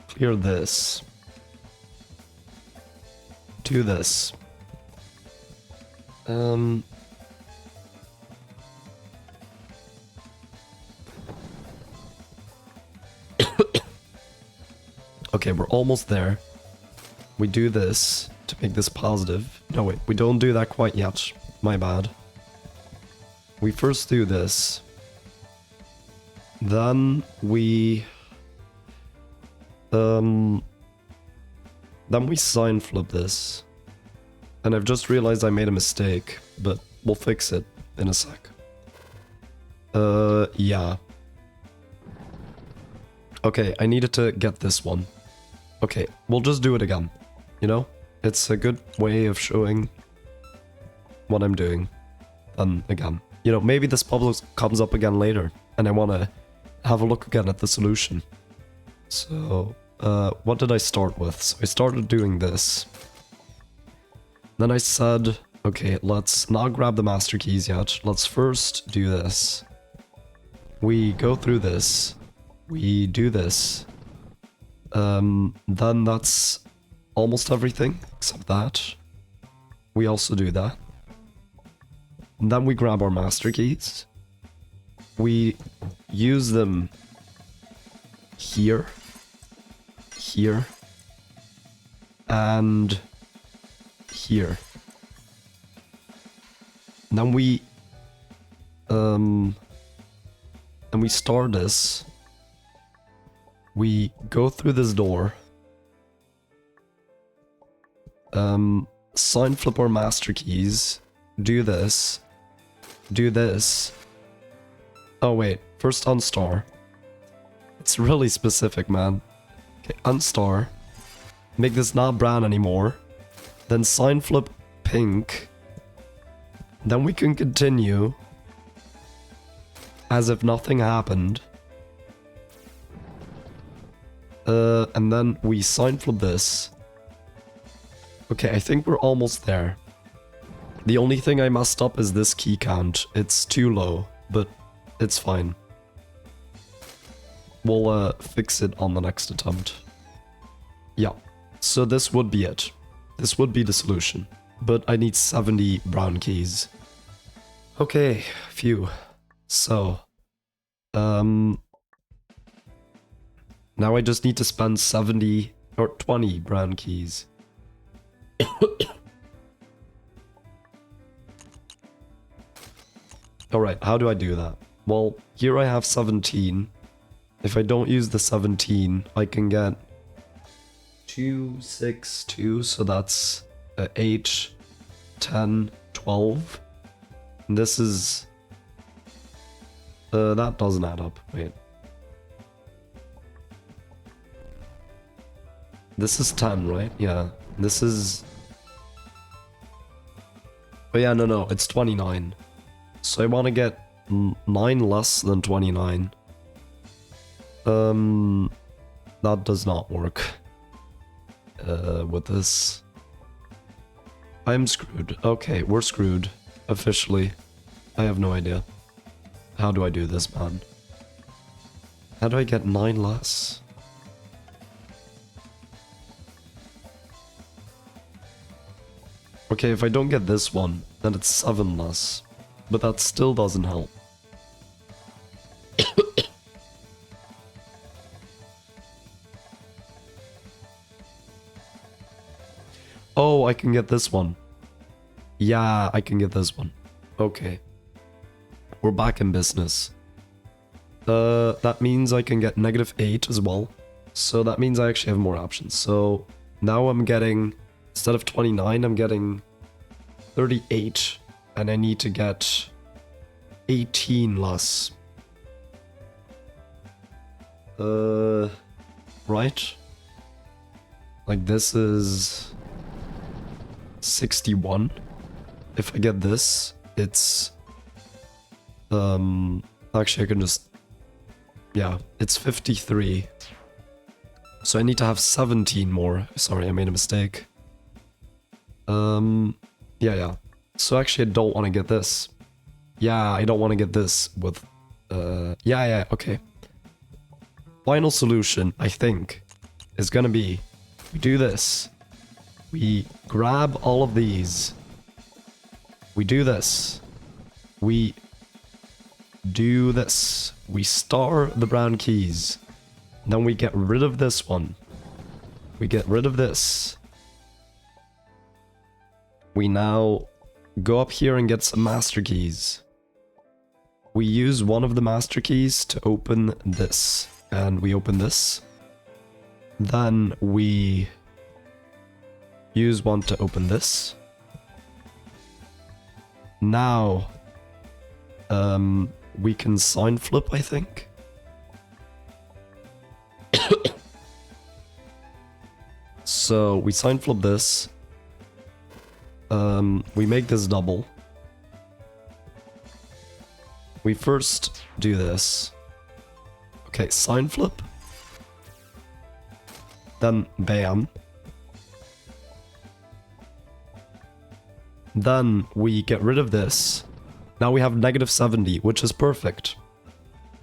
Clear this. Do this. Okay, we're almost there. We do this to make this positive. No, wait, we don't do that quite yet. My bad. We first do this. Then we... Then we sign flip this. And I've just realized I made a mistake, but we'll fix it in a sec. Yeah. Okay, I needed to get this one. Okay, we'll just do it again. You know? It's a good way of showing what I'm doing. Then again. You know, maybe this bubble comes up again later, and I want to have a look again at the solution. So, what did I start with? So I started doing this. Then I said, okay, let's not grab the master keys yet. Let's first do this. We go through this. We do this. Then that's almost everything, except that. We also do that. And then we grab our master keys. We use them here, here, and here. And then we start this. We go through this door. Sign flip our master keys. Do this. Do this. Oh wait, first unstar. It's really specific, man. Okay, unstar. Make this not brown anymore. Then sign flip pink. Then we can continue as if nothing happened. And then we sign flip this. Okay, I think we're almost there. The only thing I messed up is this key count. It's too low, but it's fine. We'll fix it on the next attempt. Yeah, so this would be it. This would be the solution. But I need 70 brown keys. Okay, phew. So, now I just need to spend 70 or 20 brown keys. Alright, how do I do that? Well, here I have 17. If I don't use the 17, I can get 2, 6, 2, so that's 8, 10, 12. And this is... that doesn't add up. Wait. This is 10, right? Yeah. This is... Oh yeah, no, it's 29. So I want to get 9 less than 29. That does not work. With this. I'm screwed. Okay, we're screwed. Officially. I have no idea. How do I do this, man? How do I get 9 less? Okay, if I don't get this one, then it's 7 less. But that still doesn't help. Oh, I can get this one. Yeah, I can get this one. Okay. We're back in business. That means I can get -8 as well. So that means I actually have more options. So now I'm getting, instead of 29, I'm getting 38. And I need to get 18 less. Right? Like this is 61. If I get this, it's actually I can just, yeah, it's 53. So I need to have 17 more. Sorry, I made a mistake. Yeah. So actually I don't want to get this. Yeah, I don't want to get this with, yeah, okay. Final solution, I think, is gonna be, we do this. We grab all of these. We do this. We do this. We star the brown keys. Then we get rid of this one. We get rid of this. We now go up here and get some master keys. We use one of the master keys to open this. And we open this. Then we use one to open this. Now, we can sign flip, I think. So we sign flip this. We make this double. We first do this. Okay, sign flip. Then bam. Then we get rid of this. Now we have -70, which is perfect.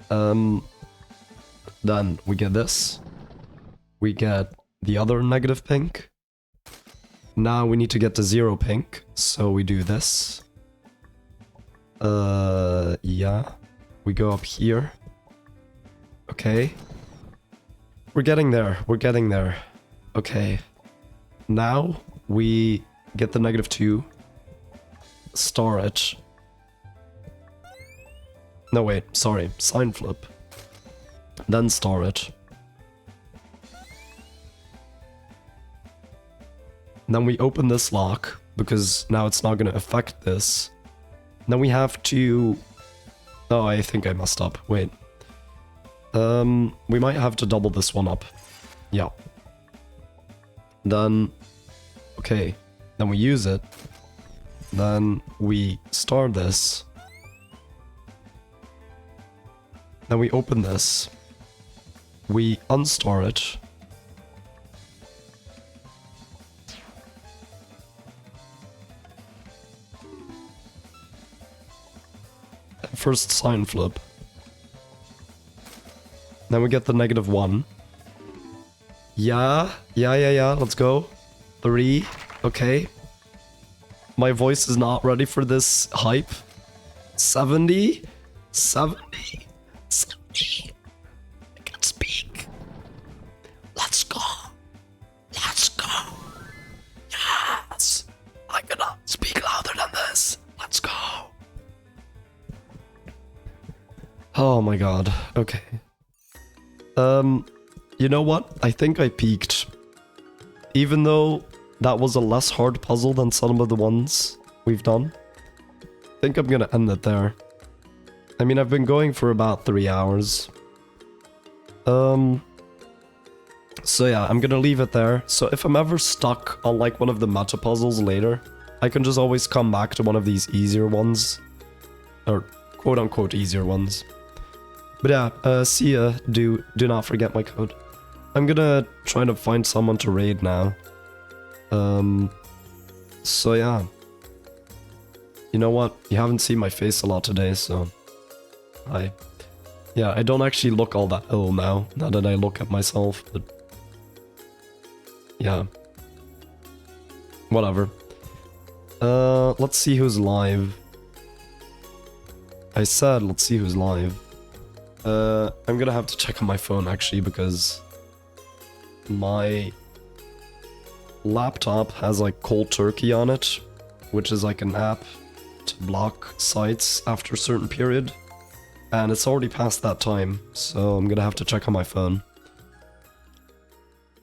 Then we get this. We get the other negative pink. Now we need to get to 0 pink, so we do this. Yeah. We go up here. Okay. We're getting there. We're getting there. Okay. Now we get the -2. Star it. No, wait. Sorry. Sign flip. Then star it. Then we open this lock, because now it's not going to affect this. Then we have to... Oh, I think I messed up. Wait. We might have to double this one up. Yeah. Then... Okay. Then we use it. Then we star this. Then we open this. We unstar it. First sign flip. Then we get the -1. Yeah, let's go. 3, okay. My voice is not ready for this hype. 70? 70? 70? I can speak. Let's go. Let's go. Yes. I cannot speak louder than this. Let's go. Oh my god, okay. You know what? I think I peaked. Even though that was a less hard puzzle than some of the ones we've done. I think I'm gonna end it there. I mean, I've been going for about 3 hours. So yeah, I'm gonna leave it there. So if I'm ever stuck on like one of the meta puzzles later, I can just always come back to one of these easier ones. Or quote-unquote easier ones. But yeah, see ya. Do not forget my code. I'm gonna try to find someone to raid now. So yeah. You know what? You haven't seen my face a lot today, so... Yeah, I don't actually look all that ill now that I look at myself, but... Yeah. Whatever. Let's see who's live. I said, let's see who's live. I'm gonna have to check on my phone actually because my laptop has like cold turkey on it, which is like an app to block sites after a certain period. And it's already past that time, so I'm gonna have to check on my phone.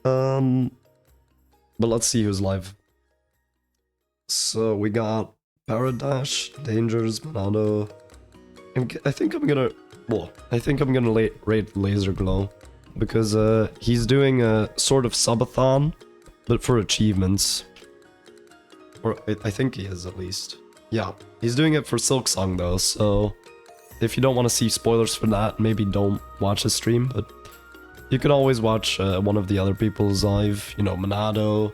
But let's see who's live. So we got Paradash, Dangers, Monado. I think I'm gonna raid Laser Glow because he's doing a sort of subathon, but for achievements. Or I think he is at least. Yeah, he's doing it for Silksong though, so if you don't want to see spoilers for that, maybe don't watch his stream, but you can always watch one of the other people's live, you know, Monado.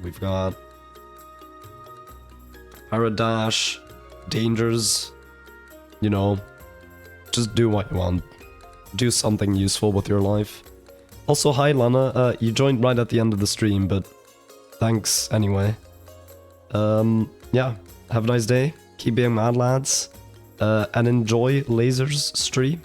We've got Paradash, Dangers. You know, just do what you want. Do something useful with your life. Also, hi Lana, you joined right at the end of the stream, but thanks anyway. Yeah, have a nice day. Keep being mad, lads. And enjoy Laser's stream.